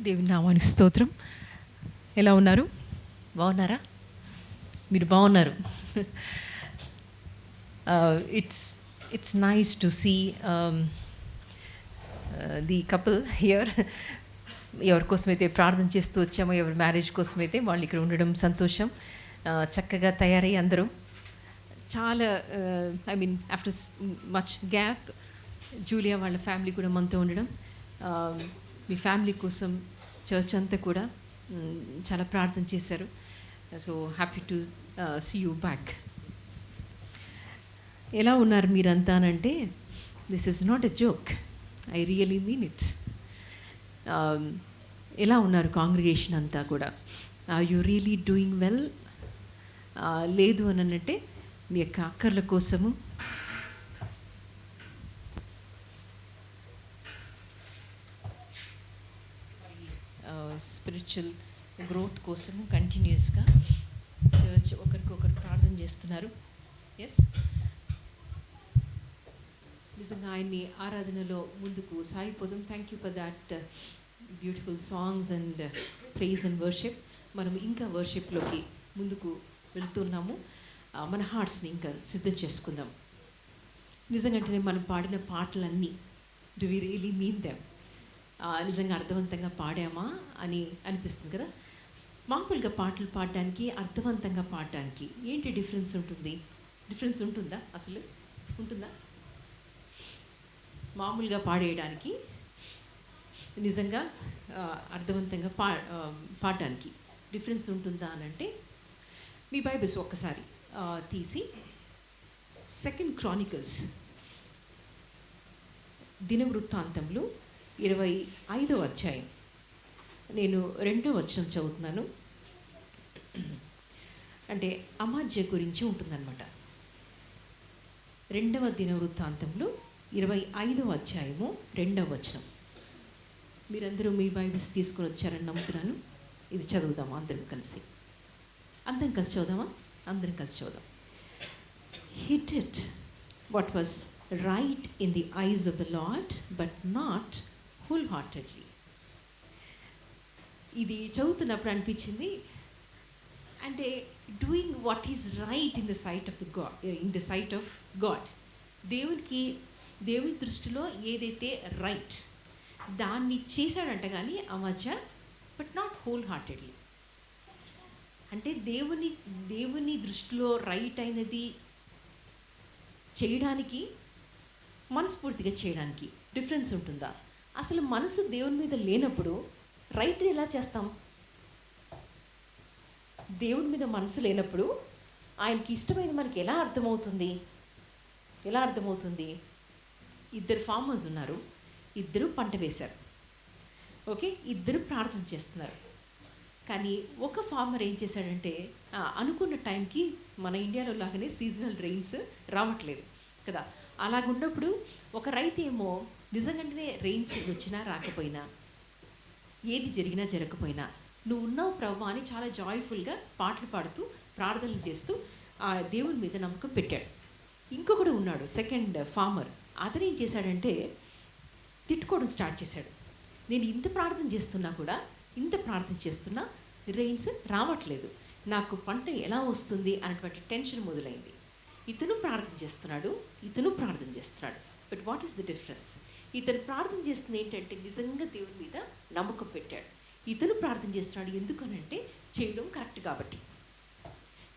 దేవుని నామానికి స్తోత్రం. ఎలా ఉన్నారు? బాగున్నారా? మీరు బాగున్నారు. It's nice to see the couple here. ఎవరి కోసమైతే ప్రార్థన చేస్తూ వచ్చామో, ఎవరి మ్యారేజ్ కోసమైతే వాళ్ళు ఇక్కడ ఉండడం సంతోషం. చక్కగా తయారై అందరూ చాలా I mean after much gap Julia వాళ్ళ ఫ్యామిలీ కూడా మనతో ఉండడం, మీ ఫ్యామిలీ కోసం చర్చ్ అంతా కూడా చాలా ప్రార్థన చేశారు. So happy to see you back. ఎలా ఉన్నారు మీరంతా అంటే, this is not a joke, I really mean it. ఎలా ఉన్నారు కాంగ్రిగేషన్ అంతా కూడా? Are you really doing well? లేదు అని అంటే మీ యొక్క అక్కర్ల కోసము, స్పిరిచువల్ గ్రోత్ కోసము కంటిన్యూస్గా చర్చ్ ఒకరికొకరు ప్రార్థన చేస్తున్నారు. ఎస్, నిజంగా ఆయన్ని ఆరాధనలో ముందుకు సాగిపోదాం. Thank you for that beautiful songs and praise and worship. మనం ఇంకా వర్షిప్లోకి ముందుకు వెళ్తున్నాము. మన హార్ట్స్ని ఇంకా సిద్ధం చేసుకుందాం. నిజంగానే మనం పాడిన పాటలన్నీ do we really mean them? నిజంగా అర్థవంతంగా పాడామా అని అనిపిస్తుంది కదా. మామూలుగా పాటలు పాడడానికి, అర్థవంతంగా పాడడానికి ఏంటి డిఫరెన్స్ ఉంటుంది? డిఫరెన్స్ ఉంటుందా? అసలు ఉంటుందా? మామూలుగా పాడేయడానికి, నిజంగా అర్థవంతంగా పాడడానికి డిఫరెన్స్ ఉంటుందా అని అంటే, మీ బైబిల్స్ ఒక్కసారి తీసి 2 Chronicles దినవృత్తాంతంలో 25వ అధ్యాయం, నేను 2వ వచనం చదువుతున్నాను. అంటే అమాజ్య గురించి ఉంటుందన్నమాట. 2వ దినవృత్తాంతంలో 25వ అధ్యాయము 2వ వచనం. మీరందరూ మీ బైబిల్స్ తీసుకొని వచ్చారని నమ్ముతున్నాను. ఇది చదువుదామా అందరం కలిసి? అందరం కలిసి చదువుదామా? అందరం కలిసి చదువుదాం. He did what was right in the eyes of the Lord, but not wholeheartedly. ఇది చదువుతున్నప్పుడు అనిపించింది, అంటే doing what is right in the sight of the God, in the sight of God, దేవుని దృష్టిలో ఏదైతే రైట్ దాన్ని చేశాడంట. కానీ అమజ బట్ నాట్ హోల్ హార్టెడ్లీ. అంటే దేవుని దృష్టిలో రైట్ అయినది చేయడానికి, మనస్ఫూర్తిగా చేయడానికి డిఫరెన్స్ ఉంటుందా? అసలు మనసు దేవుని మీద లేనప్పుడు రైట్ ఎలా చేస్తాం? దేవుని మీద మనసు లేనప్పుడు ఆయనకి ఇష్టమైనది మనకి ఎలా అర్థమవుతుంది? ఎలా అర్థమవుతుంది? 2 ఫార్మర్స్ ఉన్నారు, 2 పంట వేశారు. ఓకే, 2 ప్రార్థన చేస్తున్నారు. కానీ ఒక ఫార్మర్ ఏం చేశాడంటే, అనుకున్న టైంకి మన ఇండియాలో లాగానే సీజనల్ రెయిన్స్ రావట్లేదు కదా. అలాగున్నప్పుడు ఒక రైతు ఏమో నిజంగానే రెయిన్స్ వచ్చినా రాకపోయినా, ఏది జరిగినా జరగకపోయినా, నువ్వు ఉన్నావు ప్రభు అని చాలా జాయ్ఫుల్గా పాటలు పాడుతూ ప్రార్థనలు చేస్తూ ఆ దేవుని మీద నమ్మకం పెట్టాడు. ఇంకొకడు ఉన్నాడు, 2nd ఫార్మర్. అతను ఏం చేశాడంటే తిట్టుకోవడం స్టార్ట్ చేశాడు. నేను ఇంత ప్రార్థన చేస్తున్నా రెయిన్స్ రావట్లేదు, నాకు పంట ఎలా వస్తుంది అన్నటువంటి టెన్షన్ మొదలైంది. ఇతను ప్రార్థన చేస్తున్నాడు. But what is the difference? ఇతను ప్రార్థన చేస్తుంది ఏంటంటే నిజంగా దేవుని మీద నమ్మకం పెట్టాడు. ఇతను ప్రార్థన చేస్తున్నాడు ఎందుకనంటే చేయడం కరెక్ట్ కాబట్టి,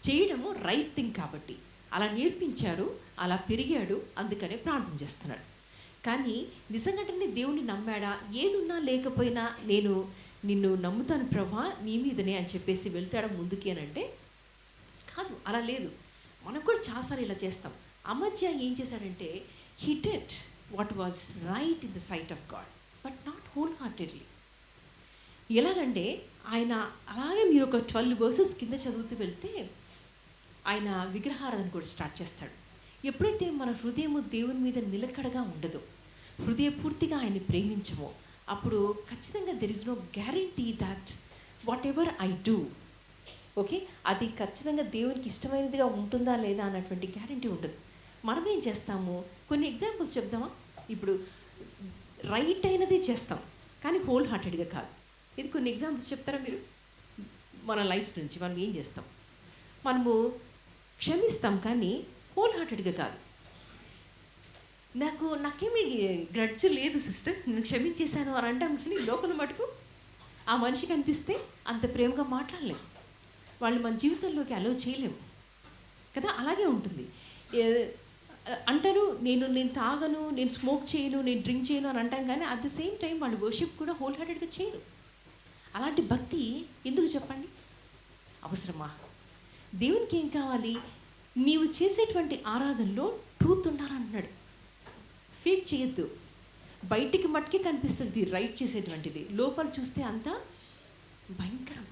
చేయడము రైట్ థింగ్ కాబట్టి, అలా నేర్పించారు, అలా పెరిగాడు, అందుకనే ప్రార్థన చేస్తున్నాడు. కానీ నిజంగానే దేవుని నమ్మాడా? ఏదున్నా లేకపోయినా నేను నిన్ను నమ్ముతాను ప్రభా, నీ మీదనే అని చెప్పేసి వెళ్తాడా ముందుకి అని అంటే కాదు, అలా లేదు. మనం కూడా చాలాసార్లు ఇలా చేస్తాం. అమజ్య ఏం చేశాడంటే, he did what was right in the sight of God but not wholeheartedly. ఎలాగంటే ఆయన అలాగే మీరు ఒక 12 verses కింద చదువుతూ వెళ్తే ఆయన విగ్రహారాధన కూడా స్టార్ట్ చేస్తాడు. ఎప్పుడైతే మన హృదయము దేవుని మీద నిలకడగా ఉండదో, హృదయపూర్తిగా ఆయన్ని ప్రేమించమో, అప్పుడు ఖచ్చితంగా there is no guarantee that whatever I do, okay, అది ఖచ్చితంగా దేవునికి ఇష్టమైనదిగా ఉంటుందా లేదా అన్నటువంటి గ్యారంటీ ఉండదు. మనం ఏం చేస్తాము? కొన్ని ఎగ్జాంపుల్స్ చెప్దామా? ఇప్పుడు రైట్ అయినదే చేస్తాం కానీ హోల్ హార్టెడ్గా కాదు. ఇది కొన్ని ఎగ్జాంపుల్స్ చెప్తారా మీరు? మన లైఫ్ నుంచి మనం ఏం చేస్తాం? మనము క్షమిస్తాం కానీ హోల్ హార్టెడ్గా కాదు. నాకేమీ గ్రడ్జ్ లేదు సిస్టర్, నేను క్షమించేశాను అని అంటాం కానీ లోపల మటుకు ఆ మనిషికి అనిపిస్తే అంత ప్రేమగా మాట్లాడలేము, వాళ్ళు మన జీవితంలోకి అలౌ చేయలేము కదా. అలాగే ఉంటుంది. అంటారు నేను తాగను, నేను స్మోక్ చేయను, నేను డ్రింక్ చేయను అని అంటాం కానీ అట్ ద సేమ్ టైం వాళ్ళు వర్షిప్ కూడా హోల్ హార్టెడ్గా చేయరు. అలాంటి భక్తి ఎందుకు చెప్పండి? అవసరమా? దేవునికి ఏం కావాలి? నీవు చేసేటువంటి ఆరాధనలో ట్రూత్ ఉండాలంటున్నాడు. ఫేక్ చేయొద్దు. బయటికి మట్టుకే కనిపిస్తుంది రైట్ చేసేటువంటిది, లోపల చూస్తే అంతా భయంకరం.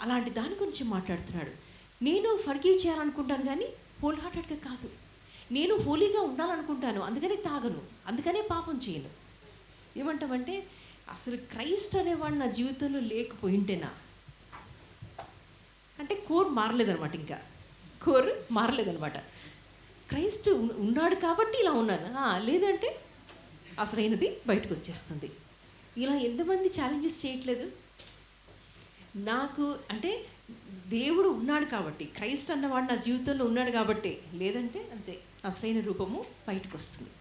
అలాంటి దాని గురించి మాట్లాడుతున్నాడు. నేను ఫర్గివ్ చేయాలనుకుంటాను కానీ హోల్ హార్టెడ్గా కాదు. నేను హోలీగా ఉండాలనుకుంటాను, అందుకనే తాగను, అందుకనే పాపం చేయను. ఏమంటామంటే అసలు క్రైస్ట్ అనేవాడు నా జీవితంలో లేకపోయింటేనా అంటే కోర్ మారలేదనమాట. ఇంకా కోర్ మారలేదనమాట. క్రైస్ట్ ఉన్నాడు కాబట్టి ఇలా ఉన్నాను, లేదంటే అసలైనది బయటకు వచ్చేస్తుంది. ఇలా ఎంతమంది ఛాలెంజెస్ చేయట్లేదు? నాకు అంటే దేవుడు ఉన్నాడు కాబట్టి, క్రైస్ట్ అన్నవాడు నా జీవితంలో ఉన్నాడు కాబట్టి, లేదంటే అంతే అసలైన రూపము బయటకు వస్తుంది.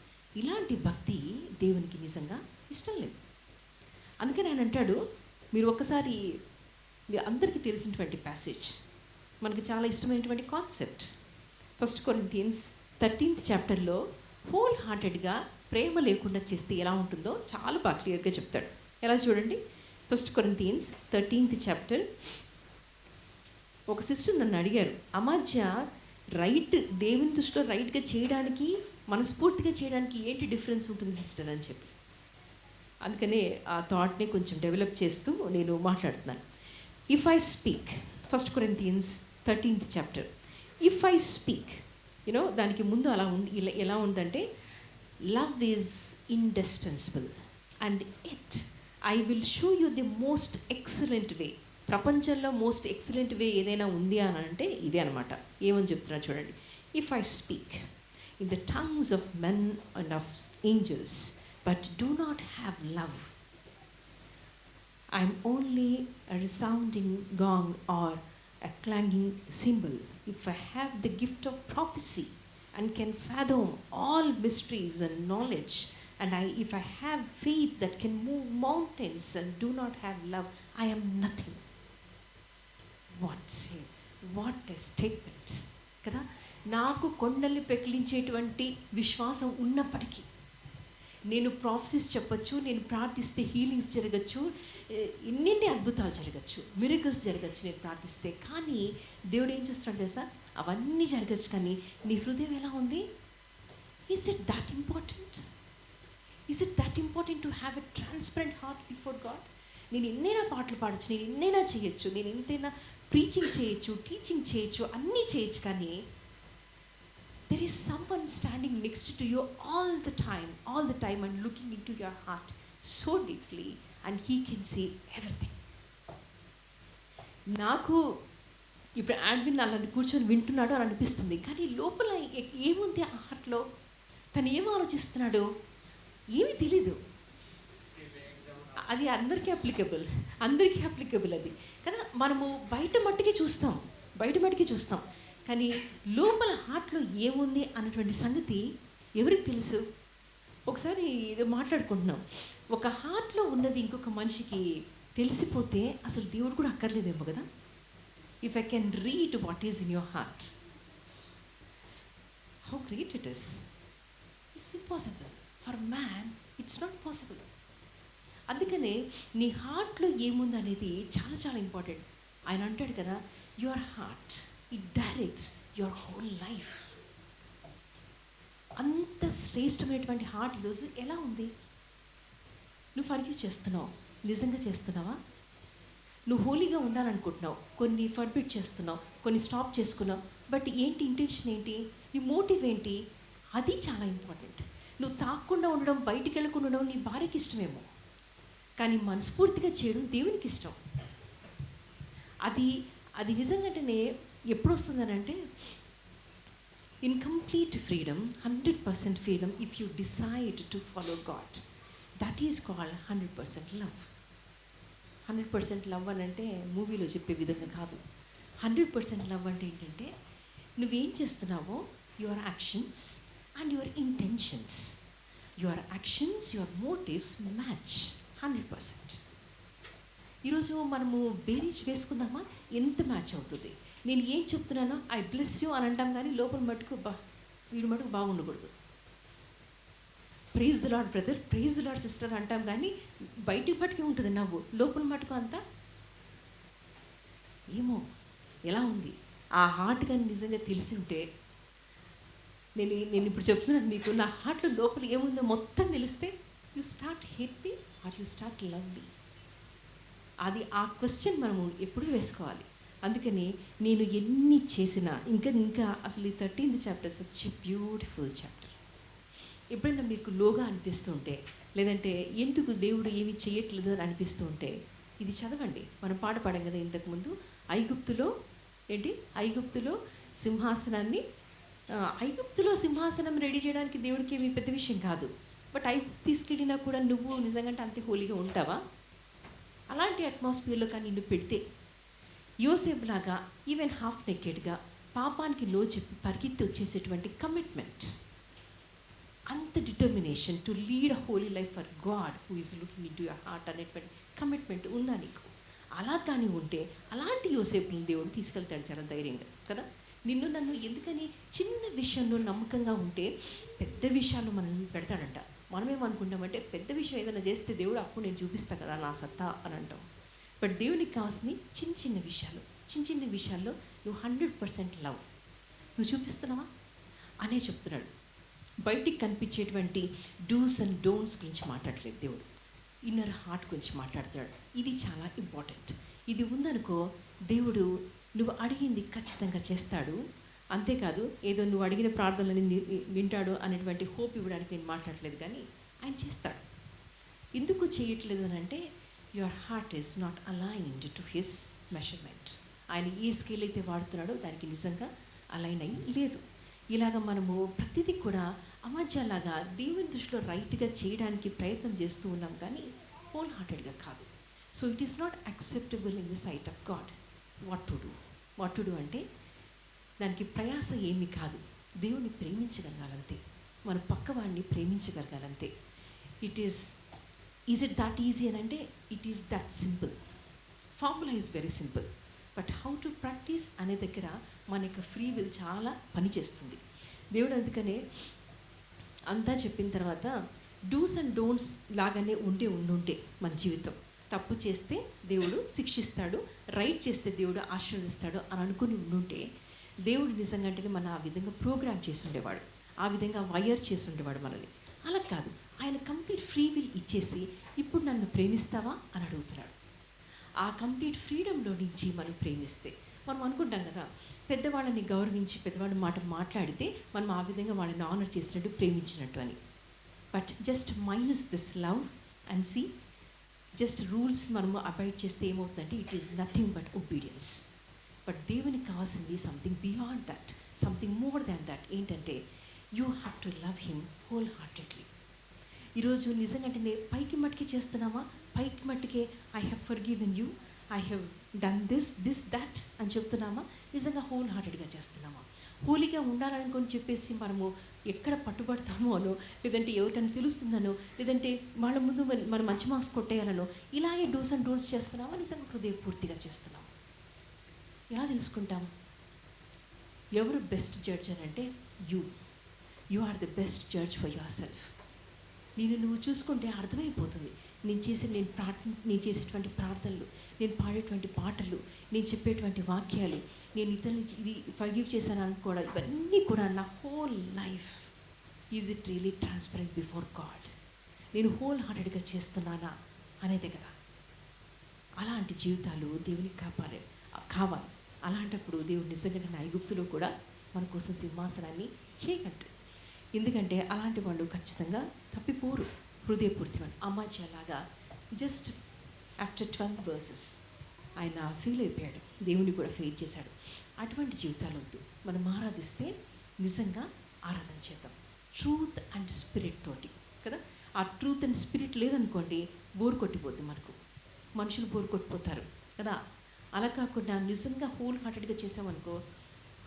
ఇలాంటి భక్తి దేవునికి నిజంగా ఇష్టం లేదు. అందుకని ఆయన అంటాడు, మీరు ఒక్కసారి మీ అందరికీ తెలిసినటువంటి ప్యాసేజ్, మనకు చాలా ఇష్టమైనటువంటి కాన్సెప్ట్, 1 Corinthians 13th చాప్టర్లో హోల్ హార్టెడ్గా ప్రేమ లేకుండా చేస్తే ఎలా ఉంటుందో చాలా బాగా క్లియర్గా చెప్తాడు. ఎలా చూడండి, 1 Corinthians 13th చాప్టర్. ఒక సిస్టర్ నన్ను అడిగారు, అమాధ్య రైట్ దేవుని దృష్టిలో రైట్గా చేయడానికి, మనస్ఫూర్తిగా చేయడానికి ఏంటి డిఫరెన్స్ ఉంటుంది సిస్టర్ అని చెప్పి. అందుకనే ఆ థాట్ని కొంచెం డెవలప్ చేస్తూ నేను మాట్లాడుతున్నాను. If I speak, 1 Corinthians 13th chapter, if I speak, దానికి ముందు అలా ఎలా ఉందంటే, love is indispensable and it I will show you the most excellent వే. ప్రపంచంలో మోస్ట్ ఎక్సలెంట్ వే ఏదైనా ఉంది అని అంటే ఇదే అనమాట. ఏమని చెప్తున్నా చూడండి. If I speak in the tongues of men and of angels but do not have love, I'm only a resounding gong or a clanging cymbal. If I have the gift of prophecy and can fathom all mysteries and knowledge, and if I have faith that can move mountains and do not have love, I am nothing. What a statement కదా. నాకు కొండల్ని పెకిలించేటువంటి విశ్వాసం ఉన్నప్పటికీ, నేను ప్రాఫెసిస్ చెప్పచ్చు, నేను ప్రార్థిస్తే healings జరగచ్చు, ఎన్నింటి అద్భుతాలు జరగచ్చు, మిరకల్స్ జరగచ్చు నేను ప్రార్థిస్తే. కానీ దేవుడు ఏం చేస్తున్నాడు తెలుసా? అవన్నీ జరగచ్చు కానీ నీ హృదయం ఎలా ఉంది? Is it that important? Is it that important to have a transparent heart before God? నేను ఎన్నైనా పాటలు పాడచ్చు, నేను ఎన్నైనా చేయొచ్చు, నేను ఎంతైనా ప్రీచింగ్ చేయొచ్చు, టీచింగ్ చేయొచ్చు, అన్నీ చేయొచ్చు, కానీ there is someone standing next to you all the time and looking into your heart so deeply and he can see everything. నాకు ఇప్పుడు యాడ్విన్ అలాంటి కూర్చొని వింటున్నాడు అని అనిపిస్తుంది, కానీ లోపల ఏముంది ఆ హార్ట్లో? తను ఏం ఆలోచిస్తున్నాడు ఏమీ తెలీదు. అది అందరికీ అప్లికబుల్ అది కదా. మనము బయట మట్టికి చూస్తాం కానీ లోపల హార్ట్లో ఏముంది అన్నటువంటి సంగతి ఎవరికి తెలుసు? ఒకసారి ఇది మాట్లాడుకుంటున్నాం, ఒక హార్ట్లో ఉన్నది ఇంకొక మనిషికి తెలిసిపోతే అసలు దేవుడు కూడా అక్కర్లేదేమో కదా. If I can read what is in your heart, how great it is. It's impossible for man, it's not possible. అందుకనే నీ హార్ట్లో ఏముంది అనేది చాలా చాలా ఇంపార్టెంట్. ఆయన అంటాడు కదా, your heart it directs your whole life. అంత శ్రేష్టమైనటువంటి హార్ట్ ఈరోజు ఎలా ఉంది? నువ్వు ఫర్గివ్ చేస్తున్నావు, నిజంగా చేస్తున్నావా? నువ్వు హోలీగా ఉండాలనుకుంటున్నావు, కొన్ని ఫర్బిట్ చేస్తున్నావు, కొన్ని స్టాప్ చేసుకున్నావు, బట్ ఏంటి ఇంటెన్షన్ ఏంటి? నీ మోటివ్ ఏంటి? అది చాలా ఇంపార్టెంట్. నువ్వు తాక్కుండా ఉండడం, బయటికి వెళ్ళకుండా ఉండడం నీ భార్యకి ఇష్టమేమో, కానీ మనస్ఫూర్తిగా చేయడం దేవునికి ఇష్టం. అది నిజంగానే ఎప్పుడు వస్తుందని అంటే, in complete freedom, 100% freedom, if you decide to follow God, that is called 100% love. 100% love అని అంటే మూవీలో చెప్పే విధంగా కాదు. 100% లవ్ అంటే ఏంటంటే నువ్వేం చేస్తున్నావో your actions and your intentions, your actions your motives match 100%. ఈరోజు మనము బేరీజ్ వేసుకుందామా, ఎంత మ్యాచ్ అవుతుంది. నేను ఏం చెప్తున్నానో ఐ బ్లెస్ యూ అని అంటాం, కానీ లోపల మటుకు వీడి మటుకు బాగుండకూడదు. Praise the Lord brother, praise the Lord sister అంటాం, కానీ బయటికి మటుకే ఉంటుంది నవ్వు, లోపల మటుకు అంతా ఏమో ఎలా ఉంది. ఆ హార్ట్ కానీ నిజంగా తెలిసి ఉంటే, నేను ఇప్పుడు చెప్తున్నాను మీకు, నా హార్ట్లో లోపల ఏముందో మొత్తం తెలిస్తే you start hate me or you start love me. అది ఆ క్వశ్చన్ మనము ఎప్పుడు వేసుకోవాలి. అందుకని నేను ఎన్ని చేసినా ఇంకా అసలు ఈ 13th chapter such a beautiful chapter. ఎప్పుడైనా మీకు లోగా అనిపిస్తుంటే, లేదంటే ఎందుకు దేవుడు ఏమీ చేయట్లేదు అని అనిపిస్తూ ఉంటే ఇది చదవండి. మనం పాట పాడాం కదా ఇంతకుముందు, ఐగుప్తులో సింహాసనం రెడీ చేయడానికి దేవుడికి ఏమీ పెద్ద విషయం కాదు. బట్ ఐగుప్తు తీసుకెళ్ళినా కూడా నువ్వు నిజంగా అంతే హోలీగా ఉంటావా? అలాంటి అట్మాస్ఫియర్లో కానీ నిన్ను పెడితే, యోసేపు లాగా ఈవెన్ హాఫ్ నెకెడ్గా పాపానికి లో చెప్పి పరిగెత్తి వచ్చేసేటువంటి కమిట్మెంట్, అంత determination to lead a Holi life for God who is looking in to your heart అనేటువంటి కమిట్మెంట్ ఉందా నీకు? అలా కానీ ఉంటే అలాంటి యోసేపుని దేవుడు తీసుకెళ్తాడు చాలా ధైర్యంగా కదా. నిన్ను నన్ను ఎందుకని చిన్న విషయంలో నమ్మకంగా ఉంటే పెద్ద విషయాలు మనల్ని పెడతాడంట. మనమేమనుకుంటామంటే పెద్ద విషయం ఏదైనా చేస్తే దేవుడు అప్పుడు నేను చూపిస్తా కదా నా సత్తా అని అంటాం. బట్ దేవునికి కావాల్సింది చిన్న చిన్న విషయాల్లో నువ్వు 100% లవ్ నువ్వు చూపిస్తున్నావా అనే చెప్తున్నాడు. బయటికి కనిపించేటువంటి డూస్ అండ్ డోంట్స్ గురించి మాట్లాడలేదు దేవుడు, ఇన్నర్ హార్ట్ గురించి మాట్లాడుతున్నాడు. ఇది చాలా ఇంపార్టెంట్. ఇది ఉందనుకో దేవుడు నువ్వు అడిగింది ఖచ్చితంగా చేస్తాడు. అంతేకాదు ఏదో నువ్వు అడిగిన ప్రార్థనలని వింటాడు అనేటువంటి హోప్ ఇవ్వడానికి నేను మాట్లాడలేదు, కానీ ఆయన చేస్తాడు. ఎందుకు చేయట్లేదు అని అంటే your heart is not aligned to his measurement. ఆయన ఏ స్కేల్ అయితే వాడుతున్నాడో దానికి నిజంగా అలైన్ అయ్యి లేదు. ఇలాగ మనము ప్రతిదీ కూడా అమధ్యలాగా దేవుని దృష్టిలో రైట్గా చేయడానికి ప్రయత్నం చేస్తూ ఉన్నాం, కానీ హోల్ హార్టెడ్గా కాదు. So it is not acceptable in the sight of God. What to do అంటే దానికి ప్రయాస ఏమీ కాదు. దేవుని ప్రేమించగలగాలంతే, మన పక్కవాడిని ప్రేమించగలగాలంతే. ఈజ్ ఇట్ దట్ ఈజీ అని అంటే it is that simple. Formula is very simple, but how to practice అనే దగ్గర మన యొక్క ఫ్రీ విల్ చాలా పనిచేస్తుంది. దేవుడు అందుకనే అంతా చెప్పిన తర్వాత డూస్ అండ్ డోంట్స్ లాగానే ఉండుంటే మన జీవితం, తప్పు చేస్తే దేవుడు శిక్షిస్తాడు, రైట్ చేస్తే దేవుడు ఆశీర్వదిస్తాడు అని అనుకుని ఉండుంటే దేవుడు నిజంగా అంటే మన ఆ విధంగా ప్రోగ్రామ్ చేసి ఉండేవాడు, ఆ విధంగా వైర్ చేసి ఉండేవాడు మనల్ని. అలా కాదు, ఆయన కంప్లీట్ ఫ్రీ విల్ ఇచ్చేసి ఇప్పుడు నన్ను ప్రేమిస్తావా అని అడుగుతున్నాడు. ఆ కంప్లీట్ ఫ్రీడంలో నుంచి మనం ప్రేమిస్తే, మనం అనుకుంటాం కదా పెద్దవాళ్ళని గౌరవించి పెద్దవాళ్ళ మాట మాట్లాడితే మనం ఆ విధంగా వాళ్ళని ఆనర్ చేసినట్టు ప్రేమించినట్టు అని. But just minus this love and see, just rules మనము అబాయిడ్ చేస్తే ఏమవుతుందంటే it is nothing but obedience. But దేవునికి కావాల్సింది something beyond that, something more than that. ఏంటంటే you have to love him wholeheartedly. ఈరోజు నిజంగా అంటే పైకి మట్టుకే చేస్తున్నామా, పైకి మట్టుకే I have forgiven you, I have done this that అని చెప్తున్నామా, నిజంగా హోల్ హార్టెడ్గా చేస్తున్నామా? హోలీగా ఉండాలనుకొని చెప్పేసి మనము ఎక్కడ పట్టుబడతామో అనో, లేదంటే ఎవరికైనా తెలుస్తుందనో, లేదంటే వాళ్ళ ముందు మనం మంచి మార్క్స్ కొట్టేయాలనో ఇలాగే డూస్ అండ్ డోంట్స్ చేస్తున్నామా, నిజంగా హృదయపూర్తిగా చేస్తున్నాం? ఎలా తెలుసుకుంటాం? ఎవరు బెస్ట్ జడ్జ్ అని అంటే you are the best judge for yourself. నువ్వు చూసుకుంటే అర్థమైపోతుంది. నేను చేసేటువంటి ప్రార్థనలు, నేను పాడేటువంటి పాటలు, నేను చెప్పేటువంటి వాక్యాలు, నేను ఇతరులని ఇది ఫర్గివ్ చేశాను అనుకోవడం, ఇవన్నీ కూడా నా whole life is it really transparent before God. నేను హోల్ హార్టెడ్గా చేస్తున్నానా అనేదే కదా. అలాంటి జీవితాలు దేవునికి కావాలి. అలాంటప్పుడు దేవుడు నిజంగా ఐగుప్తులో కూడా మన కోసం సింహాసనాన్ని చేయగలడు. ఎందుకంటే అలాంటి వాళ్ళు ఖచ్చితంగా తప్పిపోరు, హృదయపూర్తిగా. అమాజ్యలాగా జస్ట్ ఆఫ్టర్ 12 verses ఆయన ఫీల్ అయిపోయాడు, దేవుని కూడా ఫెయిల్ చేశాడు. అటువంటి జీవితాలు వద్దు. మనం ఆరాధిస్తే నిజంగా ఆరాధన చేద్దాం, ట్రూత్ అండ్ స్పిరిట్ తోటి కదా. ఆ ట్రూత్ అండ్ స్పిరిట్ లేదనుకోండి బోర్ కొట్టిపోద్ది మనకు. మనుషులు బోర్ కొట్టిపోతారు కదా. అలా కాకుండా నిజంగా హోల్ హార్టెడ్గా చేసామనుకో,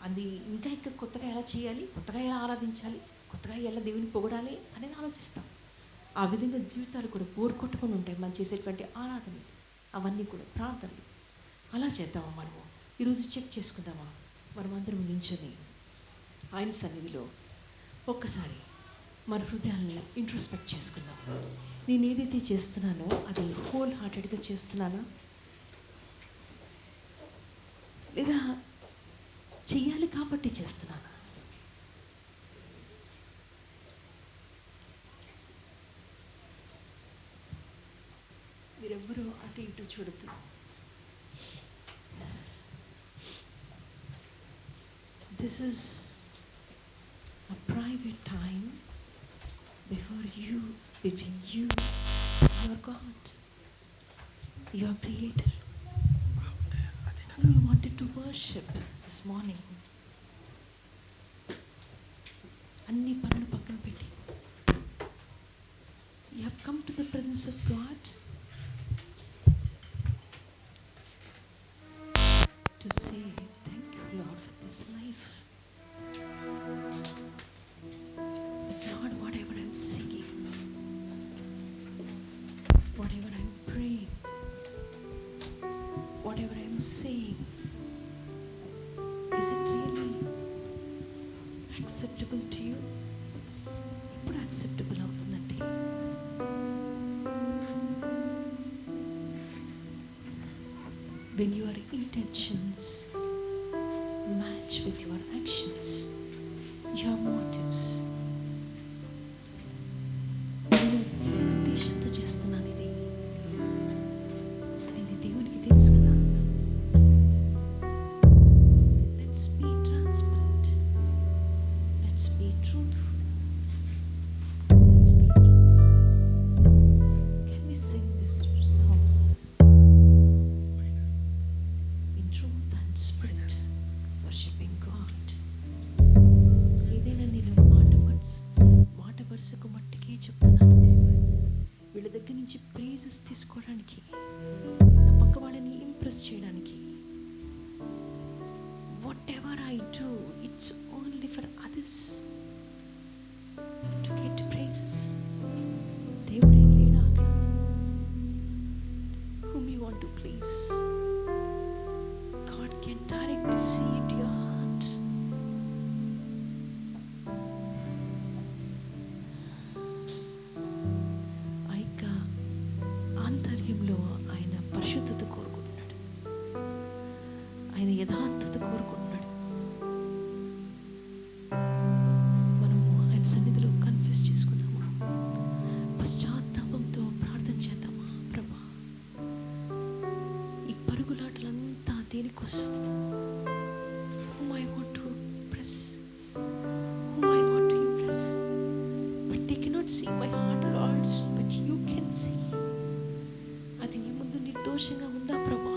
అది ఇంకా ఇంకా కొత్తగా ఎలా చేయాలి, కొత్తగా ఎలా ఆరాధించాలి, కొత్తగా ఎలా దేవుని పొగడాలి అనేది ఆలోచిస్తాం. ఆ విధంగా జీవితాలు కూడా బోర్ కొట్టుకొని ఉంటాయి మనం చేసేటువంటి ఆరాధనలు, అవన్నీ కూడా ప్రార్థనలు. అలా చేద్దామా మనము? ఈరోజు చెక్ చేసుకుందామా? మనం అందరం నించొని ఆయన సన్నిధిలో ఒక్కసారి మన హృదయాలను ఇంట్రోస్పెక్ట్ చేసుకుందాం. నేను ఏదైతే చేస్తున్నానో అది హోల్ హార్టెడ్గా చేస్తున్నానా, లేదా చెయ్యాలి కాబట్టి చేస్తున్నానా? మీరెవ్వరూ అటు ఇటు చూడద్దు. This is a private time between you, your God, your Creator, whom you wanted to worship this morning. అన్ని పనులు పక్కన పెట్టి you have come to the presence of God to say thank you, Lord, for this life. But Lord, whatever I'm seeking, whatever I'm praying, whatever I'm saying, is it really acceptable to you? ఎప్పుడు acceptable అవుతుందండి? When your intentions match with your actions, your motives. నేను ఏ ఉద్దేశంతో చేస్తున్నాను ఇది అనేది దేవునికి తెలుసు కదా. Let's be transparent. Let's be truthful. Let's be truthful. Can we sing this song in truth and spirit, worshiping God? ఏదైనా నేను మాట వరుసకు మట్టికే చెప్తున్నాను. వీళ్ళ దగ్గర నుంచి ప్రైజెస్ తీసుకోవడానికి, నా పక్క వాళ్ళని ఇంప్రెస్ చేయడానికి. Whatever I do, it's only for others to get prizes. దేవుడే లేడా అక్కడ? whom you want to please. God can directly see into your heart. ఆ యొక్క ఆంతర్యంలో ఆయన పరిశుద్ధత కోరుకుంటున్నాడు, ఆయన యథార్థత కోరుకుంటున్నాడు. మనము ఆయన సన్నిధిలో కన్ఫెస్ చేసుకుందామా? పశ్చాత్తాపంతో ప్రార్థన చేద్దామా? ప్రభా, ఈ పరుగులాటలంతా దేనికోసం? whom I want to impress, whom I want to impress, but they cannot see my heart, Lord, but you can see. అది నీ ముందు నిర్దోషంగా ఉందా ప్రభా?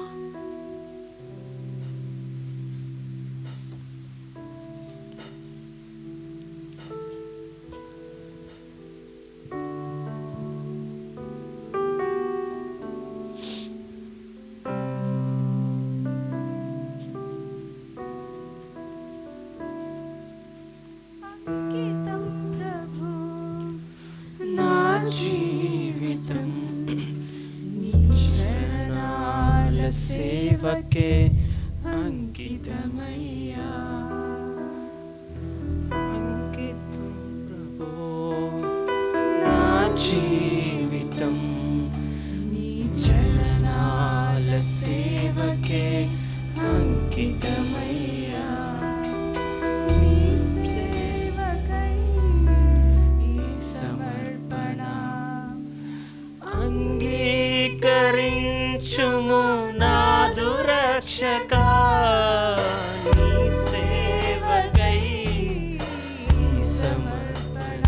అంకితం ప్రభు నా జీవితం నీ చరణాల సేవకే అంకితమయ్యా. అంకితం ప్రభు నా జీవితం నీ చరణాల సేవకే అంకితమయ్యా. నీ సేవకై ఈ సమర్పణ అంగీకరించుము నాదు రక్షకా. నీ సేవకై ఈ సమర్పణ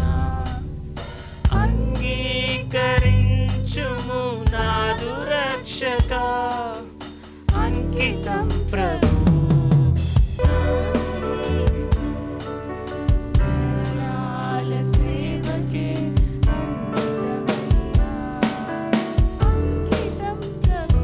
అంగీకరించుము నాదు రక్షకా. అంకితం ప్రభు చరణాల సేవకే అంకితమయ్యా. అంకితం ప్రభు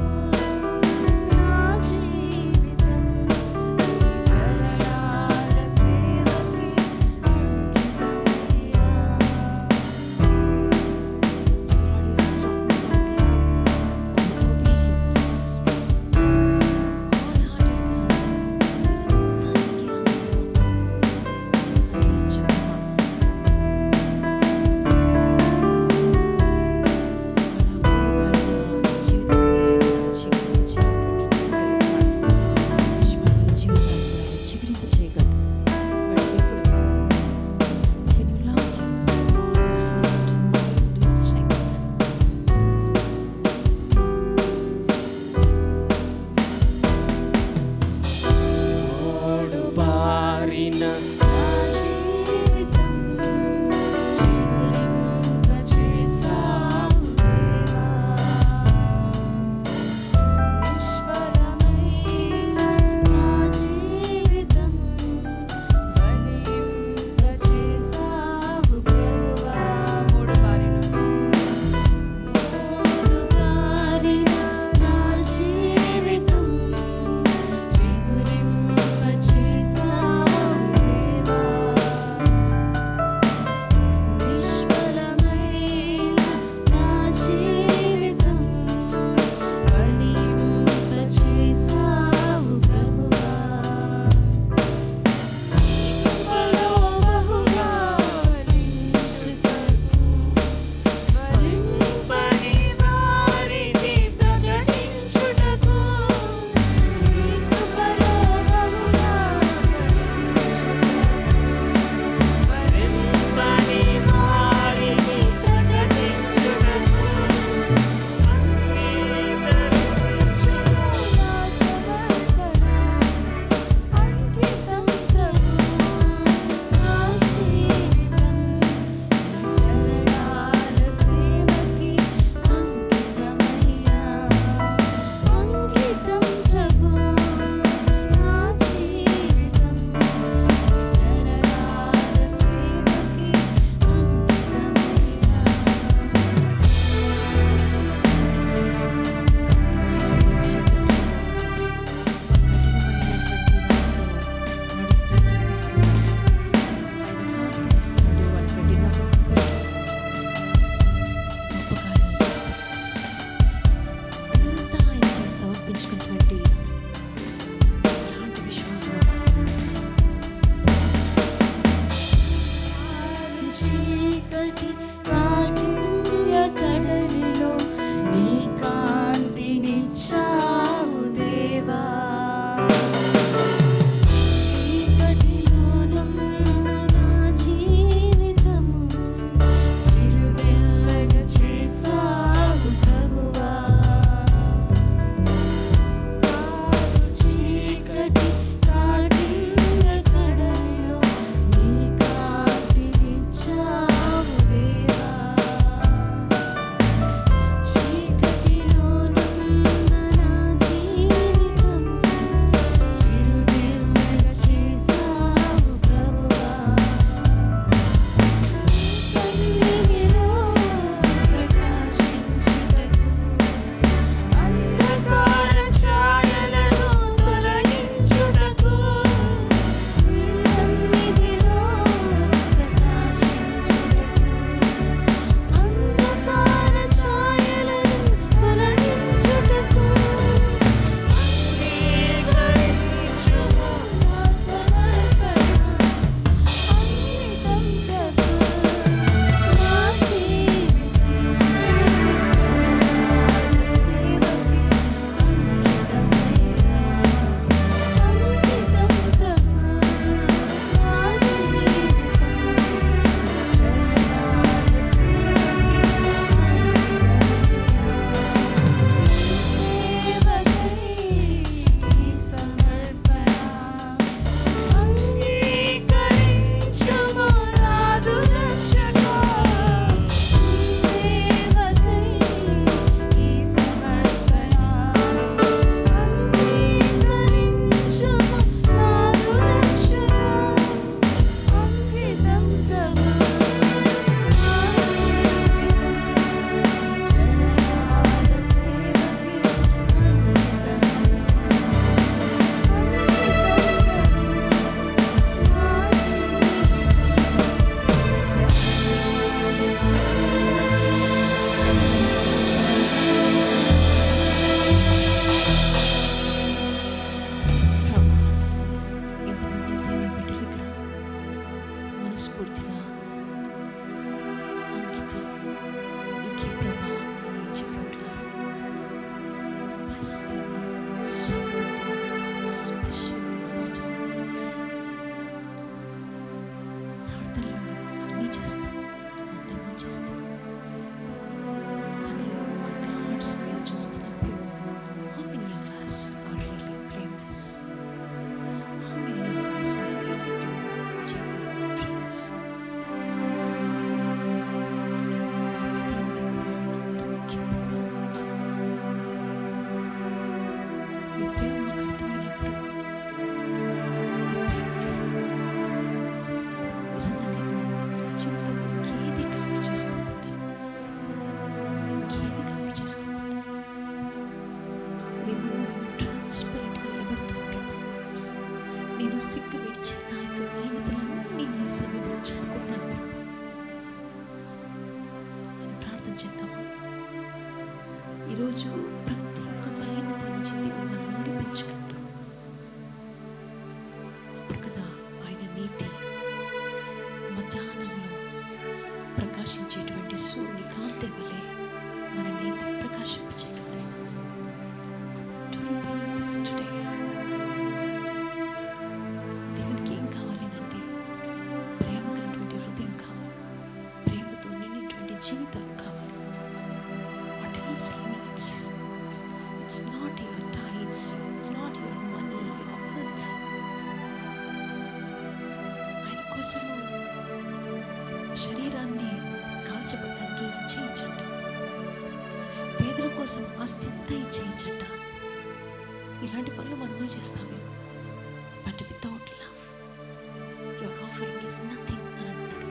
ఈరోజు ప్రతి ఒక్క బలహీనత నుంచి దేవుడు మనం విడిపించుకుంటూ ఇప్పుడు కదా ఆయన నీతి మధ్యాహ్నంలో ప్రకాశించేటువంటి సూర్యుని కాంతి వలె మన నీతి ప్రకాశించగలడు. దేవునికి ఏం కావాలి అంటే ప్రేమ కలిగినటువంటి హృదయం కావాలి, ప్రేమతో నిండినటువంటి జీవితాలు కావాలి. What else he needs? It's not your tithes, it's not your money, your wealth. ఆయన కోసము శరీరాన్ని కాల్చబడడానికి ఇచ్చేయచ్చట, పేదల కోసం ఆస్తి ఎంత ఇచ్చేయచ్చట. ఇలాంటి పనులు మనమే చేస్తామే. But without love your offering is nothing అని అంటున్నాడు.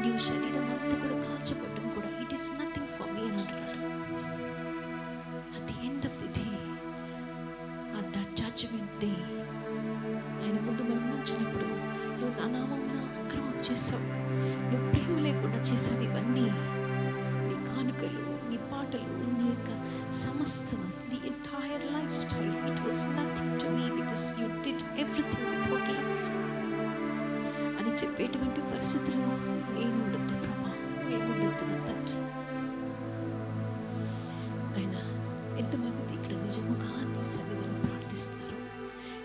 నీవు శరీరం అంతా కూడా కాల్చబడడం కూడా it is nothing for me అని అంటున్నాడు. At the end of the day, at that judgement day, ఆయన ముందు మనం ఉంచినప్పుడు నువ్వు నా నామమున అక్రమం చేసావు, నువ్వు ప్రేమ లేకుండా చేసావు, ఇవన్నీ నీ కానుకలు, నీ పాటలు, నీ యొక్క సమస్తం, the entire life style, it was nothing to me because you did everything without love అని చెప్పేటువంటి పరిస్థితులు నేను ఉండొద్దు ప్రభా, నేను ఉండొద్దు నా తండ్రి. ఆయన ఎంతమంది ఇక్కడ నిజముగా నీ సన్నిధిని ప్రార్థిస్తున్నారు,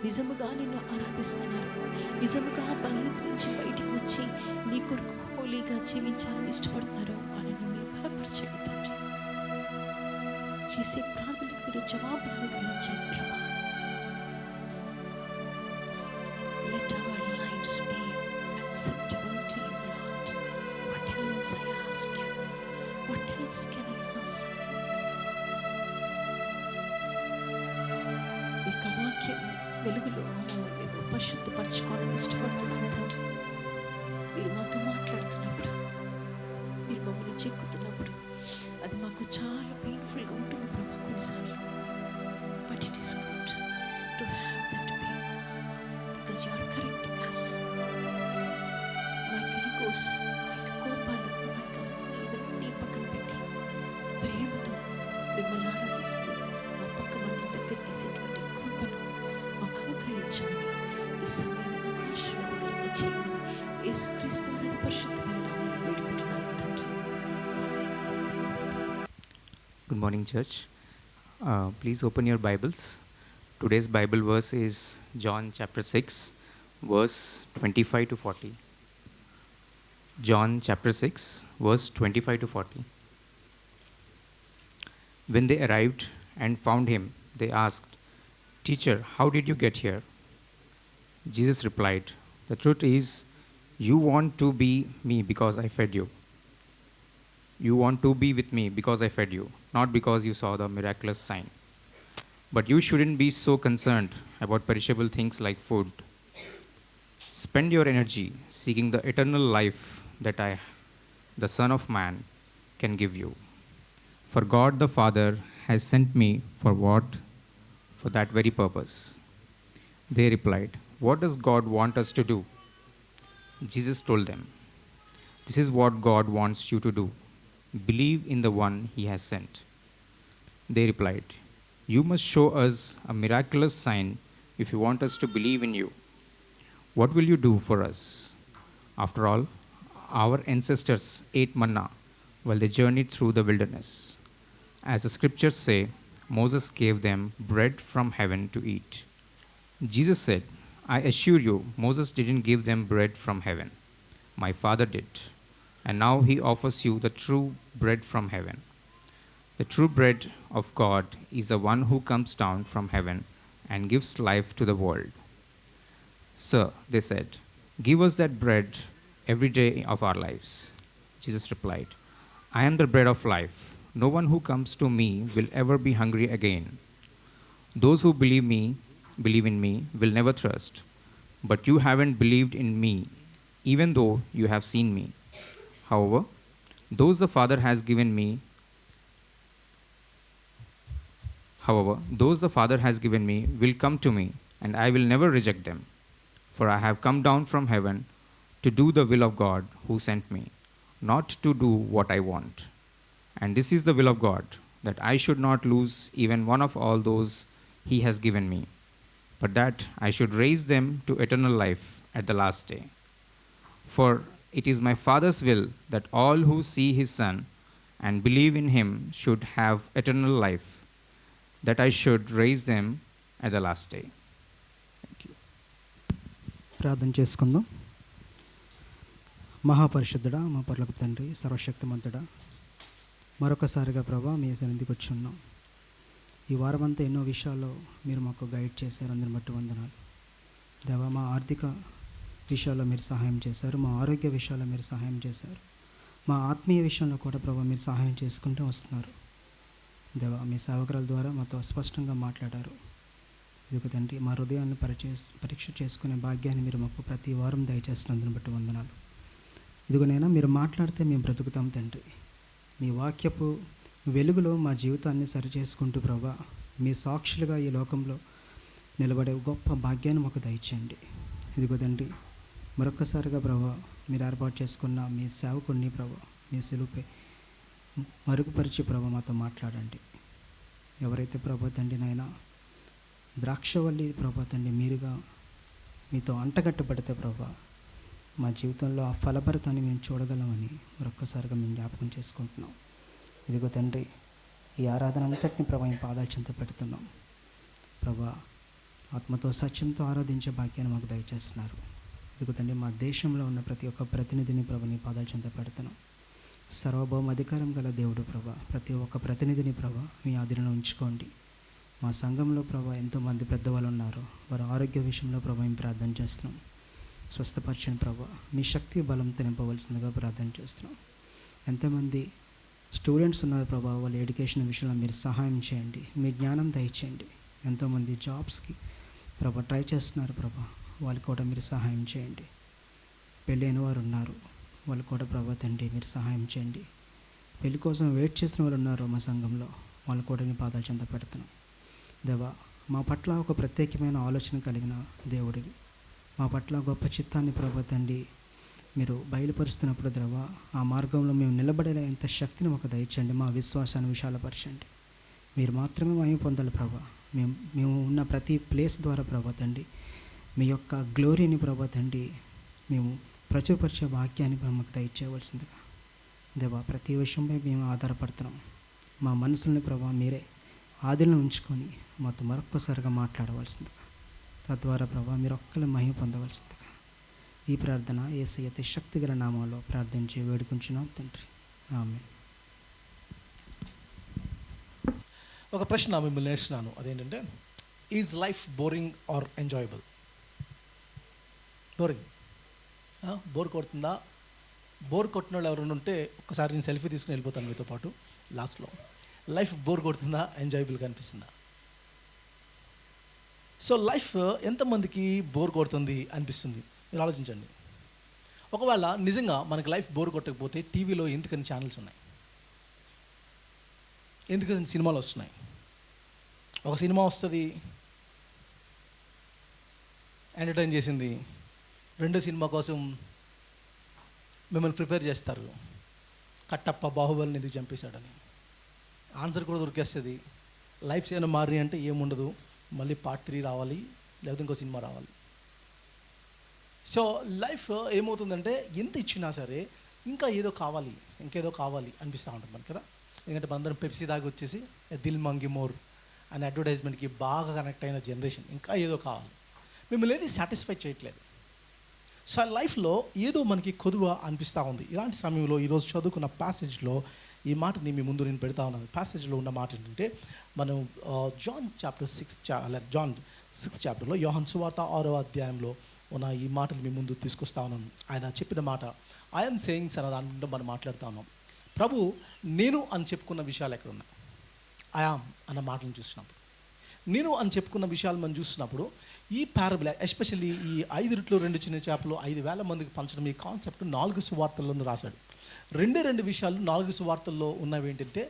నిజముగా నిన్ను ఆరాధిస్తున్నారు, నిజముగా బలహీనత నుంచి బయటికి వచ్చి నీ కొరకు హోలీగా జీవించాలని ఇష్టపడుతున్నారు అని మీరు బలపరచండి తండ్రి. చేసే ప్రార్థనకు మీరు జవాబులు అనుగ్రహించండి ప్రభా. Let our lives be acceptable to you, Lord. What else I ask you? What else can I ask? ఇక వాక్యం వెలుగులో మేము పరిశుద్ధపరచుకోవడం ఇష్టపడుతున్నాం తండ్రి. మీరు మాతో మాట్లాడుతున్నప్పుడు, మీరు మమ్మల్ని చెక్కుతున్నప్పుడు అది మాకు చాలా పెయిన్ఫుల్గా ఉంటుంది ప్రభా కొన్నిసార్లు. But it is good to have that pain because you are correcting us. మా యొక్క ఈగోస్, మా యొక్క కోపాలు, మా యొక్క ఇవన్నీ పక్కన పెట్టి ప్రేమతో మిమ్మల్ని ఆరాధిస్తూ మా పక్క మనల్ని దగ్గర తీసేటువంటి కృపను మాకు అనుగ్రహించమని ఈ సమయంలో ఆశీర్వాదకరంగా చేయమని యేసుక్రీస్తు అనేది పరిశుద్ధమైన నామములో వేడుకుంటున్నాను తండ్రి. Good morning, church. Please open your Bibles. Today's Bible verse is John chapter 6, verse 25 to 40. John chapter 6, verse 25 to 40. When they arrived and found him, they asked, "Teacher, how did you get here?" Jesus replied, "The truth is, you want to be me because I fed you. You want to be with me because I fed you, not because you saw the miraculous sign. But you shouldn't be so concerned about perishable things like food. Spend your energy seeking the eternal life that I, the Son of Man, can give you. For God the Father has sent me for what? For that very purpose." They replied, "What does God want us to do?" Jesus told them, "This is what God wants you to do. Believe in the one he has sent." They replied, "You must show us a miraculous sign if you want us to believe in you. What will you do for us? After all, our ancestors ate manna while they journeyed through the wilderness. As the scriptures say, Moses gave them bread from heaven to eat." Jesus said, "I assure you, Moses didn't give them bread from heaven. My Father did. And now he offers you the true bread from heaven. The true bread of God is the one who comes down from heaven and gives life to the world." "Sir," they said, "give us that bread every day of our lives." Jesus replied, "I am the bread of life. No one who comes to me will ever be hungry again. Those who believe in me will never thirst. But you haven't believed in me, even though you have seen me. However, those the Father has given me will come to me, and I will never reject them. For I have come down from heaven to do the will of God who sent me, not to do what I want. And this is the will of God, that I should not lose even one of all those he has given me, but that I should raise them to eternal life at the last day. For it is my Father's will that all who see his Son and believe in him should have eternal life, that I should raise them at the last day. Thank you. ప్రార్థన చేసుకుందాం. మహాపరిశుద్ధుడా, మా పరలోక తండ్రి, సర్వశక్తిమంతుడా, మరొకసారిగా ప్రభా మీ సన్నిధికి వచ్చి ఉన్నాం. ఈ వారమంతా ఎన్నో విషయాల్లో మీరు మాకు గైడ్ చేశారు, అందరిని బట్టి వందనాలు. దేవా, మా ఆర్థిక విషయాల్లో మీరు సహాయం చేశారు, మా ఆరోగ్య విషయాల్లో మీరు సహాయం చేశారు, మా ఆత్మీయ విషయంలో కూడా ప్రభా మీరు సహాయం చేసుకుంటూ వస్తున్నారు. దేవా, మీ సేవకుల ద్వారా మాతో స్పష్టంగా మాట్లాడారు. ఇదిగో తండ్రి, మా హృదయాన్ని పరీక్ష చేసుకునే భాగ్యాన్ని మీరు మాకు ప్రతి వారం దయచేస్తున్నందుని బట్టి వందనాలు. ఇదిగో నైనా మీరు మాట్లాడితే మేము బ్రతుకుతాం తండ్రి. మీ వాక్యపు వెలుగులో మా జీవితాన్ని సరిచేసుకుంటూ ప్రభా మీ సాక్షులుగా ఈ లోకంలో నిలబడే గొప్ప భాగ్యాన్ని మాకు దయచేయండి. ఇదిగో తండ్రి, మరొక్కసారిగా ప్రభా మీరు ఏర్పాటు చేసుకున్న మీ సేవకుడిని ప్రభా మీ సిలుపై మరుగుపరిచి ప్రభా మాతో మాట్లాడండి. ఎవరైతే ప్రభా తండ్రి నైనా ద్రాక్షవల్లి ప్రభా తండ్రి మీరుగా మీతో అంటగట్టబడితే ప్రభా మా జీవితంలో ఆ ఫలభరితాన్ని మేము చూడగలమని మరొక్కసారిగా మేము జ్ఞాపకం చేసుకుంటున్నాం. ఇదిగో తండ్రి, ఈ ఆరాధన అంతటిని ప్రభా మీ పాదాల చెంత పెడుతున్నాం. ప్రభా ఆత్మతో సత్యంతో ఆరాధించే భాగ్యాన్ని మాకు దయచేస్తున్నారు. ఇదిగో తండ్రి, మా దేశంలో ఉన్న ప్రతి ఒక్క ప్రతినిధిని ప్రభా నీ పాదాల చెంత పెడుతున్నాం. సర్వభౌమ అధికారం గల దేవుడు ప్రభా ప్రతి ఒక్క ప్రతినిధిని ప్రభా మీ ఆధీనంలో ఉంచుకోండి. మా సంఘంలో ప్రభా ఎంతోమంది పెద్దవాళ్ళు ఉన్నారు, వారి ఆరోగ్య విషయంలో ప్రభా మేము ప్రార్థన చేస్తున్నాం. స్వస్థపరచని ప్రభా మీ శక్తి బలంతో నింపవలసిందిగా ప్రార్థన చేస్తున్నాం. ఎంతమంది స్టూడెంట్స్ ఉన్నారు ప్రభా, వాళ్ళ ఎడ్యుకేషన్ విషయంలో మీరు సహాయం చేయండి, మీ జ్ఞానం దయచేయండి. ఎంతోమంది జాబ్స్కి ప్రభా ట్రై చేస్తున్నారు ప్రభా, వాళ్ళకి కూడా మీరు సహాయం చేయండి. పెళ్ళైన వారు ఉన్నారు, వాళ్ళు కూడా ప్రభా తండ్రి మీరు సహాయం చేయండి. పెళ్లి కోసం వెయిట్ చేసిన వాళ్ళు ఉన్నారు మా సంఘంలో, వాళ్ళు కూడా నీ పాదాల చెంత పెడుతున్నాం. దేవా, మా పట్ల ఒక ప్రత్యేకమైన ఆలోచన కలిగిన దేవుడివి, మా పట్ల గొప్ప చిత్తాన్ని ప్రభా తండ్రి మీరు బయలుపరుస్తున్నప్పుడు దేవా ఆ మార్గంలో మేము నిలబడేలా ఎంత శక్తిని మాకు దయచండి. మా విశ్వాసాన్ని విశాలపరచండి. మీరు మాత్రమే మహిమ పొందాలి ప్రభా. మేము ఉన్న ప్రతి ప్లేస్ ద్వారా ప్రభా తండ్రి మీ యొక్క గ్లోరీని ప్రభా తండ్రి మేము ప్రచురపరిచే వాక్యాన్ని మాకు దయచేయవలసిందిగా దేవా ప్రతి విషయంపై మేము ఆధారపడుతున్నాం. మా మనసుల్ని ప్రభా మీరే ఆదిలో ఉంచుకొని మాతో మరొక్కసారిగా మాట్లాడవలసిందిగా, తద్వారా ప్రభా మీరు ఒక్కరి మహిమ పొందవలసిందిగా ఈ ప్రార్థన యేసయ్య శక్తిగల నామంలో ప్రార్థించి వేడుకుంటున్నాం తండ్రి, ఆమేన్. ఒక ప్రశ్న మిమ్మల్ని నేర్చున్నాను, అదేంటంటే is life boring or enjoyable? Boring, bore కొడుతుందా? బోర్ కొట్టిన వాళ్ళు ఎవరైనా ఉంటే ఒక్కసారి నేను సెల్ఫీ తీసుకుని వెళ్ళిపోతాను మీతో పాటు లాస్ట్లో. లైఫ్ బోర్ కొడుతుందా, ఎంజాయబుల్గా అనిపిస్తుందా? సో లైఫ్ ఎంతమందికి బోర్ కొడుతుంది అనిపిస్తుంది మీరు ఆలోచించండి. ఒకవేళ నిజంగా మనకి లైఫ్ బోర్ కొట్టకపోతే టీవీలో ఎందుకని ఛానల్స్ ఉన్నాయి, ఎందుకని సినిమాలు వస్తున్నాయి. ఒక సినిమా వస్తుంది, ఎంటర్టైన్ చేసింది, రెండో సినిమా కోసం మిమ్మల్ని ప్రిపేర్ చేస్తారు, కట్టప్ప బాహుబలిని ఎందుకు చంపేశాడని. ఆన్సర్ కూడా దొరికేస్తుంది. లైఫ్స్ ఏమైనా మారి అంటే ఏముండదు, మళ్ళీ పార్ట్ 3 రావాలి, లేకపోతే ఇంకో సినిమా రావాలి. సో లైఫ్ ఏమవుతుందంటే ఎంత ఇచ్చినా సరే ఇంకా ఏదో కావాలి, ఇంకేదో కావాలి అనిపిస్తూ ఉంటుంది మనకి కదా. ఎందుకంటే మనందరం పెప్సీ దాకా వచ్చేసి దిల్ మంగి మోర్ అనే అడ్వర్టైజ్మెంట్కి బాగా కనెక్ట్ అయిన జనరేషన్, ఇంకా ఏదో కావాలి, మిమ్మల్ని ఏది సాటిస్ఫై చేయట్లేదు. సో లైఫ్లో ఏదో మనకి కొదువ అనిపిస్తూ ఉంది. ఇలాంటి సమయంలో ఈరోజు చదువుకున్న ప్యాసేజ్లో ఈ మాటని మీ ముందు నేను పెడతా ఉన్నాను. ప్యాసేజ్లో ఉన్న మాట ఏంటంటే మనం జాన్ 6 చాప్టర్లో యోహాను సువార్త 6వ అధ్యాయంలో ఉన్న ఈ మాటలు మీ ముందు తీసుకొస్తా ఉన్నాను. ఆయన చెప్పిన మాట ఐఎమ్ సేయింగ్స్ అన్న దాని గురించి మనం మాట్లాడుతూ ఉన్నాం. ప్రభు నేను అని చెప్పుకున్న విషయాలు ఎక్కడ ఉన్నాయి? ఐఆమ్ అన్న మాటలను చూసినప్పుడు, నేను అని చెప్పుకున్న విషయాలు మనం చూస్తున్నప్పుడు ఈ పారబుల్ ఎస్పెషల్లీ ఈ 5 రొట్టెలు 2 చిన్న చేపలు 5,000 మందికి పంచడం ఈ కాన్సెప్ట్ 4 సువార్తల్లోనూ రాశాడు. 2 విషయాలు 4 సువార్తల్లో ఉన్నవి ఏంటంటే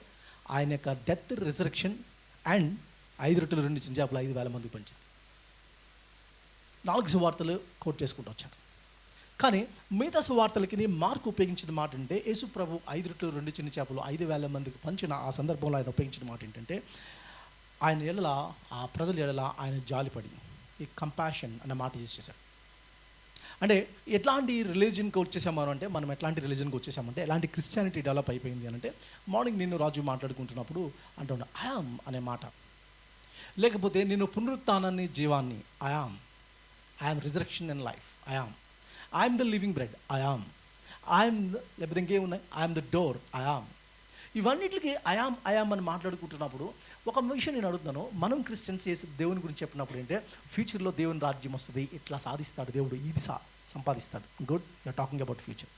ఆయన యొక్క డెత్, రిజరెక్షన్ అండ్ 5 రొట్టెలు 2 చిన్న చేపలు 5,000 మందికి పంచింది. 4 సువార్తలు కోట్ చేసుకుంటూ వచ్చాడు. కానీ మిగతా సువార్తలకి మార్కు ఉపయోగించిన మాట అంటే యేసు ప్రభు 5 రొట్టెలు 2 చిన్న చేపలు 5,000 మందికి పంచిన ఆ సందర్భంలో ఆయన ఉపయోగించిన మాట ఏంటంటే ఆయన ఎడల ఆ ప్రజల ఎడల ఆయన జాలిపడి ఈ కంపాషన్ అన్న మాట యూజ్ చేశాడు. అంటే ఎట్లాంటి రిలీజన్కి వచ్చేసామని అంటే మనం ఎట్లాంటి రిలీజన్కి వచ్చేసామంటే ఎలాంటి క్రిస్టియానిటీ డెవలప్ అయిపోయింది అని అంటే మార్నింగ్ నేను రాజు మాట్లాడుకుంటున్నప్పుడు అంటున్నా ఐఆమ్ అనే మాట, లేకపోతే నేను పునరుత్థానాన్ని జీవాన్ని I am resurrection and life I am the living bread I am లేకపోతే ఇంకేమున్నాయి ఐఆమ్ ద డోర్ ఇవన్నిటికి ఐఆమ్ అని మాట్లాడుకుంటున్నప్పుడు ఒక విషయం నేను అడుగుతున్నాను, మనం క్రిస్టియన్స్ చేసి దేవుని గురించి చెప్పినప్పుడు ఏంటంటే ఫ్యూచర్లో దేవుని రాజ్యం వస్తుంది, ఇట్లా సాధిస్తాడు దేవుడు, ఇది సంపాదిస్తాడు. Good, you're talking about future.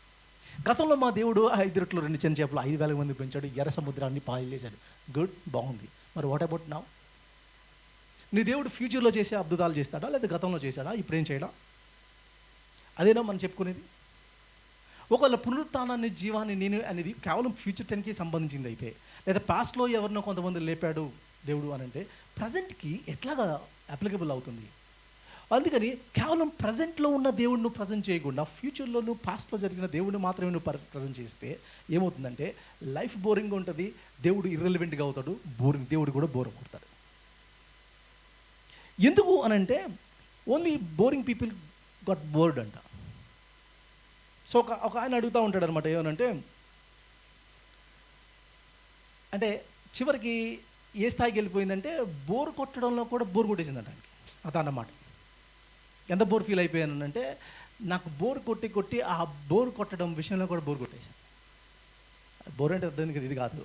గతంలో మా దేవుడు 5 రొట్టెలు 2 చిన్న చేపలు 5,000 మంది పెంచాడు, ఎర్ర సముద్రాన్ని పాయలేశాడు. గుడ్, బాగుంది. మరి వాట్ అబౌట్ నౌ? నీ దేవుడు ఫ్యూచర్లో చేసే అద్భుతాలు చేస్తాడా లేదా గతంలో చేశాడా, ఇప్పుడేం చేయడా? అదేనా మనం చెప్పుకునేది? ఒకవేళ పునరుత్థానాన్ని జీవాన్ని నేను అనేది కేవలం ఫ్యూచర్ టెన్కి సంబంధించింది అయితే, లేదా పాస్ట్లో ఎవరినో కొంతమంది లేపాడు దేవుడు అని అంటే ప్రజెంట్కి ఎట్లాగా అప్లికబుల్ అవుతుంది? అందుకని కేవలం ప్రజెంట్లో ఉన్న దేవుడిని ప్రజెంట్ చేయకుండా ఫ్యూచర్లో నువ్వు పాస్ట్లో జరిగిన దేవుడిని మాత్రమే నువ్వు ప్రజెంట్ చేస్తే ఏమవుతుందంటే లైఫ్ బోరింగ్గా ఉంటుంది, దేవుడు ఇర్రెలవెంట్గా అవుతాడు, దేవుడు కూడా బోర్ కొడతాడు. ఎందుకు అనంటే only boring people get bored అంట. సో ఒక ఆయన అడుగుతూ ఉంటాడు అనమాట, ఏమనంటే అంటే చివరికి ఏ స్థాయికి వెళ్ళిపోయిందంటే బోర్ కొట్టడంలో కూడా బోర్ కొట్టేసిందంట ఆయనకి. అదన్నమాట. ఎంత బోర్ ఫీల్ అయిపోయానంటే నాకు బోర్ కొట్టి ఆ బోర్ కొట్టడం విషయంలో కూడా బోర్ కొట్టేసాను. బోర్ అంటే అర్థం కదా, ఇది కాదు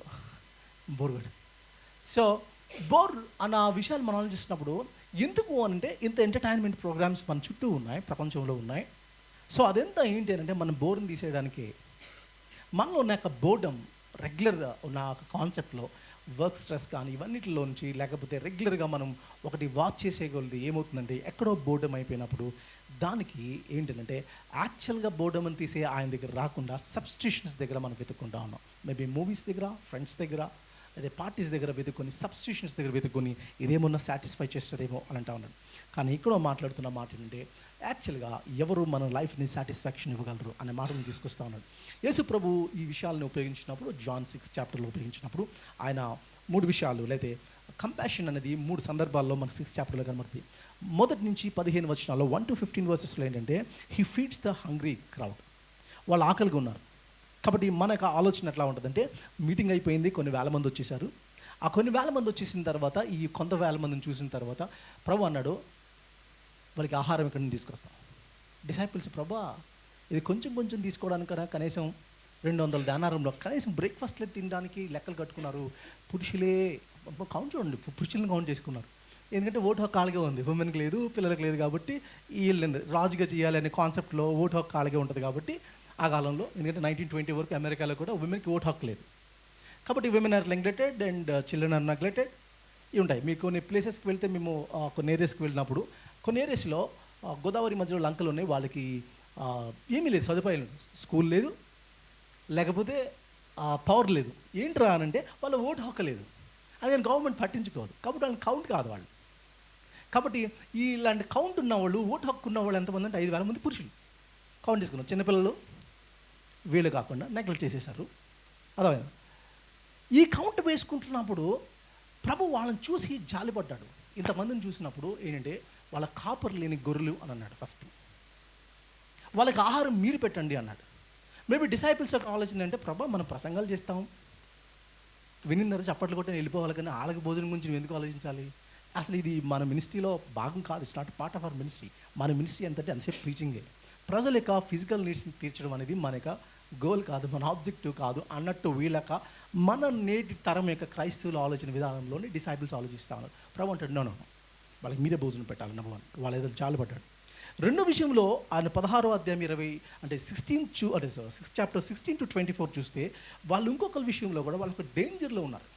బోర్ కొట్ట. సో బోర్ అన్న విషయాలు మనం ఆలోచిస్తున్నప్పుడు ఎందుకు అంటే ఇంత ఎంటర్టైన్మెంట్ ప్రోగ్రామ్స్ మన చుట్టూ ఉన్నాయి, ప్రపంచంలో ఉన్నాయి. సో అదెంత ఏంటి అంటే మనం బోర్ని తీసేయడానికి మనలో ఉన్న యొక్క బోర్డమ్ రెగ్యులర్గా ఉన్న కాన్సెప్ట్లో వర్క్ స్ట్రెస్ కానీ ఇవన్నిటిలోంచి లేకపోతే రెగ్యులర్గా మనం ఒకటి వాచ్ చేసేయగలది ఏమవుతుందంటే ఎక్కడో బోర్డమ్ అయిపోయినప్పుడు దానికి ఏంటంటే యాక్చువల్గా బోర్డమ్ అని తీసే ఆయన దగ్గర రాకుండా సబ్స్టిట్యూషన్స్ దగ్గర మనం వెతుక్కుంటా ఉన్నాం. మేబీ మూవీస్ దగ్గర, ఫ్రెండ్స్ దగ్గర, అదే పార్టీస్ దగ్గర వెతుక్కొని సబ్స్టిట్యూషన్స్ దగ్గర వెతుక్కొని ఇదేమన్నా సాటిస్ఫై చేస్తుందేమో అని అంటా ఉన్నాడు. కానీ ఇక్కడ మాట్లాడుతున్న మాట ఏంటంటే యాక్చువల్గా ఎవరు మన లైఫ్ని సాటిస్ఫాక్షన్ ఇవ్వగలరు అనే మాటను తీసుకొస్తా ఉన్నాడు. యేసు ప్రభు ఈ విషయాలను ఉపయోగించినప్పుడు జాన్ 6 చాప్టర్లో ఉపయోగించినప్పుడు ఆయన 3 విషయాలు లేదా కంపాషన్ అనేది 3 సందర్భాల్లో మనకు 6 చాప్టర్లో కనబడుతుంది. మొదటి నుంచి 15 వచనాల్లో 1 to 15 వర్సెస్లో ఏంటంటే he feeds the hungry crowd. వాళ్ళు ఆకలిగా ఉన్నారు కాబట్టి మనకు ఆలోచన ఎట్లా ఉంటుందంటే మీటింగ్ అయిపోయింది, కొన్ని వేల మంది వచ్చేసారు. ఆ కొన్ని వేల మంది వచ్చేసిన తర్వాత ఈ కొంత వేల మందిని చూసిన తర్వాత ప్రభు అన్నాడు వాళ్ళకి ఆహారం ఎక్కడి నుంచి తీసుకొస్తాం. డిసైపుల్స్ ప్రభా ఇది కొంచెం తీసుకోవడానికన్నా కనీసం 200 దానారంలో కనీసం బ్రేక్ఫాస్ట్లో తినడానికి లెక్కలు కట్టుకున్నారు. పురుషులే కౌంట్ చూడండి, పురుషులను కౌంట్ చేసుకున్నారు. ఎందుకంటే ఓటు హక్కు కాళగా ఉంది, ఉమెన్కి లేదు, పిల్లలకు లేదు. కాబట్టి వీళ్ళని రాజుగా చేయాలనే కాన్సెప్ట్లో ఓటు హక్కు కాళగా ఉంటుంది. కాబట్టి ఆ కాలంలో ఎందుకంటే 1920 వరకు అమెరికాలో కూడా ఉమెన్కి ఓటు హక్కు లేదు. కాబట్టి women are neglected and children are neglected ఇవి ఉంటాయి. మీకు కొన్ని ప్లేసెస్కి వెళ్తే మేము కొన్ని ఏరియాస్కి వెళ్ళినప్పుడు కొన్ని ఏరియాస్లో గోదావరి మధ్యలో లంకలు ఉన్నాయి, వాళ్ళకి ఏమీ లేదు, సదుపాయాలు స్కూల్ లేదు, లేకపోతే పవర్ లేదు. ఏంట్రా అని అంటే వాళ్ళ ఓటు హక్కు లేదు, అది గవర్నమెంట్ పట్టించుకోదు. కాబట్టి వాళ్ళని కౌంట్ కాదు వాళ్ళు. కాబట్టి ఇలాంటి కౌంట్ ఉన్న వాళ్ళు, ఓటు హక్కు ఉన్న వాళ్ళు ఎంతమంది అంటే 5,000 మంది పురుషులు కౌంట్ చేసుకున్నారు. చిన్నపిల్లలు వీళ్ళు కాకుండా నెగ్లెక్ట్ చేసేసారు. అర్థమైంది? ఈ కౌంట్ వేసుకుంటున్నప్పుడు ప్రభు వాళ్ళని చూసి జాలిపడ్డాడు. ఇంతమందిని చూసినప్పుడు ఏంటంటే వాళ్ళ కాపర్ లేని గొర్రెలు అని అన్నాడు. ఫస్ట్ వాళ్ళకి ఆహారం మీరు పెట్టండి అన్నాడు. మేబీ డిసైపుల్స్ యొక్క ఆలోచన అంటే ప్రభా మనం ప్రసంగాలు చేస్తాం, వినిందరూ చప్పట్లు కొట్టి వెళ్ళిపోవాలి, కానీ వాళ్ళకి భోజనం గురించి నువ్వు ఎందుకు ఆలోచించాలి? అసలు ఇది మన మినిస్ట్రీలో భాగం కాదు. It's not part of our ministry. మన మినిస్ట్రీ ఎంతంటే అంతసేపు ప్రీచింగే. ప్రజల యొక్క ఫిజికల్ నీడ్స్ని తీర్చడం అనేది మన యొక్క గోల్ కాదు, మన ఆబ్జెక్టివ్ కాదు అన్నట్టు వీళ్ళక మన నేటి తరం యొక్క క్రైస్తవుల ఆలోచన విధానంలోని డిసైపుల్స్ ఆలోచిస్తా ఉన్నారు. ప్రభు అంటాడు నో, వాళ్ళకి మీరే భోజనం పెట్టాలి. నెంబర్ 1, వాళ్ళ ఏదో చాలు పడ్డాడు. రెండో విషయంలో ఆయన 16వ అధ్యాయం 20 అంటే 6 చాప్టర్ 16 to 24 చూస్తే వాళ్ళు ఇంకొక విషయంలో కూడా వాళ్ళకి డేంజర్లో ఉన్నారు.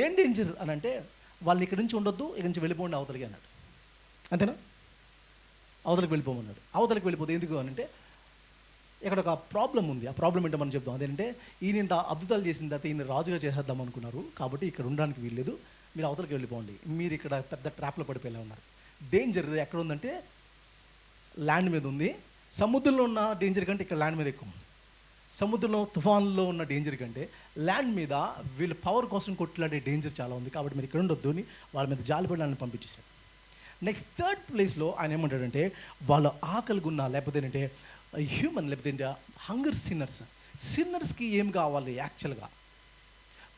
ఏం డేంజర్ అని అంటే వాళ్ళు ఇక్కడి నుంచి ఉండొద్దు, ఇక్కడి నుంచి వెళ్ళిపోండి అవతలికి అన్నాడు. అంతేనా? అవతలికి వెళ్ళిపోమన్నాడు. అవతలికి వెళ్ళిపోతే ఎందుకు అని అంటే ఇక్కడ ఒక ప్రాబ్లం ఉంది. ఆ ప్రాబ్లం ఏంటో మనం చెప్తాం. అదేంటంటే ఈయన ఇంత అద్భుతాలు చేసిన తర్వాత ఈయన రాజుగా చేసేద్దాం అనుకున్నారు, కాబట్టి ఇక్కడ ఉండడానికి వీల్లేదు, మీరు అవతలికి వెళ్ళిపోండి, మీరు ఇక్కడ పెద్ద ట్రాప్లో పడిపోయేలా ఉన్నారు. డేంజర్ ఎక్కడ ఉందంటే ల్యాండ్ మీద ఉంది, సముద్రంలో ఉన్న డేంజర్ కంటే ఇక్కడ ల్యాండ్ మీద ఎక్కువ ఉంది. సముద్రంలో తుఫాన్లో ఉన్న డేంజర్ కంటే ల్యాండ్ మీద వీళ్ళ పవర్ కోసం కొట్లాడే డేంజర్ చాలా ఉంది. కాబట్టి మీరు ఇక్కడ ఉండొద్దు అని వాళ్ళ మీద జాలిపడాలని పంపించేశారు. నెక్స్ట్ థర్డ్ ప్లేస్లో ఆయన ఏమంటాడంటే, వాళ్ళ ఆకలిగున్న లేకపోతే ఏంటంటే హ్యూమన్ లేకపోతే ఏంటంటే హంగర్ సిన్నర్స్కి ఏం కావాలి, యాక్చువల్గా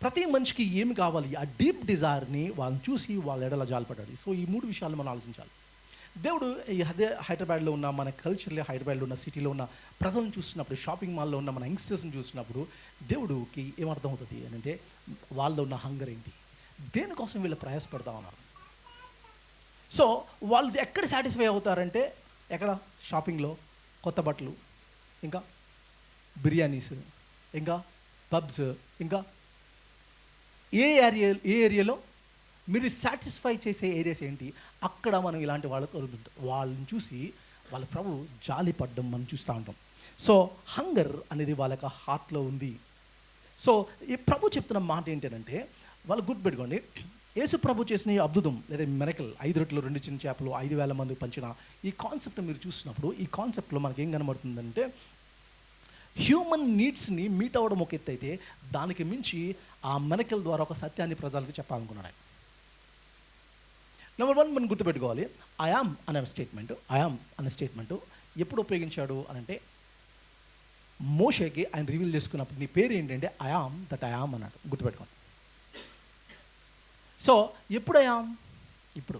ప్రతి మనిషికి ఏమి కావాలి, ఆ డీప్ డిజైర్ని వాళ్ళని చూసి వాళ్ళ ఎడల జాలిపడ్డాడు. సో ఈ 3 విషయాలు మనం ఆలోచించాలి. దేవుడు అదే హైదరాబాద్లో ఉన్న మన కల్చర్లో, హైదరాబాద్లో ఉన్న సిటీలో ఉన్న ప్రజలను చూసినప్పుడు, షాపింగ్ మాల్లో ఉన్న మన యంగ్స్టర్స్ని చూసినప్పుడు దేవుడికి ఏమర్థం అవుతుంది అని అంటే, వాళ్ళలో ఉన్న హంగర్ ఏంటి, దేనికోసం వీళ్ళు ప్రయాసపడతా ఉన్నారు. సో వాళ్ళు ఎక్కడ సాటిస్ఫై అవుతారంటే, ఎక్కడ షాపింగ్లో, కొత్త బట్టలు, ఇంకా బిర్యానీస్, ఇంకా పబ్స్, ఇంకా ఏ ఏరియాలో మీరు సాటిస్ఫై చేసే ఏరియాస్ ఏంటి, అక్కడ మనం ఇలాంటి వాళ్ళని చూసి వాళ్ళ ప్రభు జాలి పడ్డం మనం చూస్తూ ఉంటాం. సో హంగర్ అనేది వాళ్ళ యొక్క హార్ట్లో ఉంది. సో ఈ ప్రభు చెప్తున్న మాట ఏంటంటే, వాళ్ళు గుర్తుపెట్టుకోండి, యేసు ప్రభు చేసిన ఈ అద్భుతం లేదా మిరకల్ 5 రొట్టెలు 2 చిన్న చేపలు 5,000 మంది పంచిన ఈ కాన్సెప్ట్ మీరు చూసినప్పుడు, ఈ కాన్సెప్ట్లో మనకి ఏం కనబడుతుందంటే, హ్యూమన్ నీడ్స్ని మీట్ అవ్వడం ఒక ఎత్తు అయితే, దానికి మించి ఆ మిరకల్ ద్వారా ఒక సత్యాన్ని ప్రజలకు చెప్పాలనుకున్నాడు. నెంబర్ 1 మనం గుర్తుపెట్టుకోవాలి, ఐఆమ్ అనే స్టేట్మెంటు ఎప్పుడు ఉపయోగించాడు అనంటే, మోషేకి ఆయన రివీల్ చేసుకున్నప్పుడు నీ పేరు ఏంటంటే ఐఆమ్ దట్ ఐఆమ్ అన్నాడు. గుర్తుపెట్టుకోండి. సో ఎప్పుడు ఐఆమ్, ఇప్పుడు,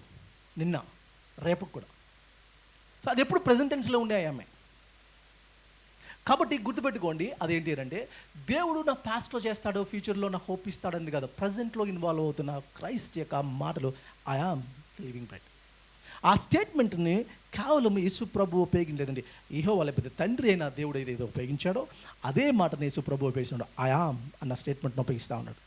నిన్న, రేపు కూడా. సో అది ఎప్పుడు ప్రెజెంట్ టెన్స్లో ఉండే ఐఆమే. కాబట్టి గుర్తుపెట్టుకోండి, అదేంటి అంటే దేవుడు నా పాస్ట్లో చేస్తాడో ఫ్యూచర్లో నా హోప్ ఇస్తాడని కాదు, ప్రజెంట్లో ఇన్వాల్వ్ అవుతున్న క్రైస్ట్ యొక్క మాటలు ఐఆమ్ లివింగ్ బ్రెడ్. ఆ స్టేట్మెంట్ని కేవలం యేసు ప్రభు ఉపయోగించలేదండి, యెహోవా లేకపోతే తండ్రి అయిన దేవుడు ఏదైతే ఉపయోగించాడో అదే మాటను యేసు ప్రభు ఉపయోగిస్తున్నాడు. ఐఆమ్ అన్న స్టేట్మెంట్ని ఉపయోగిస్తూ ఉన్నాడు.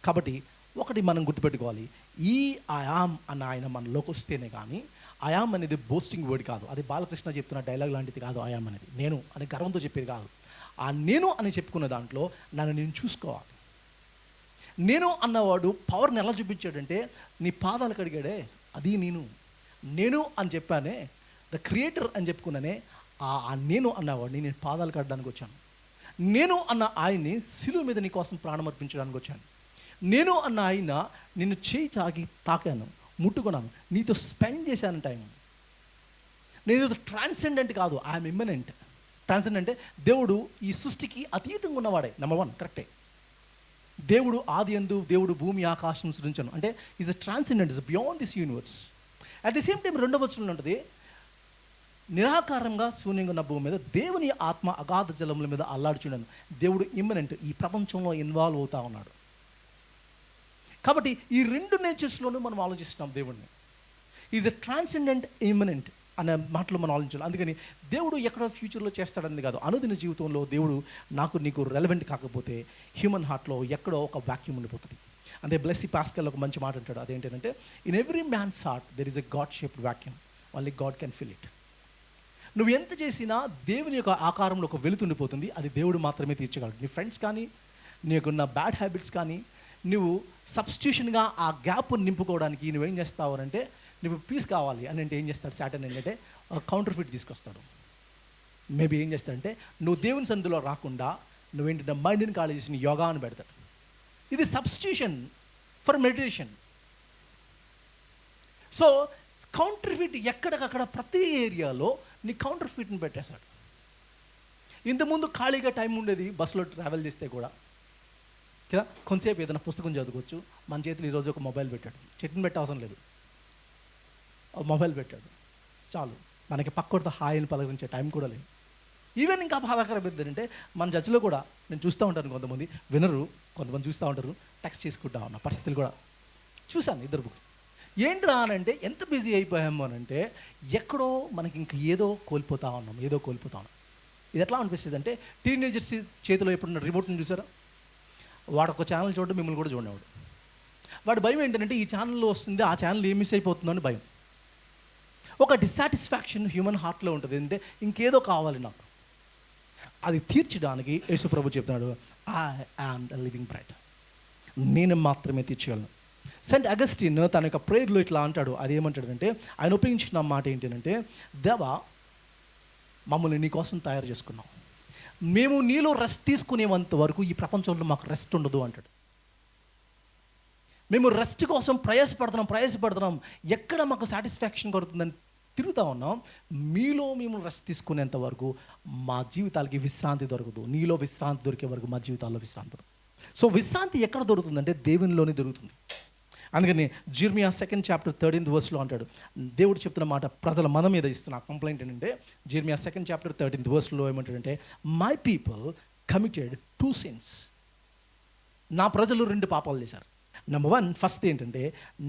కాబట్టి ఒకటి మనం గుర్తుపెట్టుకోవాలి, ఈ ఐఆమ్ అన్న ఆయన మనలోకి వస్తేనే కానీ, ఐఆమ్ అనేది బోస్టింగ్ వర్డ్ కాదు, అది బాలకృష్ణ చెప్తున్న డైలాగ్ లాంటిది కాదు. ఐఆమ్ అనేది నేను అని గర్వంతో చెప్పేది కాదు. ఆ నేను అని చెప్పుకున్న దాంట్లో నన్ను నేను చూసుకోవాలి. నేను అన్నవాడు పవర్ని ఎలా చూపించాడంటే, నీ పాదాలు కడిగాడే అది నేను అని చెప్పానే, ద క్రియేటర్ అని చెప్పుకున్నానే, ఆ నేను అన్నవాడిని నేను పాదాలు కడడానికి వచ్చాను. నేను అన్న ఆయన్ని శిలువ మీద నీ కోసం ప్రాణం అర్పించడానికి వచ్చాను. నేను అన్న ఆయన నిన్ను చేయి తాకాను, ముట్టుకున్నాను, నీతో స్పెండ్ చేశాను టైం. నేను ట్రాన్సెండెంట్ కాదు, ఐఎమ్ ఇమ్మనెంట్. ట్రాన్సెండెంట్ అంటే దేవుడు ఈ సృష్టికి అతీతంగా ఉన్నవాడే. నెంబర్ 1 కరెక్టే. దేవుడు ఆది యందు దేవుడు భూమి ఆకాశం సృజించను అంటే is a transcendent, is beyond this universe. At the same time 2వ వచనంలో ఉంటుంది, నిరాకారంగా శూన్యంగా ఉన్న భూమి మీద దేవుని ఆత్మ అగాధ జలముల మీద అల్లాడుచున్నాను. దేవుడు ఇమ్మనెంట్, ఈ ప్రపంచంలో ఇన్వాల్వ్ అవుతా ఉన్నాడు. కాబట్టి ఈ 2 నేచర్స్లోనూ మనం ఆలోచిస్తున్నాం దేవుడిని. ఈజ్ ఎ ట్రాన్సెండెంట్, ఇమ్మనెంట్ అనే మాటలు మనం ఆలోచించాలి. అందుకని దేవుడు ఎక్కడో ఫ్యూచర్లో చేస్తాడని కాదు, అనుదిన జీవితంలో దేవుడు నీకు రెలవెంట్ కాకపోతే హ్యూమన్ హార్ట్లో ఎక్కడో ఒక వాక్యూమ్ ఉండిపోతుంది. అంటే బ్లెస్సీ పాస్కల్ ఒక మంచి మాట అంటాడు, అదేంటంటే in every man's heart there is a God shaped vacuum, only God can fill it. నువ్వు ఎంత చేసినా దేవుని యొక్క ఆకారంలో ఒక వెలుతుండిపోతుంది, అది దేవుడు మాత్రమే తీర్చగలడు. నీ ఫ్రెండ్స్ కానీ, నీకున్న బ్యాడ్ హ్యాబిట్స్ కానీ, నువ్వు సబ్స్టిట్యూషన్గా ఆ గ్యాప్ నింపుకోవడానికి నువ్వేం చేస్తావు అంటే, నువ్వు పీస్ కావాలి అని అంటే ఏం చేస్తాడు సాటన్ ఏంటంటే, కౌంటర్ ఫిట్ తీసుకొస్తాడు. మేబీ ఏం చేస్తాడంటే, నువ్వు దేవుని సందులో రాకుండా నువ్వేంటంటే మైండ్ని ఖాళీ చేసి నీ యోగా అని పెడతాడు. ఇది substitution for meditation. So counter fit ఎక్కడికక్కడ ప్రతి ఏరియాలో నీ కౌంటర్ ఫిట్ని పెట్టేశాడు. ఇంతకుముందు ఖాళీగా టైం ఉండేది, బస్సులో ట్రావెల్ చేస్తే కూడా కదా, కొంతసేపు ఏదైనా పుస్తకం చదువుకోవచ్చు. మన చేతిలో ఈరోజు ఒక మొబైల్ పెట్టాడు, చెట్టుని పెట్టే అవసరం లేదు, మొబైల్ పెట్టాడు చాలు. మనకి పక్కడితో హాయిని పలకరించే టైం కూడా లేదు. ఈవెన్ ఇంకా బాధాకరం ఏంటంటే, మన జడ్జిలో కూడా నేను చూస్తూ ఉంటాను, కొంతమంది వినరు, కొంతమంది చూస్తూ ఉంటారు, టెక్స్ట్ చేసుకుంటా ఉన్న పరిస్థితులు కూడా చూశాను. 2 బుక్ ఏంట్రా అని అంటే, ఎంత బిజీ అయిపోయాము అని అంటే, ఎక్కడో మనకి ఇంక ఏదో కోల్పోతా ఉన్నాం. ఇది ఎట్లా అనిపిస్తుంది అంటే, టీనేజర్స్ చేతిలో ఎప్పుడున్న రిమోట్ని చూసారా, వాడు ఒక ఛానల్ చూడడం మిమ్మల్ని కూడా చూడేవాడు. వాడు భయం ఏంటంటే, ఈ ఛానల్లో వస్తుంది, ఆ ఛానల్ ఏం మిస్ అయిపోతుందో అని భయం. ఒక డిస్సాటిస్ఫాక్షన్ హ్యూమన్ హార్ట్లో ఉంటుంది, అంటే ఇంకేదో కావాలి నాకు. అది తీర్చడానికి యేసు ప్రభు చెప్తున్నాడు, I am the living bread, నేను మాత్రమే తీర్చగలను. సెయింట్ అగస్టిన్ తన యొక్క ప్రేయర్లో ఇట్లా అంటాడు. అది ఏమంటాడంటే, ఆయన ఉపయోగించిన మాట ఏంటంటే, దేవా మమ్మల్ని నీ కోసం తయారు చేసుకున్నావు. మేము నీలో రెస్ట్ తీసుకునేంత వరకు ఈ ప్రపంచంలో మాకు రెస్ట్ ఉండదు అంటాడు. మేము రెస్ట్ కోసం ప్రయాసపడుతున్నాం, ఎక్కడ మాకు సాటిస్ఫాక్షన్ కొడుతుందని తిరుగుతూ ఉన్నాం. మీలో మేము రెస్ట్ తీసుకునేంత వరకు మా జీవితాలకి విశ్రాంతి దొరకదు. నీలో విశ్రాంతి దొరికే వరకు మా జీవితాల్లో విశ్రాంతి దొరకదు. సో విశ్రాంతి ఎక్కడ దొరుకుతుందంటే దేవునిలోనే దొరుకుతుంది. అందుకని జిర్మియా 2nd chapter 13th verse అంటాడు, దేవుడు చెప్తున్న మాట ప్రజల మన మీద ఇస్తున్న కంప్లైంట్ ఏంటంటే జిర్మియా 2nd chapter 13th verse ఏమంటాడంటే, మై పీపుల్ కమిటెడ్ 2 sins. నా ప్రజలు 2 పాపాలు చేశారు. నెంబర్ 1 ఫస్ట్ ఏంటంటే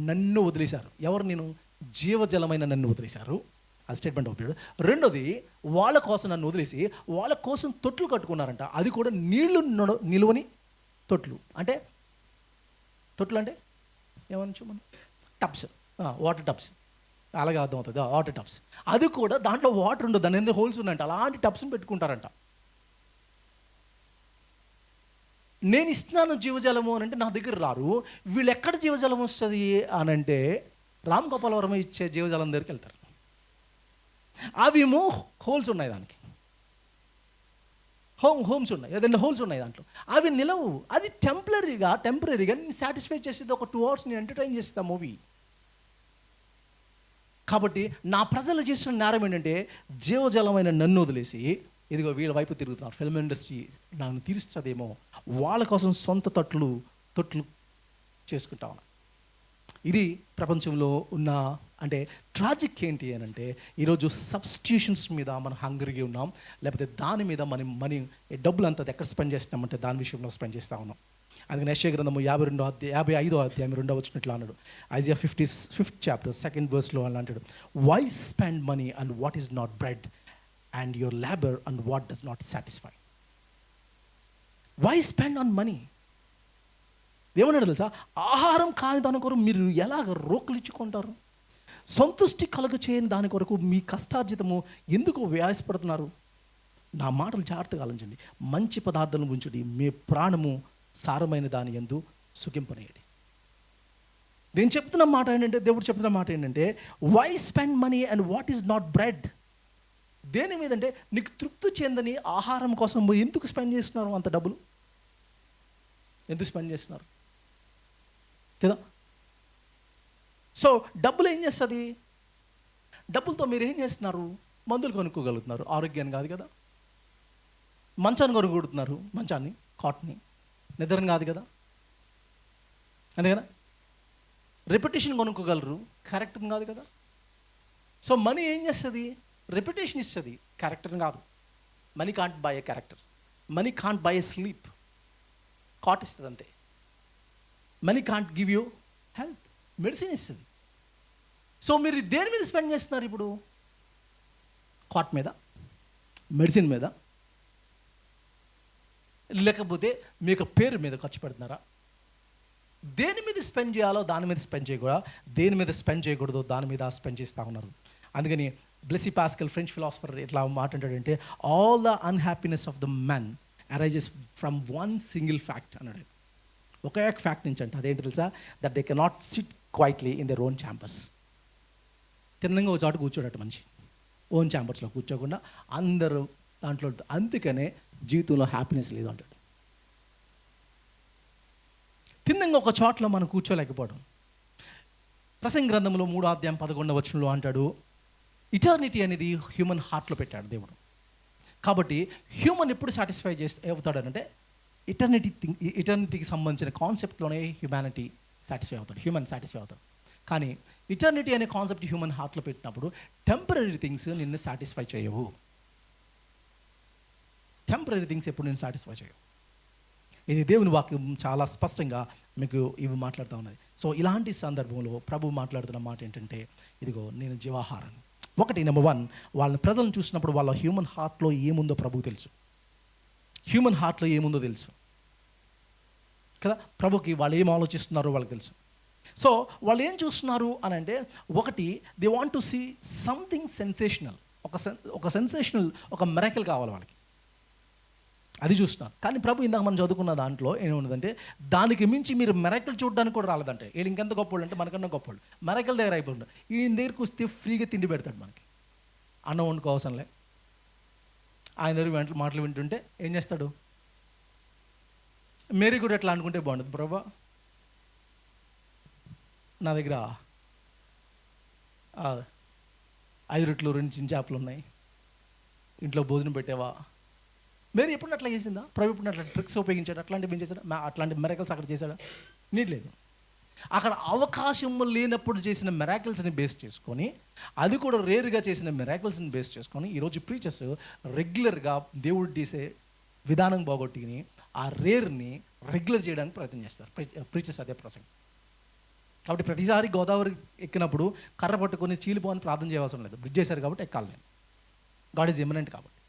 నన్ను వదిలేశారు. ఎవరు? నేను జీవజలమైన నన్ను వదిలేశారు. ఆ స్టేట్మెంట్ ఒకటి. రెండోది వాళ్ళ కోసం నన్ను వదిలేసి వాళ్ళ కోసం తొట్లు కట్టుకున్నారంట. అది కూడా నీళ్లు నిలువని తొట్లు. అంటే తొట్లు అంటే ఏమనొచ్చు మనం? టబ్స్, వాటర్ టబ్స్, అలాగే అర్థమవుతుంది. వాటర్ టబ్స్, అది కూడా దాంట్లో వాటర్ ఉండదు, దాని ఎందుకు హోల్స్ ఉన్నాయంట. అలాంటి టబ్స్ని పెట్టుకుంటారంట. నేను ఇస్తున్నాను జీవజలము అని అంటే నా దగ్గర రారు. వీళ్ళు ఎక్కడ జీవజలం వస్తుంది అని అంటే రామ్ గోపాల్ వర్మ ఇచ్చే జీవజలం దగ్గరికి వెళ్తారు. అవేమో హోల్స్ ఉన్నాయి, దానికి హోమ్స్ ఉన్నాయి, ఏదైనా హోల్స్ ఉన్నాయి దాంట్లో. అవి నిలవు. అది టెంపరీగా నేను సాటిస్ఫై చేసేది ఒక 2 hours నేను ఎంటర్టైన్ చేస్తా మూవీ. కాబట్టి నా ప్రజలు చేసిన నేరం ఏంటంటే జీవజలమైన నన్ను వదిలేసి ఇదిగో వీళ్ళ వైపు తిరుగుతున్నారు. ఫిల్మ్ ఇండస్ట్రీ నన్ను తీరుస్తుందేమో, వాళ్ళ కోసం సొంత తొట్లు చేసుకుంటా ఉన్నా. ఇది ప్రపంచంలో ఉన్న అంటే ట్రాజిక్ ఏంటి అని అంటే ఈరోజు సబ్స్టిట్యూషన్స్ మీద మనం హంగరీగా ఉన్నాం, లేకపోతే దాని మీద మనీ డబ్బులు అంతా ఎక్కడ స్పెండ్ చేస్తున్నామంటే దాని విషయంలో స్పెండ్ చేస్తూ ఉన్నాం. అందుకని యెషయా గ్రంథము 55వ అధ్యాయం 2వ వచనంలో అన్నాడు. Isaiah 55th chapter 2nd verse అలా అంటాడు, why spend money and what is not bread and your labour and what does not satisfy. Why spend on money? ఏమన్నాడు తెలుసా? ఆహారం కాని దాని కొరకు మీరు ఎలాగ రోకలు ఇచ్చుకుంటారు? సంతృష్టి కలుగ చేయని దాని కొరకు మీ కష్టార్జితము ఎందుకు వ్యాసపడుతున్నారు? నా మాటలు జాగ్రత్తగా ఆలోచించండి. మంచి పదార్థాలను ఉంచండి, మీ ప్రాణము సారమైన దాని యందు సుఖింపనేయండి. నేను చెప్తున్న మాట ఏంటంటే, దేవుడు చెప్తున్న మాట ఏంటంటే, why spend money and what is not bread. దేని మీదంటే నీకు తృప్తి చెందని ఆహారం కోసం ఎందుకు స్పెండ్ చేస్తున్నారు అంత డబ్బులు? ఎందుకు స్పెండ్ చేస్తున్నారు కదా? సో డబ్బులు ఏం చేస్తుంది? డబ్బులతో మీరు ఏం చేస్తున్నారు? మందులు కొనుక్కోగలుగుతున్నారు, ఆరోగ్యాన్ని కాదు కదా. మంచాన్ని కొనుక్కుంటున్నారు, మంచాన్ని, కాట్ని, నిద్రని కాదు కదా. అంతే కదా. రెప్యుటేషన్ కొనుక్కోగలరు, కరెక్ట్ని కాదు కదా. సో మనీ ఏం చేస్తుంది? రెప్యుటేషన్ ఇస్తుంది, క్యారెక్టర్ని కాదు. Money can't buy a character, money can't buy a sleep. Cot ఇస్తుంది అంతే. Money can't give you health, medicine ఇస్తుంది. సో మీరు దేని మీద స్పెండ్ చేస్తున్నారు ఇప్పుడు? కాట్ మీద, మెడిసిన్ మీద, లేకపోతే మీ యొక్క పేరు మీద ఖర్చు పెడుతున్నారా? దేని మీద స్పెండ్ చేయాలో దాని మీద స్పెండ్ చేయకూడదు, దేని మీద స్పెండ్ చేయకూడదు దాని మీద స్పెండ్ చేస్తూ ఉన్నారు. అందుకని బ్లెసీ పాస్కల్ ఫ్రెంచ్ ఫిలాసఫర్ ఇట్లా మాట అంటాడంటే, all the unhappiness of the man arises from one single fact అన్నాడు. ఒకే ఫ్యాక్ట్ నుంచి అంటే అదేంటి తెలుసా? That they cannot sit quietly in their own chambers. తిన్నంగా ఒక చోట కూర్చోడట మనిషి, ఓన్ ఛాంబర్స్లో కూర్చోకుండా అందరూ దాంట్లో. అందుకనే జీవితంలో హ్యాపీనెస్ లేదు అంటాడు. తిన్నంగా ఒక చోట్ల మనం కూర్చోలేకపోవడం. ప్రసంగ గ్రంథంలో 3వ అధ్యాయం 11వ వచనంలో అంటాడు, ఇటర్నిటీ అనేది హ్యూమన్ హార్ట్లో పెట్టాడు దేవుడు. కాబట్టి హ్యూమన్ ఎప్పుడు సాటిస్ఫై అవుతాడనంటే ఇటర్నిటీకి సంబంధించిన కాన్సెప్ట్లోనే హ్యూమానిటీ సాటిస్ఫై అవుతాడు, హ్యూమన్ సాటిస్ఫై అవుతాడు. కానీ ఇటర్నిటీ అనే కాన్సెప్ట్ హ్యూమన్ హార్ట్లో పెట్టినప్పుడు టెంపరీ థింగ్స్ నిన్ను సాటిస్ఫై చేయవు. టెంపరీ థింగ్స్ ఎప్పుడు నేను సాటిస్ఫై చేయవు. ఇది దేవుని వాక్యం చాలా స్పష్టంగా మీకు ఇవి మాట్లాడుతూ ఉన్నది. సో ఇలాంటి సందర్భంలో ప్రభు మాట్లాడుతున్న మాట ఏంటంటే, ఇదిగో నేను జీవాహారాన్ని. ఒకటి, నెంబర్ 1, వాళ్ళ ప్రజలను చూసినప్పుడు వాళ్ళ హ్యూమన్ హార్ట్లో ఏముందో ప్రభుకు తెలుసు. హ్యూమన్ హార్ట్లో ఏముందో తెలుసు కదా. ప్రభుకి వాళ్ళు ఏం ఆలోచిస్తున్నారో వాళ్ళకి తెలుసు. సో వాళ్ళు ఏం చూస్తున్నారు అని అంటే, ఒకటి, they want to see something sensational. ఒక సెన్సేషనల్, ఒక మిరకిల్ కావాలి వాళ్ళకి, అది చూస్తున్నారు. కానీ ప్రభు ఇందాక మనం చదువుకున్న దాంట్లో ఏమున్నదంటే, దానికి మించి మీరు మిరకిల్ చూడడానికి కూడా రాలేదంటే. వీళ్ళు ఇంకెంత గొప్పవాళ్ళు అంటే మనకన్నా గొప్పవాళ్ళు. మిరకిల్ దగ్గర అయిపోతుంది. ఈయన దగ్గరికి వస్తే ఫ్రీగా తిండి పెడతాడు మనకి, అన్నం వండుకోవసరంలే. ఆయన దగ్గర మాటలు వింటుంటే ఏం చేస్తాడు? మేరీ కూడా ఎట్లా అనుకుంటే బాగుంటుంది, ప్రభా నా దగ్గర 5 రొట్టెలు 2 చిన్న చేపలు ఉన్నాయి, ఇంట్లో భోజనం పెట్టావా? మేరీ ఎప్పుడు అట్లా చేసిందా? ప్రభు ఎప్పుడు అట్లా ట్రిక్స్ ఉపయోగించాడు? అట్లాంటివి ఏం చేశాడు? అట్లాంటి మెరాకిల్స్ అక్కడ చేశాడా? నీట్ లేదు. అక్కడ అవకాశం లేనప్పుడు చేసిన మెరాకిల్స్ని బేస్ చేసుకొని, అది కూడా రేర్గా చేసిన మెరాకిల్స్ని బేస్ చేసుకొని, ఈరోజు ప్రీచర్స్ రెగ్యులర్గా దేవుడు చేసే విధానం బాగొట్టుకుని ఆ రేర్ని రెగ్యులర్ చేయడానికి ప్రయత్నం చేస్తారు ప్రీచర్స్. అదే ప్రసంగం. కాబట్టి ప్రతిసారి గోదావరి ఎక్కినప్పుడు కర్ర పట్టుకొని చీలిపోని ప్రార్థన చేయవలసిన లేదు. బ్రిడ్జ్ చేశారు కాబట్టి ఎక్కాలి నేను. గాడ్ ఈజ్ ఎమినెంట్ కాబట్టి.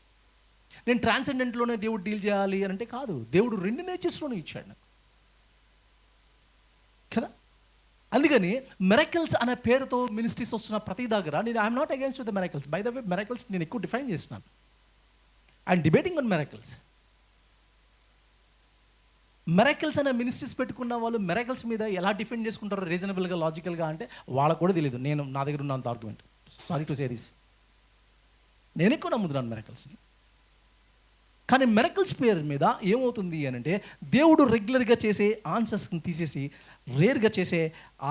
నేను ట్రాన్సెండెంట్లోనే దేవుడు డీల్ చేయాలి అని అంటే కాదు, దేవుడు 2 నేచర్స్లోనే ఇచ్చాడు నాకు కదా. అందుకని మెరాకిల్స్ అనే పేరుతో మినిస్ట్రీస్ వస్తున్న ప్రతి దగ్గర నేను I'm not against the miracles. By the way miracles నేను ఎక్కువ డిఫైన్ చేస్తున్నాను. I'm debating on miracles. Miracles అనే మినిస్ట్రీస్ పెట్టుకున్న వాళ్ళు మెరాకిల్స్ మీద ఎలా డిఫెండ్ చేసుకుంటారో రీజనబుల్గా, లాజికల్గా అంటే వాళ్ళకు కూడా తెలియదు. నా దగ్గర ఉన్నంత argument, sorry to say this, నేను ఎక్కువ నమ్ముతున్నాను మెరాకిల్స్ని. కానీ మెరాకిల్స్ పేరు మీద ఏమవుతుంది అని అంటే దేవుడు రెగ్యులర్గా చేసే ఆన్సర్స్ని తీసేసి రేర్గా చేసే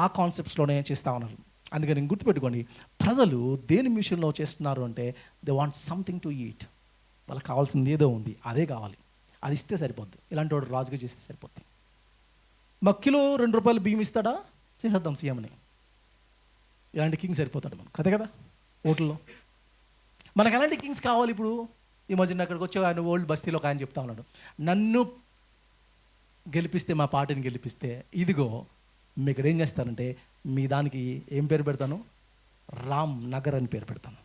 ఆ కాన్సెప్ట్స్లోనే చేస్తూ ఉన్నారు. అందుకని నేను గుర్తుపెట్టుకోండి, ప్రజలు దేని విషయంలో చేస్తున్నారు అంటే they want something to eat. వాళ్ళకి కావాల్సింది ఏదో ఉంది, అదే కావాలి, అది ఇస్తే సరిపోద్ది. ఇలాంటి వాడు రాజుగా చేస్తే సరిపోద్ది. మాకు కిలో 2 రూపాయలు బియ్యం ఇస్తాడా, చేసేద్దాం సీఎంని. ఇలాంటి కింగ్ సరిపోతాడు మనకు, అదే కదా ఓట్లలో. మనకు ఎలాంటి కింగ్స్ కావాలి? ఇప్పుడు ఈ మధ్యన అక్కడికి వచ్చే ఆయన ఓల్డ్ బస్తీలో ఒక ఆయన చెప్తా ఉన్నాడు, నన్ను గెలిపిస్తే, మా పార్టీని గెలిపిస్తే, ఇదిగో మీ ఇక్కడ ఏం చేస్తానంటే మీ దానికి ఏం పేరు పెడతాను, రామ్ నగర్ అని పేరు పెడతాను.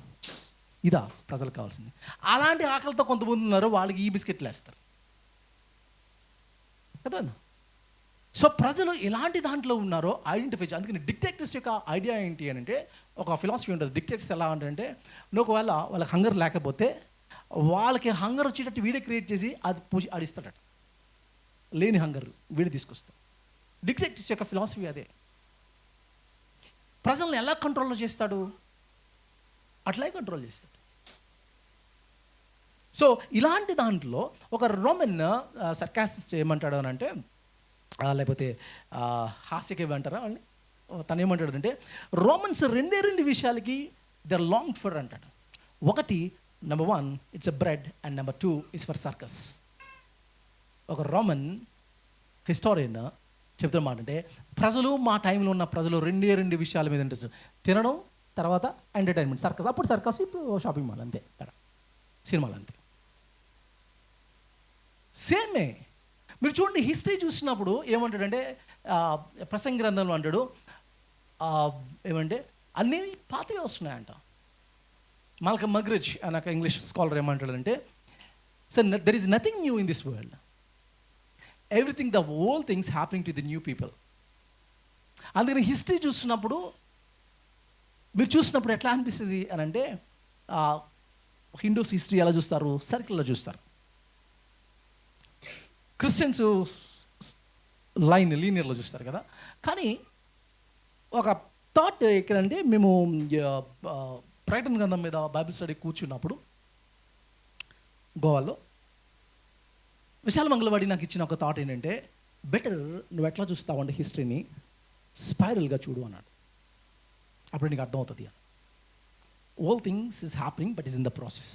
ఇదా ప్రజలకు కావాల్సింది. అలాంటి ఆకలితో కొంతమంది ఉన్నారు, వాళ్ళకి ఈ బిస్కెట్లు వేస్తారు కదా. సో ప్రజలు ఎలాంటి దాంట్లో ఉన్నారో ఐడెంటిఫై. అందుకని డిక్టేటర్స్ యొక్క ఐడియా ఏంటి అని అంటే, ఒక ఫిలాసఫీ ఉంటుంది. డిక్టేటర్స్ ఎలా అంటే, ఒకవేళ వాళ్ళకి హంగర్ లేకపోతే వాళ్ళకి హంగర్ వచ్చేటట్టు వీడే క్రియేట్ చేసి అది అడిస్తాడట. లేని హంగర్ వీడు తీసుకొస్తాం. డిక్టేటర్స్ యొక్క ఫిలాసఫీ అదే. ప్రజల్ని ఎలా కంట్రోల్లో చేస్తాడు, అట్లాగే కంట్రోల్ చేస్తాడు. సో ఇలాంటి దాంట్లో ఒక రోమన్ సర్కాసిస్ట్ ఏమంటాడు అని అంటే, లేకపోతే హాస్యకవి అంటారా వాళ్ళని, తను ఏమంటాడు అంటే, రోమన్స్ 2 విషయాలకి దే ఆర్ లాంగ్ ఫర్ అంటాడు. ఒకటి, number 1 it's a bread, and number 2 it's for circus. ఒక రోమన్ హిస్టారియన్ చెప్తున్న మాట అంటే, ప్రజలు మా టైంలో ఉన్న ప్రజలు 2 విషయాల మీద ఇంట్రెస్ట్, తినడం, తర్వాత ఎంటర్టైన్మెంట్, సర్కస్. అప్పుడు సర్కస్, ఇప్పుడు షాపింగ్ మాల్, అంతే తేడా, సినిమాలు అంతే. సేమే మీరు చూడండి, హిస్టరీ చూసినప్పుడు ఏమంటాడంటే, ప్రసంగ గ్రంథంలో అంటాడు ఏమంటే అన్నీ పాతవే వస్తున్నాయంట. మాల్కమ్ మగ్రిడ్జ్ అనే ఒక ఇంగ్లీష్ స్కాలర్ ఏమంటాడంటే, sir there is nothing new in this world, everything the old things happening to the new people. అందుకని హిస్టరీ చూసినప్పుడు మీరు చూసినప్పుడు ఎట్లా అనిపిస్తుంది అని అంటే, హిందూస్ హిస్టరీ ఎలా చూస్తారు, సర్కిల్లో చూస్తారు. క్రిస్టియన్స్ లీనియర్లో చూస్తారు కదా. కానీ ఒక థాట్ ఎక్కడంటే, మేము ప్రకటన గ్రంథం మీద బైబిల్ స్టడీ కూర్చున్నప్పుడు గోవాలో విశాల మంగళవాడి నాకు ఇచ్చిన ఒక థాట్ ఏంటంటే, బెటర్ నువ్వు ఎట్లా చూస్తావు అంటే హిస్టరీని స్పైరల్గా చూడు అన్నాడు. అప్పుడు నీకు అర్థమవుతుంది. All things is happening but is in the process.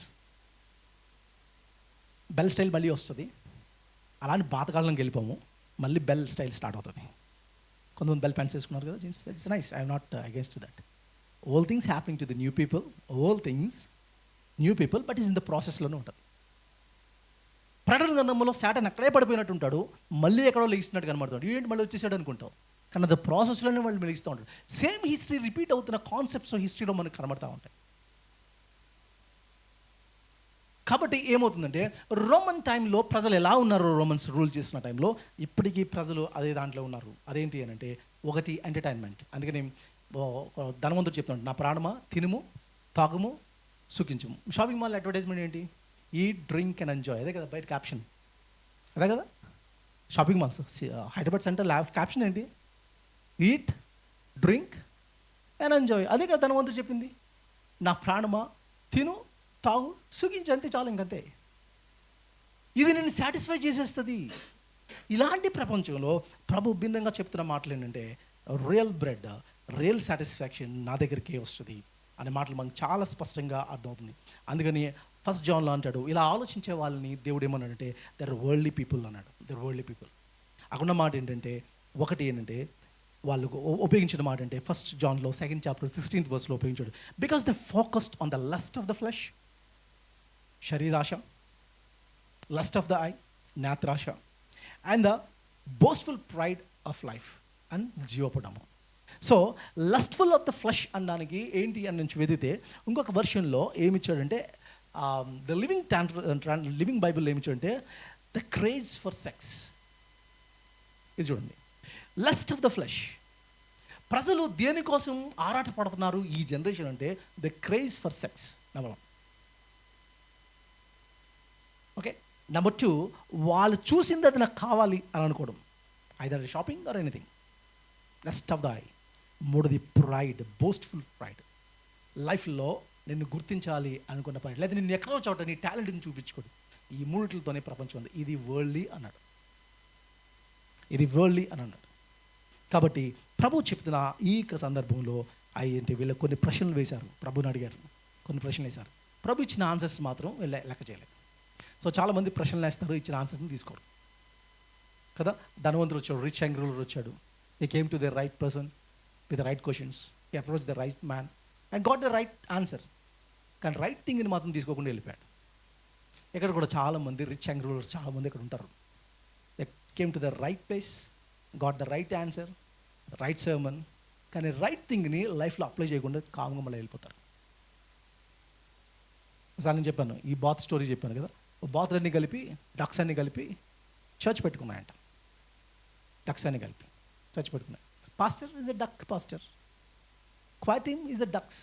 Bell style మళ్ళీ వస్తుంది, అలాంటి పాతకాలంకి వెళ్ళిపోము, మళ్ళీ బెల్ స్టైల్ స్టార్ట్ అవుతుంది. కొంతమంది బెల్ ప్యాంట్స్ వేసుకున్నారు కదా, jeans, it's nice, I'm not against that. All things happening to the new people, all things new people, but is in the ప్రాసెస్లోనే ఉంటుంది. ప్రకటన గ్రంథంలో శాటన్ అక్కడే పడిపోయినట్టు ఉంటాడు, మళ్ళీ ఎక్కడో లెగిస్తున్నట్టు కనబడుతాడు. ఏంటి మళ్ళీ వచ్చేసాడు అనుకుంటావు, కానీ ద ప్రాసెస్లోనే వాళ్ళు లెగిస్తూ ఉంటాడు. సేమ్ హిస్టరీ రిపీట్ అవుతున్న కాన్సెప్ట్స్ హిస్టరీలో మనకు కనబడతా ఉంటాయి. కాబట్టి ఏమవుతుందంటే, రోమన్ టైంలో ప్రజలు ఎలా ఉన్నారు, రోమన్స్ రూల్ చేసిన టైంలో ఇప్పటికీ ప్రజలు అదే దాంట్లో ఉన్నారు. అదేంటి అని అంటే, ఒకటి ఎంటర్టైన్మెంట్. అందుకని ధనవంతుడు చెప్తున్నాడు, నా ప్రాణమా తినుము తాగుము సుఖించుము. షాపింగ్ మాల్ అడ్వర్టైజ్మెంట్ ఏంటి, ఈట్ డ్రింక్ అండ్ ఎంజాయ్, అదే కదా బయట క్యాప్షన్, అదే కదా shopping malls. Hyderabad centre caption ఏంటి, ఈట్ డ్రింక్ అండ్ ఎంజాయ్. అదే కదా ధనవంతుడు చెప్పింది, నా ప్రాణమా తిను తాగు సుఖించు, అంతే చాలు, ఇంకంతే. ఇది నిన్ను సాటిస్ఫై చేసేస్తుంది. ఇలాంటి ప్రపంచంలో ప్రభు భిన్నంగా చెప్తున్న మాటలు ఏంటంటే రియల్ బ్రెడ్, రియల్ సాటిస్ఫాక్షన్ నా దగ్గరికే వస్తుంది అనే మాటలు మనకు చాలా స్పష్టంగా అర్థమవుతుంది. అందుకని ఫస్ట్ జాన్లో అంటాడు, ఇలా ఆలోచించే వాళ్ళని దేవుడు ఏమన్నాడంటే దర్ వరల్డ్లీ పీపుల్ అన్నాడు. Their worldly people. అక్కడున్న మాట ఏంటంటే ఒకటి ఏంటంటే వాళ్ళు ఉపయోగించిన మాట అంటే ఫస్ట్ జాన్లో 2nd chapter 16th verseలో ఉపయోగించాడు. Because the focused on the lust of the flesh, శరీరాశ, లస్ట్ ఆఫ్ ద ఐ, నేత్రాశ, and the boastful pride of life and జీవపడము. So lustful of the flesh అనడానికి ఏంటి అని నుంచి వెదితే ఇంకొక వర్షన్లో ఏమిచ్చాడంటే ద లివింగ్ బైబిల్ ఏమిచ్చాడంటే ద క్రేజ్ ఫర్ సెక్స్. ఇది చూడండి, లస్ట్ ఆఫ్ ద ఫ్లెష్. ప్రజలు దేనికోసం ఆరాట పడుతున్నారు ఈ జనరేషన్ అంటే the craze for sex, number 1. Okay, number 2, వాళ్ళు చూసింది అది నాకు కావాలి అని అనుకోవడం, either shopping or anything. Lust of the eye. 3ది ప్రైడ్, బోస్ట్ఫుల్ ప్రైడ్. లైఫ్లో నిన్ను గుర్తించాలి అనుకున్న ప్రైడ్, లేదా నిన్ను ఎక్కడో చోట నీ టాలెంట్ని చూపించుకోండి. ఈ మూడిట్లతోనే ప్రపంచం ఉంది. ఇది వరల్డ్లీ అన్నాడు, ఇది వరల్డ్లీ అని అన్నాడు. కాబట్టి ప్రభు చెప్తున్న ఈ సందర్భంలో ఏంటి వీళ్ళకి కొన్ని ప్రశ్నలు వేశారు, ప్రభుని అడిగారు, కొన్ని ప్రశ్నలు వేశారు. ప్రభు ఇచ్చిన ఆన్సర్స్ మాత్రం వీళ్ళ లెక్క చేయలేదు. సో చాలామంది ప్రశ్నలు వేస్తారు, ఇచ్చిన ఆన్సర్స్ని తీసుకోరు కదా. ధనవంతుడు వచ్చాడు, రిచ్ యంగ్ రూలర్ వచ్చాడు. he came to the right person with the right questions, he approached the right man and got the right answer. కానీ రైట్ థింగ్ని మాత్రం తీసుకోకుండా వెళ్ళిపోయాడు. ఇక్కడ కూడా చాలామంది రిచ్ యంగ్ రూలర్స్ చాలామంది ఇక్కడ ఉంటారు. They came to the right place, got the right answer, right sermon, కానీ రైట్ థింగ్ని లైఫ్లో అప్లై చేయకుండా కామ్గా మళ్ళీ వెళ్ళిపోతారు. ఒకసారి నేను చెప్పాను, ఈ బాత్ స్టోరీ చెప్పాను కదా, బాతులన్నీ కలిపి డక్స్ అన్నీ కలిపి చర్చ్ పెట్టుకున్నాయంట. డక్స్ అన్నీ కలిపి చర్చ్ పెట్టుకున్నాయి. Pastor is a duck pastor, choir team is a ducks,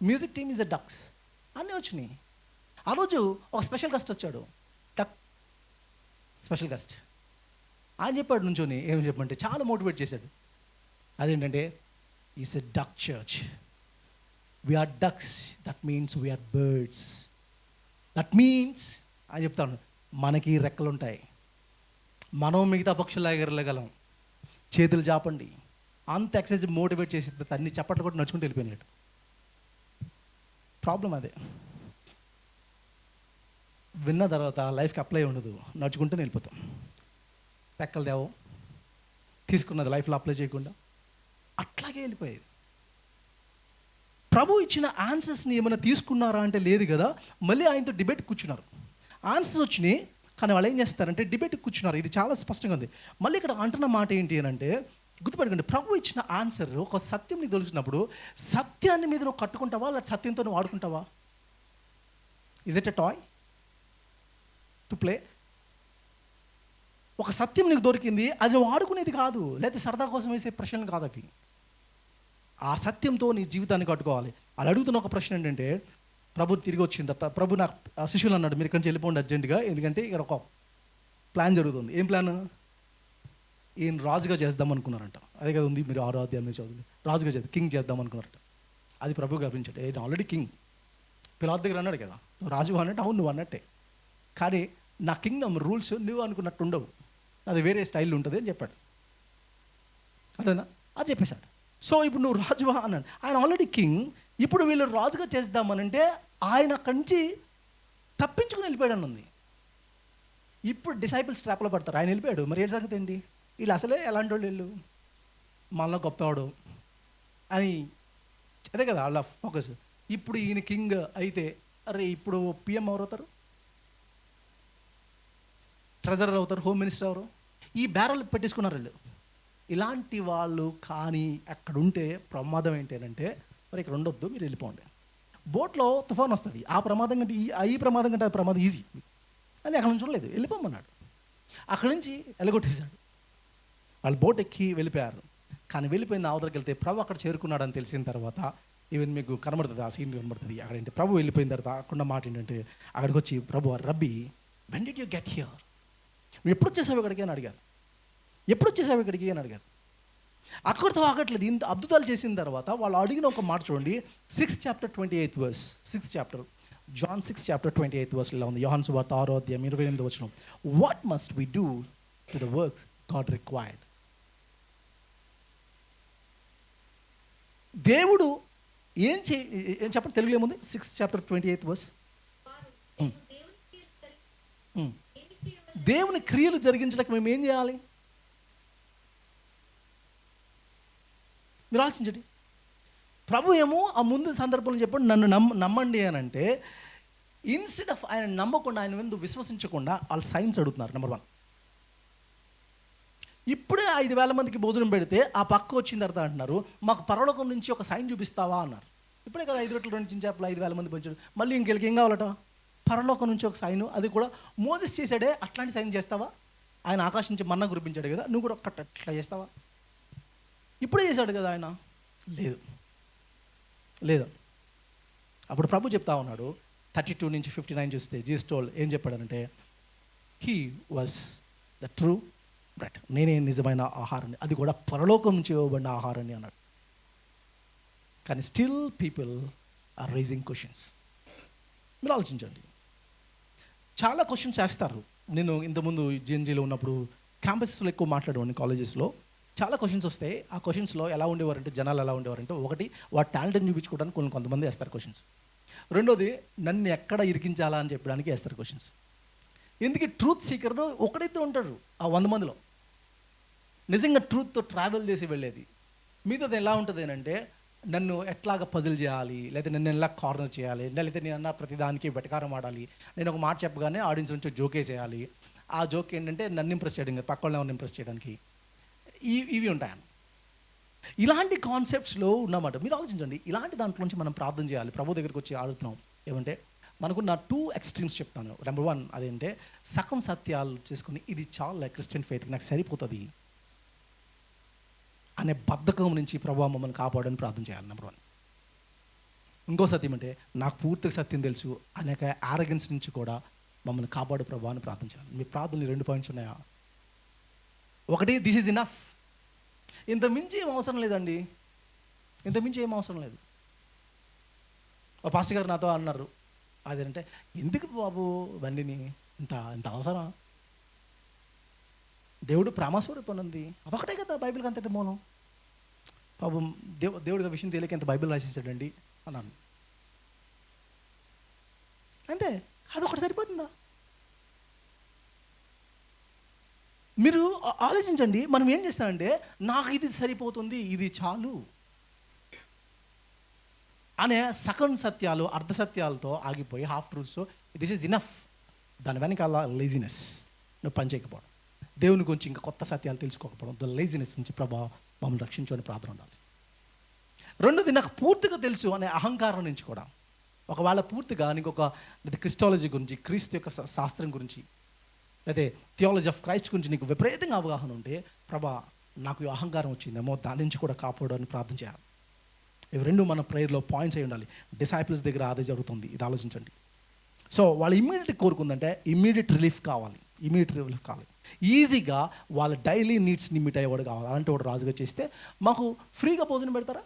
music team is a ducks, అన్నీ వచ్చినాయి. ఆ రోజు ఒక స్పెషల్ గెస్ట్ వచ్చాడు, డక్ స్పెషల్ గెస్ట్. ఆయన చెప్పాడు నుంచొని, ఏం చెప్పంటే చాలా మోటివేట్ చేశాడు. అదేంటంటే is a duck church, we're ducks, that means we're birds, that means అని చెప్తాను, మనకి రెక్కలు ఉంటాయి, మనం మిగతా పక్షుల్లో ఎగరలేగలం, చేతులు చాపండి. అంత ఎక్సైజ్ మోటివేట్ చేసి అన్ని చప్పట్లు కూడా నడుచుకుంటూ వెళ్ళిపోయినాడు. ప్రాబ్లం అదే, విన్న తర్వాత లైఫ్కి అప్లై ఉండదు, నడుచుకుంటూ వెళ్ళిపోతాం. రెక్కలు దేవో తీసుకున్నది లైఫ్లో అప్లై చేయకుండా అట్లాగే వెళ్ళిపోయేది. ప్రభు ఇచ్చిన ఆన్సర్స్ని ఏమైనా తీసుకున్నారా అంటే లేదు కదా. మళ్ళీ ఆయనతో డిబేట్ కూర్చున్నారు, ఆన్సర్స్ వచ్చినాయి, కానీ వాళ్ళు ఏం చేస్తారంటే డిబేట్కి కూర్చున్నారు. ఇది చాలా స్పష్టంగా ఉంది. మళ్ళీ ఇక్కడ అంటున్న మాట ఏంటి అని అంటే, గుర్తుపెట్టుకోండి, ప్రభు ఇచ్చిన ఆన్సర్ ఒక సత్యం నీకు తెలిసినప్పుడు సత్యాన్ని మీద నువ్వు కట్టుకుంటావా, లేదా సత్యంతో నువ్వు ఆడుకుంటావా? Is it a toy to play? ఒక సత్యం నీకు దొరికింది, అది నువ్వు ఆడుకునేది కాదు, లేకపోతే సరదా కోసం వేసే ప్రశ్నలు కాదు అవి. ఆ సత్యంతో నీ జీవితాన్ని కట్టుకోవాలి. అలా అడుగుతున్న ఒక ప్రశ్న ఏంటంటే, ప్రభు తిరిగి వచ్చిన తర్వాత ప్రభు నాకు శిష్యులు అన్నాడు, మీరు ఇక్కడి నుంచి వెళ్ళిపోండి అర్జెంటుగా, ఎందుకంటే ఇక్కడ ఒక ప్లాన్ జరుగుతుంది. ఏం ప్లాన్? ఈయన రాజుగా చేద్దాం అనుకున్నారంట. అదే కదా ఉంది, మీరు 6వ అధ్యాయం చదువుతుంది, రాజుగా చేద్దాం, కింగ్ చేద్దాం అనుకున్నారట. అది ప్రభు గమనించాడు, నేను ఆల్రెడీ కింగ్. పిలాతు దగ్గర అన్నాడు కదా, నువ్వు రాజు అన్నట్టు, అవును నువ్వు అన్నట్టే, కానీ నా కింగ్డమ్ రూల్స్ నువ్వు అనుకున్నట్టు ఉండవు, అది వేరే స్టైల్ ఉంటుంది అని చెప్పాడు. అదేనా? అది చెప్పేశాడు. సో ఇప్పుడు నువ్వు రాజువా అన్నాడు. ఆయన ఆల్రెడీ కింగ్, ఇప్పుడు వీళ్ళు రాజుగా చేద్దామనంటే ఆయన అక్కడి నుంచి తప్పించుకుని వెళ్ళిపోయాడు ఉంది. ఇప్పుడు డిసైపుల్స్ ట్రాప్లో పడతారు, ఆయన వెళ్ళిపోయాడు. మరి ఏడు సంగతి ఏంటి? వీళ్ళు అసలే ఎలాంటి వాళ్ళు, వీళ్ళు మనలో గొప్పవాడు అని, అదే కదా వాళ్ళ ఫోకస్. ఇప్పుడు ఈయన కింగ్ అయితే, అరే ఇప్పుడు పిఎం ఎవరు అవుతారు, ట్రెజరర్ అవుతారు, హోమ్ మినిస్టర్ ఎవరు, ఈ బ్యారల్ పెట్టేసుకున్నారు వీళ్ళు. ఇలాంటి వాళ్ళు కానీ అక్కడ ఉంటే ప్రమాదం ఏంటంటే, మరి ఇక్కడ ఉండొద్దు, మీరు వెళ్ళిపోండి. బోట్లో తుఫాన్ వస్తుంది, ఆ ప్రమాదం కంటే ఈ ప్రమాదం కంటే ఆ ప్రమాదం ఈజీ అని అక్కడ నుంచి చూడలేదు, వెళ్ళిపోమన్నాడు. అక్కడి నుంచి ఎలగొట్టేశాడు. వాళ్ళు బోట్ ఎక్కి వెళ్ళిపోయారు. కానీ వెళ్ళిపోయిన అవతలకి వెళ్తే ప్రభు అక్కడ చేరుకున్నాడని తెలిసిన తర్వాత, ఈవెన్ మీకు కనబడుతుంది, ఆ సీన్ కనబడుతుంది. అక్కడ ఏంటి, ప్రభు వెళ్ళిపోయిన తర్వాత అక్కడ మాట ఏంటంటే, అక్కడికి వచ్చి ప్రభు, rabbi when did you get here, నువ్వు ఎప్పుడు వచ్చేసావు ఇక్కడికి అని అడిగారు. ఎప్పుడు వచ్చేసావు ఇక్కడికి అని అడిగారు. అక్కడితో ఆగట్లేదు, ఇంత అద్భుతాలు చేసిన తర్వాత వాళ్ళు అడిగిన ఒక మాట చూడండి, 6th chapter 28th verse, 6th chapter John 6:28 వర్స్లో ఉంది. యోహాను సువార్త 6:28 వచనం. What must we do to the works God required. దేవుడు ఏం చెప్పండి తెలుగులో ఏముంది? 6:28 వర్స్. దేవుని క్రియలు జరిగించడానికి మేము ఏం చేయాలి? మీరు ఆలోచించండి. ప్రభు ఏమో ఆ ముందు సందర్భంలో చెప్పండి, నన్ను నమ్మండి అని అంటే, ఇన్స్టెడ్ ఆఫ్ ఆయన నమ్మకుండా, ఆయన ముందు విశ్వసించకుండా వాళ్ళు సైన్స్ అడుగుతున్నారు. నెంబర్ 1. ఇప్పుడే 5,000 మందికి భోజనం పెడితే ఆ పక్క వచ్చిన తర్వాత అంటున్నారు, మాకు పరలోకం నుంచి ఒక సైన్ చూపిస్తావా అన్నారు. ఇప్పుడే కదా 5 రొట్టెలు 2 చేపలు 5,000 మంది పంచాడు. మళ్ళీ ఇంకెళ్ళకి ఏం కావాలట? పరలోకం నుంచి ఒక సైను. అది కూడా మోసెస్ చేశాడే, అట్లాంటి సైన్ చేస్తావా? ఆయన ఆకాశం నుంచి మన్నా కురిపించాడు కదా, నువ్వు కూడా అట్లా చేస్తావా? ఇప్పుడే చేశాడు కదా ఆయన. లేదు. అప్పుడు ప్రభు చెప్తా ఉన్నాడు 32 నుంచి 59 చూస్తే, జీసస్ టోల్డ్, ఏం చెప్పాడనంటే, he was the true bread, నేనే నిజమైన ఆహారాన్ని, అది కూడా పరలోకం నుంచి ఇవ్వబడిన ఆహారాన్ని అన్నాడు. కానీ still people are rising questions. మీరు ఆలోచించండి, చాలా క్వశ్చన్స్ వేస్తారు. నేను ఇంతకుముందు జిఎన్జీలో ఉన్నప్పుడు క్యాంపసెస్లో ఎక్కువ మాట్లాడేవాడిని, కాలేజెస్లో చాలా క్వశ్చన్స్ వస్తాయి. ఆ క్వశ్చన్స్లో ఎలా ఉండేవారంటే, జనాలు ఎలా ఉండేవారంటే, ఒకటి వాటి టాలెంట్ని చూపించుకోవడానికి కొంతమంది వేస్తారు క్వశ్చన్స్. రెండోది నన్ను ఎక్కడ ఇరికించాలా అని చెప్పడానికి వేస్తారు క్వశ్చన్స్. ఎందుకు ట్రూత్ సీకర్ ఒకడైతే ఉంటాడు ఆ 100 మందిలో, నిజంగా ట్రూత్తో ట్రావెల్ చేసి వెళ్ళేది. మీతో ఎలా ఉంటుంది అంటే, నన్ను ఎట్లాగా పజిల్ చేయాలి, లేకపోతే నన్ను ఎలా కార్నర్ చేయాలి, లేకపోతే నేను అన్న ప్రతిదానికి వెటకారం ఆడాలి, నేను ఒక మాట చెప్పగానే ఆడియన్స్ నుంచి జోక్ వేసేయాలి. ఆ జోక్ ఏంటంటే నన్ను ఇంప్రెస్ చేయడం కదా, పక్క వాళ్ళని ఇంప్రెస్ చేయడానికి. ఇవి ఉంటాయన్న. ఇలాంటి కాన్సెప్ట్స్లో ఉన్నమాట. మీరు ఆలోచించండి, ఇలాంటి దాంట్లో నుంచి మనం ప్రార్థన చేయాలి. ప్రభు దగ్గరికి వచ్చి ఆడుతున్నాం ఏమంటే, మనకున్న 2 ఎక్స్ట్రీమ్స్ చెప్తాను. నెంబర్ 1 అదేంటే, సగం సత్యాలు చేసుకుని ఇది చాలా క్రిస్టియన్ ఫెయిత్కి నాకు సరిపోతుంది అనే బద్ధకం నుంచి ప్రభు మమ్మల్ని కాపాడని ప్రార్థన చేయాలి. నెంబర్ 1. ఇంకో సత్యం అంటే, నాకు పూర్తిగా సత్యం తెలుసు అనేక ఆరగెన్స్ నుంచి కూడా మమ్మల్ని కాపాడు ప్రభు అని ప్రార్థన చేయాలి. మీ ప్రార్థనలు 2 పాయింట్స్ ఉన్నాయా? ఒకటి, దిస్ ఈజ్ ఇనఫ్, ఇంత మించి ఏం అవసరం లేదండి, ఇంత మించి ఏం అవసరం లేదు. పాస్టర్ గారు నాతో అన్నారు, అదేంటే, ఎందుకు బాబు ఇవన్నీ ఇంత ఇంత అవసరం? దేవుడు ప్రేమస్వరూపం ఉంది, అదొకటే కదా బైబిల్కి అంతటి మూలం. పాపం దేవుడికి విషయం తెలియక ఎంత బైబిల్ రాసేసాడండి అన్నాను. అంటే అదొకటి సరిపోతుందా? మీరు ఆలోచించండి. మనం ఏం చేస్తామంటే, నాకు ఇది సరిపోతుంది, ఇది చాలు అనే సగం సత్యాలు, అర్ధ సత్యాలతో ఆగిపోయి, హాఫ్ ట్రూత్స్తో దిస్ ఈజ్ ఇనఫ్, దాని వెనకాల లేజినెస్, నువ్వు పని చేయకపోవడం, దేవుని గురించి ఇంకా కొత్త సత్యాలు తెలుసుకోకపోవడం, ద లేజినెస్ నుంచి ప్రభా మమ్మల్ని రక్షించుకొని ప్రార్థన ఉండాలి. రెండోది, నాకు పూర్తిగా తెలుసు అనే అహంకారం నుంచి కూడా, ఒకవేళ పూర్తిగా నీకు ఒక క్రిస్టాలజీ గురించి, క్రీస్తు యొక్క శాస్త్రం గురించి, అయితే థియాలజీ ఆఫ్ క్రైస్ట్ గురించి నీకు విపరీతంగా అవగాహన ఉంటే, ప్రభా నాకు అహంకారం వచ్చిందేమో, దాని నుంచి కూడా కాపాడని ప్రార్థన చేయాలి. ఇవి 2 మన ప్రేయర్లో పాయింట్స్ అయి ఉండాలి. డిసైపుల్స్ దగ్గర అదే జరుగుతుంది, ఇది ఆలోచించండి. సో వాళ్ళు ఇమ్మీడియట్ కోరుకుందంటే, ఇమ్మీడియట్ రిలీఫ్ కావాలి. ఈజీగా వాళ్ళ డైలీ నీడ్స్ని మీట్ అయ్యేవాడు కావాలి. అలాంటి వాడు రాజుగా చేస్తే, మాకు ఫ్రీగా భోజనం పెడతారా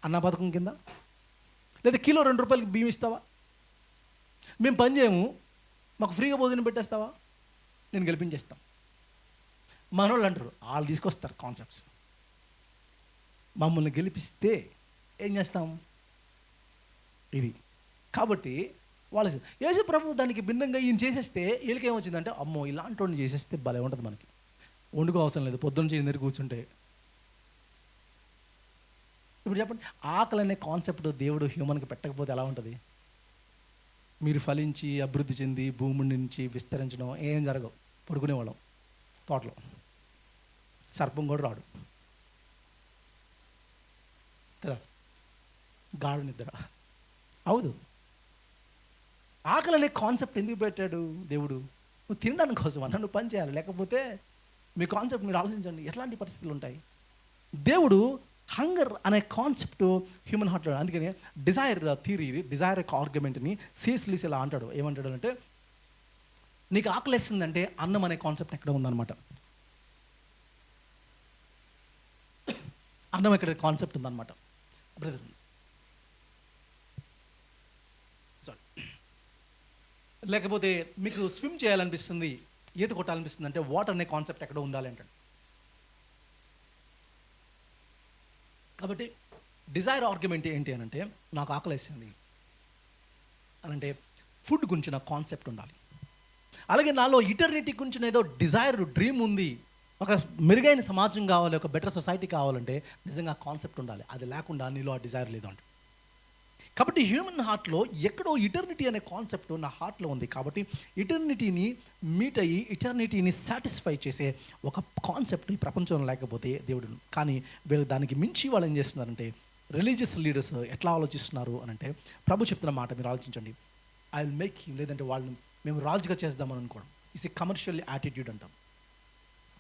అన్న పథకం కింద? లేదా కిలో 2 రూపాయలకి బియ్యం ఇస్తావా? మేము పని చేయము, మాకు ఫ్రీగా భోజనం పెట్టేస్తావా? నేను గెలిపించేస్తాం. మనోళ్ళు అంటారు, వాళ్ళు తీసుకొస్తారు కాన్సెప్ట్స్. మమ్మల్ని గెలిపిస్తే ఏం చేస్తాం? ఇది కాబట్టి వాళ్ళు యేసు ప్రభు దానికి భిన్నంగా ఈయన చేసేస్తే వీళ్ళకి ఏమొచ్చిందంటే, అమ్మో ఇలాంటి వాడిని చేసేస్తే భలే ఉంటుంది, మనకి వండుకో అవసరం లేదు, పొద్దున్న చేసి కూర్చుంటే. ఇప్పుడు చెప్పండి, ఆకలి అనే కాన్సెప్ట్ దేవుడు హ్యూమన్కి పెట్టకపోతే ఎలా ఉంటుంది? మీరు ఫలించి అభివృద్ధి చెంది భూమి నుంచి విస్తరించడం ఏం జరగవు. పడుకునేవాళ్ళం తోటలో, సర్పం కూడా రాడు కదా, గాఢ నిద్ర. అవును, ఆకలి అనే కాన్సెప్ట్ ఎందుకు పెట్టాడు దేవుడు? నువ్వు తినడానికి కోసం అన్న, నువ్వు పని చేయాలి. లేకపోతే మీ కాన్సెప్ట్ మీరు ఆలోచించండి, ఎట్లాంటి పరిస్థితులు ఉంటాయి. దేవుడు హంగర్ అనే కాన్సెప్ట్ హ్యూమన్ హార్ట్లో, అందుకని డిజైర్ థియరీ, డిజైర్ యొక్క ఆర్గ్యుమెంట్ని సిఎస్ లూయిస్ ఇలా అంటాడు. ఏమంటాడు అంటే, నీకు ఆకలేస్తుందంటే అన్నం అనే కాన్సెప్ట్ ఎక్కడ ఉందన్నమాట. అన్నం ఎక్కడ కాన్సెప్ట్ ఉందన్నమాట. బ్రదర్ లేకపోతే మీకు స్విమ్ చేయాలనిపిస్తుంది, ఈత కొట్టాలనిపిస్తుంది అంటే వాటర్ అనే కాన్సెప్ట్ ఎక్కడ ఉండాలి అంటాడు. కాబట్టి డిజైర్ ఆర్గ్యుమెంట్ ఏంటి అని అంటే, నాకు ఆకలేసింది అని అంటే ఫుడ్ గురించి నాకు కాన్సెప్ట్ ఉండాలి. అలాగే నాలో ఇటర్నిటీ గురించి ఏదో డిజైర్ డ్రీమ్ ఉంది, ఒక మెరుగైన సమాజం కావాలి, ఒక బెటర్ సొసైటీ కావాలంటే నిజంగా కాన్సెప్ట్ ఉండాలి. అది లేకుండా నీలో ఆ డిజైర్ లేదు అంట. కాబట్టి హ్యూమన్ హార్ట్లో ఎక్కడో ఇటర్నిటీ అనే కాన్సెప్ట్ నా హార్ట్లో ఉంది. కాబట్టి ఇటర్నిటీని మీట్ అయ్యి ఇటర్నిటీని సాటిస్ఫై చేసే ఒక కాన్సెప్ట్ ఈ ప్రపంచంలో లేకపోతే దేవుడు. కానీ వీళ్ళు దానికి మించి వాళ్ళు ఏం చేస్తున్నారంటే, రిలీజియస్ లీడర్స్ ఎట్లా ఆలోచిస్తున్నారు అని అంటే, ప్రభు చెప్తున్న మాట మీరు ఆలోచించండి. ఐ విల్ మేక్ హిమ్, లేదంటే వాళ్ళని మేము రాజుగా చేద్దామని అనుకోవడం. ఇట్స్ ఏ కమర్షియల్ యాటిట్యూడ్ అంటాం.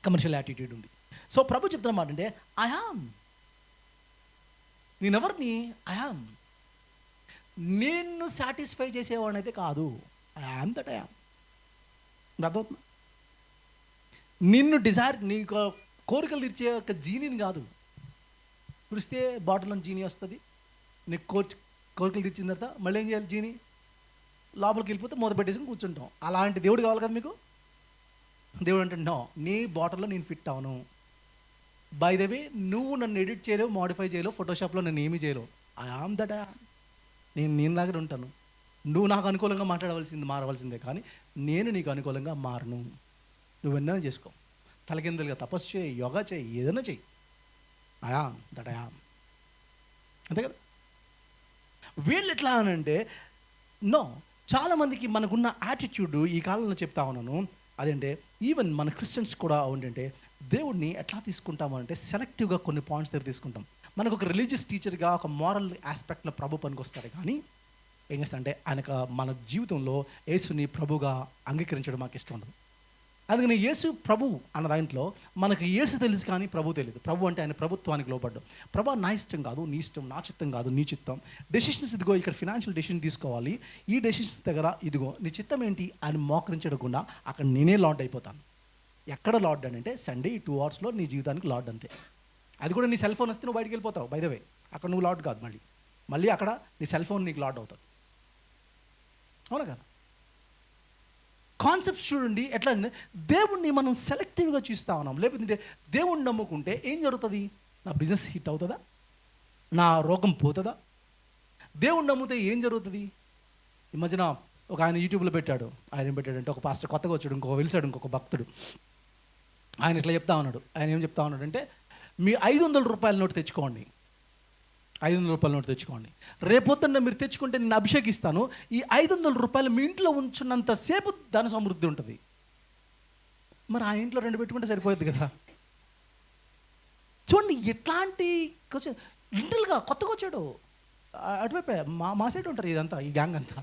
కమర్షియల్ యాటిట్యూడ్ ఉంది. సో ప్రభు చెప్తున్న మాట అంటే, ఐ యామ్, నేనెవరిని, ఐ యామ్, నిన్ను సాటిస్ఫై చేసేవాడిని అయితే కాదు, I am that I am. అర్థమవుతుందా? నిన్ను డిజైర్, నీ కోరికలు తీర్చే ఒక జీనీని కాదు. కురిస్తే బాటిల్లో జీనీ వస్తుంది, నీకు కోరికలు తీర్చిన తర్వాత మళ్ళీ ఏం చేయాలి? జీనీ లోపలికి వెళ్ళిపోతే మూత పెట్టేసుకుని కూర్చుంటాం. అలాంటి దేవుడు కావాలి కదా మీకు. దేవుడు అంటే, నో, నీ బాటిల్లో నేను ఫిట్ అవను. బై ద వే, నువ్వు నన్ను ఎడిట్ చేయలేవు, మోడిఫై చేయలేవు, ఫోటోషాప్లో నన్ను ఏమీ చేయలేవు. I am that I am. నేను దగ్గర ఉంటాను. నువ్వు నాకు అనుకూలంగా మారవలసిందే, కానీ నేను నీకు అనుకూలంగా మారను. నువ్వు ఎన్నో చేసుకో, తలకిందలుగా తపస్సు చేయి, యోగా చేయి, ఏదైనా చెయ్యి. I am that I am. అంతే కదా. వీళ్ళు ఎట్లా అనంటే, నో, చాలామందికి మనకున్న యాటిట్యూడ్ ఈ కాలంలో చెప్తా ఉన్నాను. అదేంటే ఈవెన్ మన క్రిస్టియన్స్ కూడా ఏంటంటే, దేవుడిని ఎట్లా తీసుకుంటామంటే సెలెక్టివ్గా కొన్ని పాయింట్స్ దగ్గర తీసుకుంటాం. మనకు ఒక రిలీజియస్ టీచర్గా, ఒక మారల్ ఆస్పెక్ట్లో ప్రభు పనికి వస్తాడు. కానీ ఏం చేస్తాడంటే, ఆయనకు మన జీవితంలో యేసుని ప్రభుగా అంగీకరించడం మాకు ఇష్టం ఉండదు. అందుకని యేసు ప్రభు అన్న దాంట్లో మనకు యేసు తెలుసు, కానీ ప్రభు తెలియదు. ప్రభు అంటే ఆయన ప్రభుత్వానికి లోపడ్డాం. ప్రభు నా ఇష్టం కాదు, నీ ఇష్టం, నా చిత్తం కాదు, నీ చిత్తం. డెసిషన్స్ ఇదిగో, ఇక్కడ ఫినాన్షియల్ డెసిషన్ తీసుకోవాలి, ఈ డెసిషన్స్ దగ్గర ఇదిగో నీ చిత్తం ఏంటి అని మోకరించకుండా అక్కడ నేనే లార్డ్ అయిపోతాను. ఎక్కడ లార్డ్ అని అంటే, సండే 2 అవర్స్లో నీ జీవితానికి లార్డ్ అంతే. అది కూడా నీ సెల్ ఫోన్ వస్తే నువ్వు బయటికి వెళ్ళిపోతావు. బై ద వే, అక్కడ నువ్వు లార్డ్ కాదు, మళ్ళీ అక్కడ నీ సెల్ ఫోన్ నీకు లార్డ్ అవుతుంది. అవునా కదా. కాన్సెప్ట్స్ చూడండి ఎట్లా. దేవుణ్ణి మనం సెలెక్టివ్గా చూస్తూ ఉన్నాం. లేకపోతే దేవుణ్ణి నమ్ముకుంటే ఏం జరుగుతుంది? నా బిజినెస్ హిట్ అవుతుందా? నా రోగం పోతుందా? దేవుణ్ణి నమ్మితే ఏం జరుగుతుంది? ఈ మధ్యన ఒక ఆయన యూట్యూబ్లో పెట్టాడు. ఆయన ఏం పెట్టాడంటే, ఒక పాస్టర్ కొత్తగా వచ్చాడు, ఇంకొక భక్తుడు. ఆయన ఇట్లా చెప్తా ఉన్నాడు. ఆయన ఏం చెప్తా ఉన్నాడు అంటే, మీ 500 రూపాయల నోటు తెచ్చుకోండి, 500 రూపాయల నోటు తెచ్చుకోండి. రేపొద్దున్న మీరు తెచ్చుకుంటే నేను అభిషేకిస్తాను. ఈ 500 రూపాయలు మీ ఇంట్లో ఉంచున్నంతసేపు ధన సమృద్ధి ఉంటుంది. మరి ఆ ఇంట్లో 2 పెట్టుకుంటే సరిపోతుంది కదా. చూడండి ఎట్లాంటి కొంచెం లిటిల్గా కొత్తగా వచ్చాడు. అటువైపే మా సైడ్ ఉంటారు ఇదంతా, ఈ గ్యాంగ్ అంతా.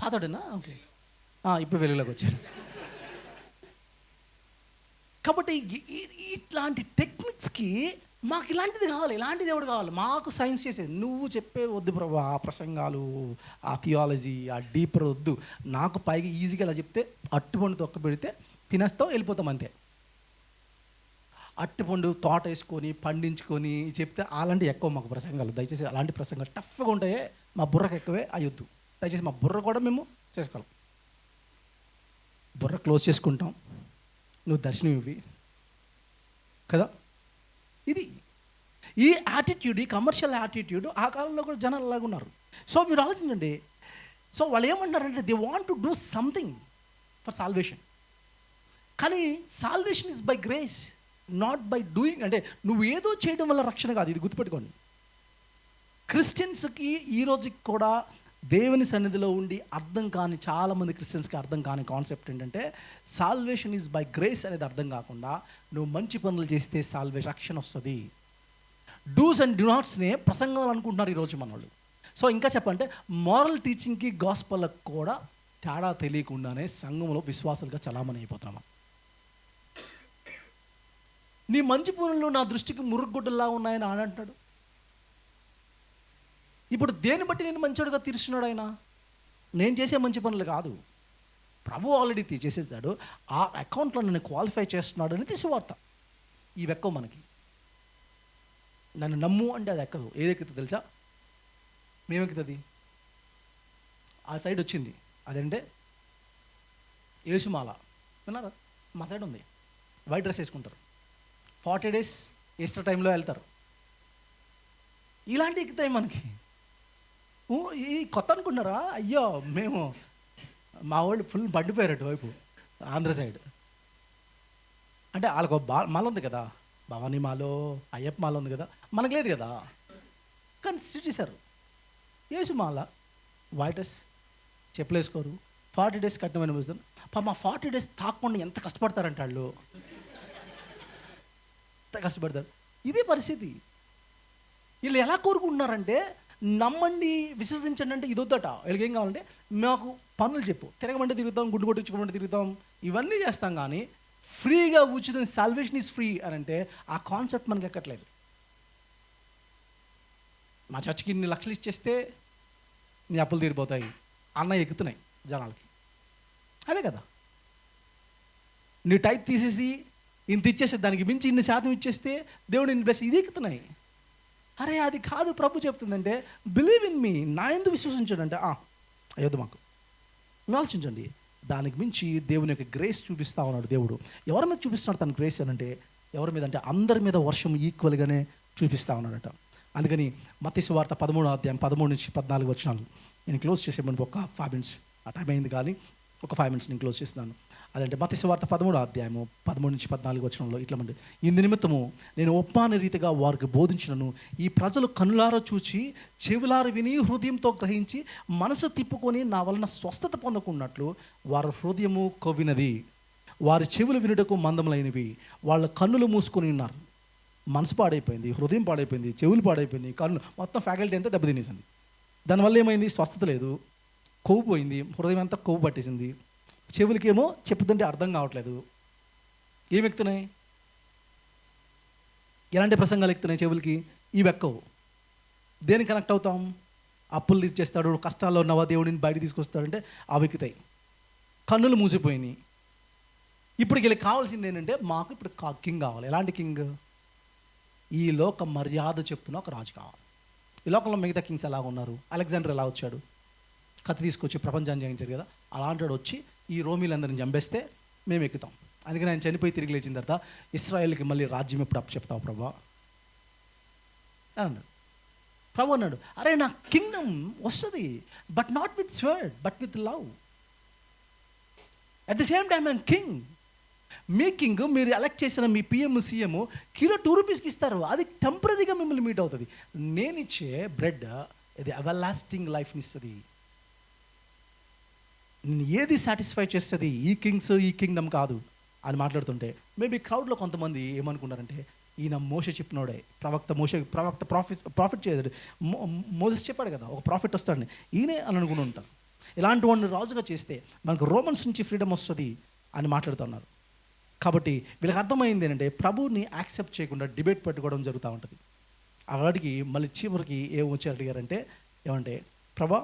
పాతాడేనా? ఓకే, ఇప్పుడు వెలుగులోకి వచ్చాడు. కాబట్టి ఇట్లాంటి టెక్నిక్స్కి మాకు ఇలాంటిది కావాలి, ఇలాంటి దేవుడు కావాలి. మాకు సైన్స్ చేసేది నువ్వు చెప్పే వద్దు ప్రభు. ఆ ప్రసంగాలు, ఆ థియాలజీ, ఆ డీపర్ వద్దు. నాకు పైగా ఈజీగా ఇలా చెప్తే అట్టుపండు తొక్క పెడితే తినేస్తాం, వెళ్ళిపోతాం అంతే. అట్టుపండు తోట వేసుకొని పండించుకొని చెప్తే అలాంటి ఎక్కువ మాకు ప్రసంగాలు. దయచేసి అలాంటి ప్రసంగాలు టఫ్గా ఉంటాయే, మా బుర్రకు ఎక్కువే అయ్యొద్దు. దయచేసి మా బుర్ర కూడా మేము చేసుకోవాలి. బుర్ర క్లోజ్ చేసుకుంటాం, నువ్వు దర్శనం ఇవ్వి కదా. ఇది ఈ యాటిట్యూడ్, ఈ కమర్షియల్ యాటిట్యూడ్ ఆ కాలంలో కూడా జనాలు అలాగా ఉన్నారు. సో మీరు ఆలోచించండి. సో వాళ్ళు ఏమంటారంటే, they want to do something for salvation. కానీ salvation is by grace, not by doing. అంటే నువ్వు ఏదో చేయడం వల్ల రక్షణ కాదు. ఇది గుర్తుపెట్టుకోండి. క్రిస్టియన్స్కి ఈ రోజుకి కూడా దేవుని సన్నిధిలో ఉండి అర్థం కాని, చాలామంది క్రిస్టియన్స్కి అర్థం కాని కాన్సెప్ట్ ఏంటంటే, సాల్వేషన్ ఈజ్ బై గ్రేస్ అనేది అర్థం కాకుండా, నువ్వు మంచి పనులు చేస్తే సాల్వేషన్, రక్షణ వస్తుంది. డూస్ అండ్ డు నాట్స్నే ప్రసంగాలు అనుకుంటున్నారు ఈరోజు మన వాళ్ళు. సో ఇంకా చెప్పంటే, మారల్ టీచింగ్కి గాస్పల్కి కూడా తేడా తెలియకుండానే సంఘంలో విశ్వాసాలుగా చలామణి అయిపోతున్నాం. నీ మంచి పనులు నా దృష్టికి మురుగుగుడ్డల్లా ఉన్నాయని ఆయన అంటాడు. ఇప్పుడు దేన్ని బట్టి నేను మంచోడుగా తీర్చున్నాడు ఆయన? నేను చేసే మంచి పనులు కాదు, ప్రభు ఆల్రెడీ చేసేసాడు. ఆ అకౌంట్లో నన్ను క్వాలిఫై చేస్తున్నాడు అని తీసివార్త. ఇవి ఎక్కవు మనకి. నన్ను నమ్ము అంటే అది ఎక్కదు. ఏదెక్కుతుంది తెలుసా? మేమెక్కుతుంది ఆ సైడ్ వచ్చింది. అదంటే యేసుమాల. విన్నారా? మా సైడ్ ఉంది. వైట్ డ్రెస్ వేసుకుంటారు. 40 days ఈస్టర్ టైంలో వెళ్తారు. ఇలాంటి ఎక్కుతాయి మనకి. ఈ కొత్త అనుకున్నారా? అయ్యో మేము మా వాళ్ళు ఫుల్ బండిపోయారు అటువైపు ఆంధ్ర సైడ్. అంటే వాళ్ళకు మాల ఉంది కదా, భవానీ మాలో అయ్యప్ప మాల ఉంది కదా, మనకు లేదు కదా. కానీ చేశారు యేసు మాల, వైట్ డ్రెస్, చెప్పులు వేసుకోరు, 40 days కట్నం అనుభవిస్తాను. మా 40 days తాకుండా ఎంత కష్టపడతారంట వాళ్ళు, ఎంత కష్టపడతారు. ఇదే పరిస్థితి. వీళ్ళు ఎలా కోరుకుంటున్నారంటే నమ్మండి, విశ్వసించండి అంటే ఇది వద్దట. వీళ్ళకి ఏం కావాలంటే మాకు పనులు చెప్పు, తిరగమంటే తిరుగుతాం, గుడ్డు కొట్టించుకోమంటే తిరుగుతాం, ఇవన్నీ చేస్తాం. కానీ ఫ్రీగా ఉచితం, సాల్వేషన్ ఈజ్ ఫ్రీ అని అంటే ఆ కాన్సెప్ట్ మనకి ఎక్కట్లేదు. మా చర్చికి ఇన్ని లక్షలు ఇచ్చేస్తే నీ అప్పులు తీరిపోతాయి అన్న ఎక్కుతున్నాయి జనాలకి. అదే కదా, నీ టైప్ తీసేసి ఇంత ఇచ్చేస్తే దానికి మించి ఇన్ని శాతం ఇచ్చేస్తే దేవుడు ఇన్ని బ్లెస్, ఇది ఎక్కుతున్నాయి. అరే అది కాదు ప్రభు చెప్తుందంటే, బిలీవ్ ఇన్ మీ, నా ఎందుకు విశ్వసించండి అంటే అయ్యొద్దు మాకు. ఆలోచించండి, దానికి మించి దేవుని యొక్క గ్రేస్ చూపిస్తా ఉన్నాడు దేవుడు. ఎవరి మీద చూపిస్తున్నాడు తన గ్రేస్ అని అంటే, ఎవరి మీద అంటే అందరి మీద వర్షం ఈక్వల్గానే చూపిస్తా ఉన్నాడట. అందుకని మత్తయి సువార్త 13వ అధ్యాయం 13 నుంచి 14 వచనాలు నేను క్లోజ్ చేసే ముందు ఒక 5 minutes, ఆ టైం అయింది కానీ ఒక 5 minutes నేను క్లోజ్ చేస్తున్నాను. అదంటే మత్తయి సువార్త 13వ అధ్యాయము 13 నుంచి 14 వచనంలో ఇట్లా ఉంది. ఇందు నిమిత్తము నేను ఒప్పాని రీతిగా వారికి బోధించినను, ఈ ప్రజలు కనులారా చూచి, చెవులార విని, హృదయంతో గ్రహించి, మనసు తిప్పుకొని నా వలన స్వస్థత పొందకున్నట్లు వారి హృదయము కొవ్వినది, వారి చెవులు వినుటకు మందములైనవి, వాళ్ళ కన్నులు మూసుకొని ఉన్నారు. మనసు పాడైపోయింది, హృదయం పాడైపోయింది, చెవులు పాడైపోయింది, కన్ను మొత్తం ఫ్యాకల్టీ అంతా దెబ్బతినేసింది. దానివల్ల ఏమైంది? స్వస్థత లేదు, కొవ్వు పోయింది, హృదయం అంతా కొవ్వు పట్టేసింది, చెవులకేమో చెప్పుతుంటే అర్థం కావట్లేదు. ఏమి ఎక్కుతున్నాయి? ఎలాంటి ప్రసంగాలు ఎక్కుతున్నాయి చెవులకి? ఇవి ఎక్కవు. దేనికి కనెక్ట్ అవుతాం? అప్పులు తీర్చేస్తాడు, కష్టాల్లో ఉన్నవా దేవుడిని బయట తీసుకొస్తాడంటే అవి ఎక్కుతాయి. కన్నులు మూసిపోయినాయి. ఇప్పుడు వీళ్ళకి కావాల్సింది ఏంటంటే, మాకు ఇప్పుడు కింగ్ కావాలి. ఎలాంటి కింగ్? ఈ లోక మర్యాద చెప్పున ఒక రాజు కావాలి. ఈ లోకంలో మిగతా కింగ్స్ ఎలా ఉన్నారు? అలెగ్జాండర్ ఎలా వచ్చాడు? కత్తి తీసుకొచ్చి ప్రపంచాన్ని జయించాడు కదా, అలాంటి వచ్చి ఈ రోమీలందరిని చంపేస్తే మేము ఎక్కుతాం. అందుకని ఆయన చనిపోయి తిరిగి లేచిన తర్వాత ఇస్రాయేల్కి మళ్ళీ రాజ్యం ఎప్పుడు అప్పచెప్తావు ప్రభా అన్నాడు. ప్రభు అన్నాడు, అరే నా కింగ్డమ్ వస్తుంది, but not with sword but with love. At the same time I'm king. Me king మీరు ఎలక్ట్ చేసిన మీ పిఎం సీఎం కిలో 2 రూపీస్కి ఇస్తారు, అది టెంపరీగా మిమ్మల్ని మీట్ అవుతుంది. నేను ఇచ్చే బ్రెడ్ ఇది ఎవర్ లాస్టింగ్ లైఫ్ని ఇస్తుంది. ఏది సాటిస్ఫై చేస్తుంది? ఈ కింగ్స్ ఈ కింగ్డమ్ కాదు అని మాట్లాడుతుంటే మేబీ క్రౌడ్లో కొంతమంది ఏమనుకున్నారంటే, ఈయన మోషే చెప్పినోడే, ప్రాఫిట్ చేయదు. మోసెస్ చెప్పాడు కదా ఒక ప్రాఫిట్ వస్తాడని, ఈయనే అని అనుకుని ఉంటారు. ఇలాంటి వాడిని రాజుగా చేస్తే మనకు రోమన్స్ నుంచి ఫ్రీడమ్ వస్తుంది అని మాట్లాడుతున్నారు. కాబట్టి వీళ్ళకి అర్థమైంది ఏంటంటే, ప్రభుని యాక్సెప్ట్ చేయకుండా డిబేట్ పెట్టుకోవడం జరుగుతూ ఉంటుంది. వాడికి మళ్ళీ చివరికి ఏం వచ్చి అడిగారంటే, ఏమంటే ప్రభా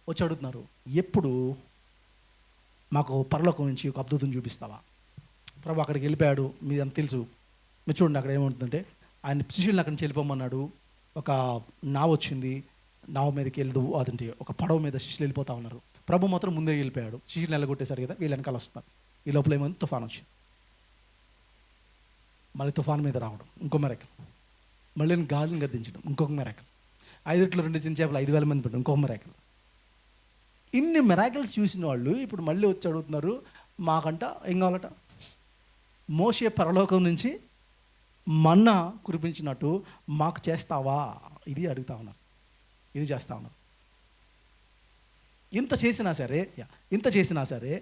వచ్చి అడుగుతున్నారు, ఎప్పుడు మాకు పరలోకం నుంచి ఒక అద్భుతం చూపిస్తావా? ప్రభు అక్కడికి వెళ్ళిపోయాడు, మీది అంత తెలుసు. మీరు చూడండి అక్కడ ఏమవుతుందంటే, ఆయన శిష్యులను అక్కడి నుంచి వెళ్ళిపోమన్నాడు. ఒక నావ వచ్చింది, నావ మీదకి వెళ్దు అదంటే ఒక పడవ మీద శిష్యులు వెళ్ళిపోతా ఉన్నారు. ప్రభు మాత్రం ముందే వెళ్ళిపోయాడు. శిష్యులు నెలగొట్టేశారు కదా, వీళ్ళు వెనకాల వస్తున్నారు. ఈ లోపల ఏమైంది? తుఫాన్ వచ్చింది. మళ్ళీ తుఫాన్ మీద రావడం ఇంకో మెరకల్, మళ్ళీ గాలిని గద్దించడం ఇంకొక మెరకల్, 5 రెట్లు 2 చిన్న చేపలు 5,000 మంది పెట్టడం ఇంకొక మెరకల్. ఇన్ని మెరాకిల్స్ చూసిన వాళ్ళు ఇప్పుడు మళ్ళీ వచ్చి అడుగుతున్నారు, మాకంట ఏం కావాలట? మోషే పరలోకం నుంచి మన్నా కురిపించినట్టు మాకు చేస్తావా? ఇది అడుగుతా ఉన్నారు, ఇది చేస్తా ఉన్నారు. ఇంత చేసినా సరే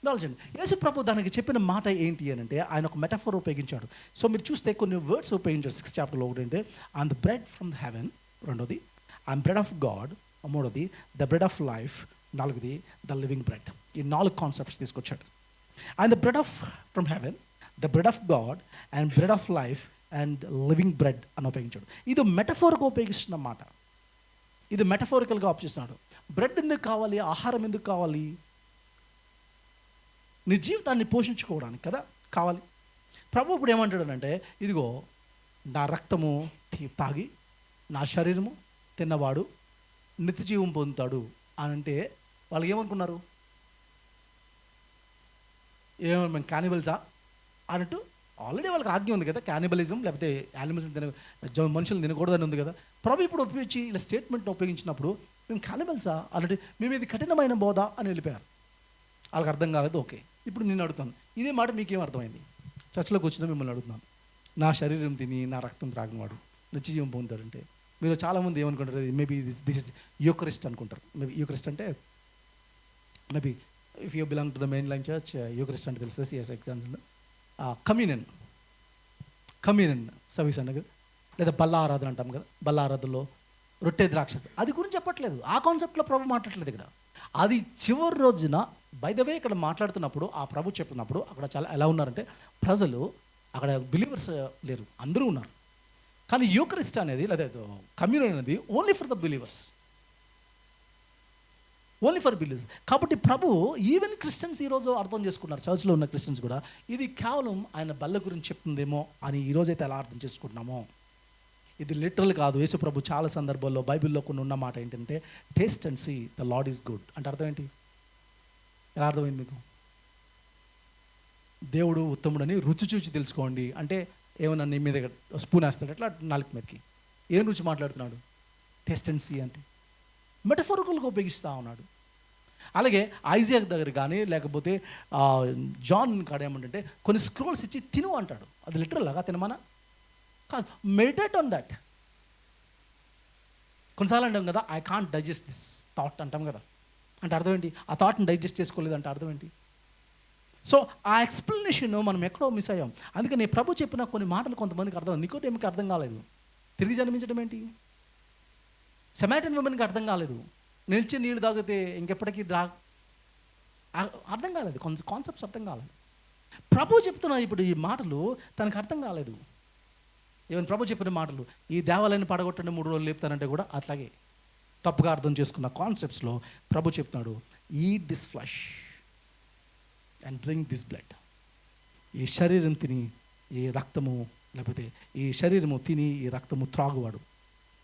ఆలోచండి. యేసు ప్రభు దానికి చెప్పిన మాట ఏంటి అని అంటే, ఆయన ఒక మెటఫోర్ ఉపయోగించాడు. సో మీరు చూస్తే కొన్ని వర్డ్స్ ఉపయోగించాడు 6th chapterలో. ఒకటంటే on the bread from heaven, రెండోది ఐఎమ్ బ్రెడ్ ఆఫ్ గాడ్, మూడోది ద బ్రెడ్ ఆఫ్ లైఫ్, నాలుగోది ద లివింగ్ బ్రెడ్. ఈ 4 కాన్సెప్ట్స్ తీసుకొచ్చాడు. And the bread of from heaven, the bread of God and bread of life and living bread అని ఉపయోగించాడు. ఇది మెటఫోర్గా ఉపయోగిస్తున్న మాట. ఇది మెటఫోరికల్గా ఉపయోగిస్తున్నాడు. బ్రెడ్ ఎందుకు కావాలి? ఆహారం ఎందుకు కావాలి? నీ జీవితాన్ని పోషించుకోవడానికి కదా కావాలి. ప్రభు ఇప్పుడు ఏమంటాడనంటే, ఇదిగో నా రక్తము తాగి నా శరీరము తిన్నవాడు నిత్య జీవం పొందుతాడు అని అంటే వాళ్ళు ఏమనుకున్నారు? మేము క్యానిబల్సా అన్నట్టు ఆల్రెడీ వాళ్ళకి ఆజ్ఞ ఉంది కదా, క్యానిబలిజం లేకపోతే యానిమల్స్ మనుషులు తినకూడదని ఉంది కదా. ప్రభు ఇప్పుడు ఉపయోగించి ఇలా స్టేట్మెంట్ని ఉపయోగించినప్పుడు మేము క్యానిబల్సా అన్నట్టు మేము ఇది కఠినమైన బోధ అని వెళ్ళిపోయారు. వాళ్ళకి అర్థం కాలేదు. ఓకే, ఇప్పుడు నేను అడుగుతాను, ఇదే మాట మీకేం అర్థమైంది? చర్చలో కూర్చున్నా మిమ్మల్ని అడుగుతున్నాను, నా శరీరం తిని నా రక్తం త్రాగినవాడు నిత్యజీవం పొందుతాడంటే మీరు చాలామంది ఏమనుకుంటారు? మేబీ దిస్ ఇస్ యూకరిస్ట్ అనుకుంటారు. మేబీ యూకరిస్ట్ అంటే maybe if you belong to the main line church, Eucharist అంటే తెలుసు. సిఎస్ ఎగ్జామ్స్ కమ్యూనియన్ సర్వీస్ అనగా లేదా బల్ల ఆరాధన అంటాం కదా, బల్ల ఆరాధనలో రొట్టె ద్రాక్ష అది గురించి చెప్పట్లేదు. ఆ కాన్సెప్ట్లో ప్రభు మాట్లాడట్లేదు ఇక్కడ. అది చివరి రోజున బై ద వే ఇక్కడ మాట్లాడుతున్నప్పుడు ఆ ప్రభు చెప్తున్నప్పుడు అక్కడ చాలా ఎలా ఉన్నారంటే ప్రజలు అక్కడ బిలీవర్స్ లేరు, అందరూ ఉన్నారు. కానీ యూకరిస్ట్ అనేది లేదా కమ్యూనియన్ అనేది only for the believers, only for believers. కాబట్టి ప్రభు ఈవెన్ క్రిస్టియన్స్ ఈరోజు అర్థం చేసుకున్నారు, చర్చ్లో ఉన్న క్రిస్టియన్స్ కూడా ఇది కేవలం ఆయన బల్ల గురించి చెప్తుందేమో అని ఈరోజైతే ఎలా అర్థం చేసుకుంటున్నామో. ఇది లిటరల్ కాదు. యేసు ప్రభు చాలా సందర్భాల్లో బైబిల్లో కొన్ని ఉన్న మాట ఏంటంటే taste and see the Lord is good అంటే అర్థం ఏంటి? ఎలా అర్థమైంది మీకు? దేవుడు ఉత్తముడని రుచి చూచి తెలుసుకోండి అంటే ఏమన్నా నీ మీద స్పూన్ వేస్తాడు అట్లా నాలుగు మీదకి. ఏం రుచి మాట్లాడుతున్నాడు? టేస్ట్ అండ్ సీ అంటే మెటఫోరికల్గా ఉపయోగిస్తూ ఉన్నాడు. అలాగే ఐజాక్ దగ్గర కానీ లేకపోతే జాన్ కాడ ఏమంటే కొన్ని స్క్రోల్స్ ఇచ్చి తిను అంటాడు. అది లిటరల్ లాగా తినమనా కాదు, మెడిటేట్ ఆన్ దట్. కొన్నిసార్లు అంటాం కదా I can't digest this thought అంటాం కదా, అంటే అర్థం ఏంటి? ఆ థాట్ని డైజెస్ట్ చేసుకోలేదు అంటే అర్థం ఏంటి? సో ఆ ఎక్స్ప్లెనేషన్ మనం ఎక్కడో మిస్ అయ్యాం. అందుకని ప్రభు చెప్పిన కొన్ని మాటలు కొంతమందికి అర్థం, నికోదేమికి అర్థం కాలేదు. తిరిగి జన్మించడం ఏంటి? సెమారిటన్ విమెన్కి అర్థం కాలేదు. నిలిచి నీళ్ళు తాగితే ఇంకెప్పటికీ అర్థం కాలేదు, కాన్సెప్ట్స్ అర్థం కాలేదు. ప్రభు చెప్తున్న ఇప్పుడు ఈ మాటలు తనకు అర్థం కాలేదు. ఈవెన్ ప్రభు చెప్పిన మాటలు ఈ దేవాలయాన్ని పడగొట్టండి 3 రోజులు లేపుతానంటే కూడా అట్లాగే తప్పుగా అర్థం చేసుకున్న కాన్సెప్ట్స్లో ప్రభు చెప్తున్నాడు eat this flush and drink this blood. ఈ శరీరం తిని ఈ రక్తము లేకపోతే ఈ శరీరము తిని ఈ రక్తము త్రాగువాడు,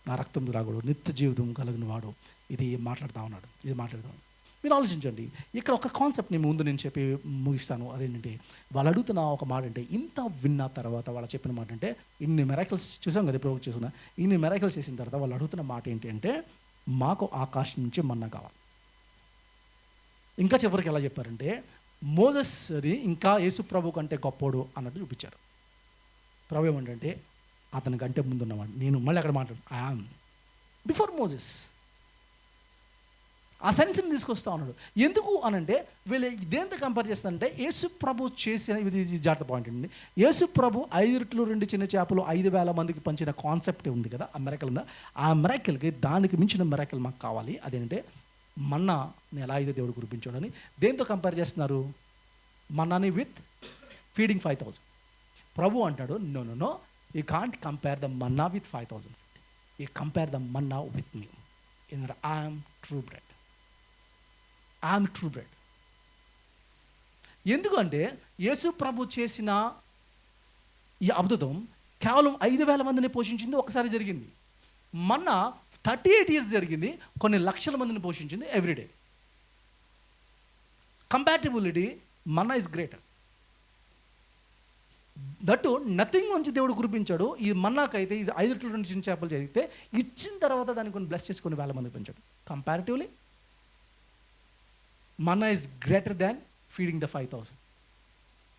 నా రక్తం త్రాగుడు నిత్య జీవితం కలిగిన వాడు. ఇది మాట్లాడుతూ ఉన్నాడు. ఇది మాట్లాడుతూ ఉన్నాడు. మీరు ఆలోచించండి, ఇక్కడ ఒక కాన్సెప్ట్ని ముందు నేను చెప్పి ముగిస్తాను. అదేంటంటే వాళ్ళు అడుగుతున్న ఒక మాట అంటే ఇంత విన్న తర్వాత వాళ్ళు చెప్పిన మాట అంటే ఇన్ని మెరాకిల్స్ చూసాం కదా, ఇప్పుడు చూసుకున్నా ఇన్ని మెరాకిల్స్ చేసిన తర్వాత వాళ్ళు అడుగుతున్న మాట ఏంటి అంటే మాకు ఆకాశం నుంచి మన్నా కావాలి. ఇంకా చివరికి ఎలా చెప్పారంటే మోసెస్ని ఇంకా యేసు ప్రభు కంటే గొప్పోడు అన్నట్టు చూపించారు. ప్రభు ఏమంటే అతని కంటే ముందున్నవాడు నేను. మళ్ళీ అక్కడ మాట్లాడు ఐఆమ్ బిఫోర్ మోసెస్. ఆ సెన్స్ని తీసుకొస్తా ఉన్నాడు. ఎందుకు అనంటే వీళ్ళు దేంతో కంపేర్ చేస్తారంటే యేసు ప్రభు చేసిన ఇది జాగ్రత్త పాయింట్ అండి. యేసు ప్రభు 5 రొట్టెలు 2 చిన్న చేపలు 5,000 మందికి పంచిన కాన్సెప్ట్ ఉంది కదా, ఆ మెరాకిల్ ఉందా? ఆ మెరాకిల్కి దానికి మించిన మెరాకిల్ మాకు కావాలి. అదేంటంటే మన్నాని ఎలా అయితే దేవుడు కురిపించాడని దేంతో కంపేర్ చేస్తున్నారు? మన్నాని విత్ ఫీడింగ్ 5,000. ప్రభు అంటాడు no no no, you can't compare the manna with 5,000. You compare the manna with me. I'm true bread. I'm true bread. ఎందుకంటే యేసు ప్రభు చేసిన ఈ అద్భుతం కేవలం 5,000 మందిని పోషించింది, ఒకసారి జరిగింది. మన్నా 38 years జరిగింది, కొన్ని లక్షల మందిని పోషించింది everyday. Compatibility Manna is greater. That nothing నుంచి దేవుడు కురిపించాడు. ఈ మన్నాకైతే ఇది 5 రొట్టెలు 2 చిన్న చేపలు చదివితే ఇచ్చిన తర్వాత దాన్ని కొన్ని బ్లెస్ చేసుకొని 1,000 మంది పెంచాడు. Comparatively Manna is greater than feeding the 5,000.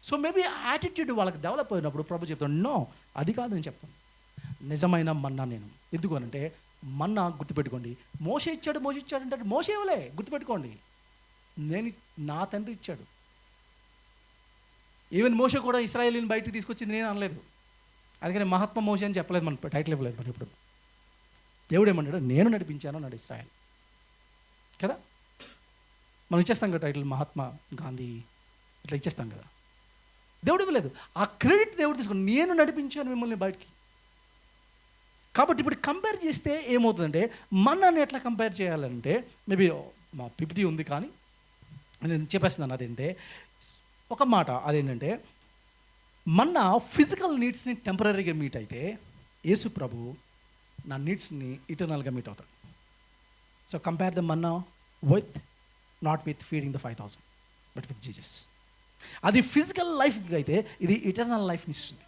So maybe attitude వాళ్ళకి డెవలప్ అయినప్పుడు ప్రభు చెప్తాడు నో, అది కాదు నేను చెప్తాను, నిజమైన మన్నా నేను. ఎందుకు అనంటే మన్నా గుర్తుపెట్టుకోండి, మోషే ఇచ్చాడు అంటే మోషే ఇవ్వలే, గుర్తుపెట్టుకోండి, నేను నా తండ్రి ఇచ్చాడు. ఈవెన్ మోషే కూడా ఇశ్రాయేలీని బయటికి తీసుకొచ్చింది నేను అనలేదు. అందుకని మహాత్మా మోషే అని చెప్పలేదు, మన టైటిల్ ఇవ్వలేదు. మరి ఇప్పుడు దేవుడు ఏమన్నాడు? నేను నడిపించాను అన్నాడు ఇశ్రాయేల్ కదా. మనం ఇచ్చేస్తాం కదా టైటిల్, మహాత్మా గాంధీ ఇట్లా ఇచ్చేస్తాం కదా. దేవుడు ఇవ్వలేదు. ఆ క్రెడిట్ దేవుడు తీసుకుని నేను నడిపించాను మిమ్మల్ని బయటికి. కాబట్టి ఇప్పుడు కంపేర్ చేస్తే ఏమవుతుందంటే మన్నాని ఎట్లా కంపేర్ చేయాలంటే మేబీ మా పిపిటీ ఉంది కానీ నేను చెప్పేస్తున్నాను. అదేంటే ఒక మాట అదేంటంటే మన్నా ఫిజికల్ నీడ్స్ని టెంపరీగా మీట్ అయితే యేసు ప్రభు నా నీడ్స్ని ఇటర్నల్గా మీట్ అవుతాడు. So compare the manna with not with feeding the 5,000 but with Jesus. అది ఫిజికల్ లైఫ్కి అయితే ఇది ఇటర్నల్ లైఫ్ని ఇస్తుంది.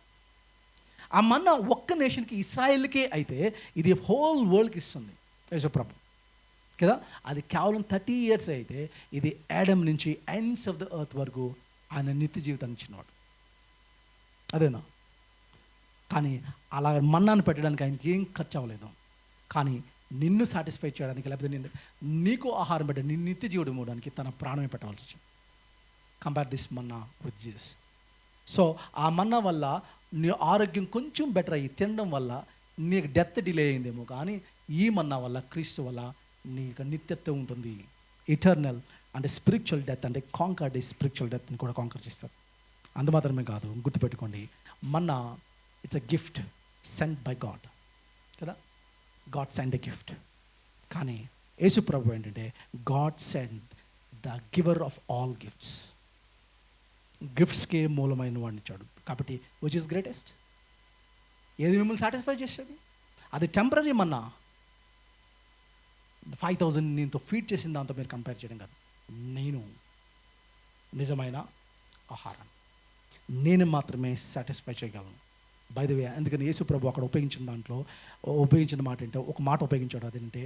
ఆ మన్నా ఒక్క నేషన్కి ఇస్రాయేల్కే అయితే ఇది హోల్ వరల్డ్కి ఇస్తుంది యేసుప్రభు కదా. అది కేవలం 30 years అయితే ఇది యాడమ్ నుంచి ఎండ్స్ ఆఫ్ ద ఎర్త్ వరకు ఆయన నిత్య జీవితాన్ని ఇచ్చినవాడు. అదేనా? కానీ అలా మన్నాను పెట్టడానికి ఆయనకి ఏం ఖర్చు అవ్వలేదు. కానీ నిన్ను సాటిస్ఫై చేయడానికి, లేకపోతే నీకు ఆహారం పెట్ట నీ నిత్య జీవుడు ఇవ్వడానికి తన ప్రాణమే పెట్టవలసి వచ్చింది. Compare this Manna with Jesus. So ఆ మన్నా వల్ల నీ ఆరోగ్యం కొంచెం బెటర్ అయ్యి తినడం వల్ల నీకు డెత్ డిలే అయిందేమో, కానీ ఈ మన్నా వల్ల, క్రీస్తు వల్ల నీకు నిత్యత్వం ఉంటుంది. ఇటర్నల్ అంటే స్పిరిచువల్ డెత్, అంటే కాంకర్డ్ స్పిరిచువల్ డెత్ని కూడా కాంకర్ చేస్తారు. అందు మాత్రమే కాదు, గుర్తుపెట్టుకోండి, manna it's a gift sent by God కదా. God send a gift. కానీ యేసు ప్రభు ఏంటంటే God send the giver of all gifts. గిఫ్ట్స్కే మూలమైన వాడిని ఇచ్చాడు. కాబట్టి విచ్ ఈస్ గ్రేటెస్ట్? ఏది మిమ్మల్ని సాటిస్ఫై చేసేది? అది టెంపరీ మన్నా. 5,000 నేనుతో ఫీడ్ చేసిన దాంతో మీరు కంపేర్ చేయడం కాదు. నేను నిజమైన ఆహారం, నేను మాత్రమే సాటిస్ఫై చేయగలను. బై ద వే, అందుకని యేసు ప్రభు అక్కడ ఉపయోగించిన మాట ఏంటో ఒక మాట ఉపయోగించాడు. అదేంటే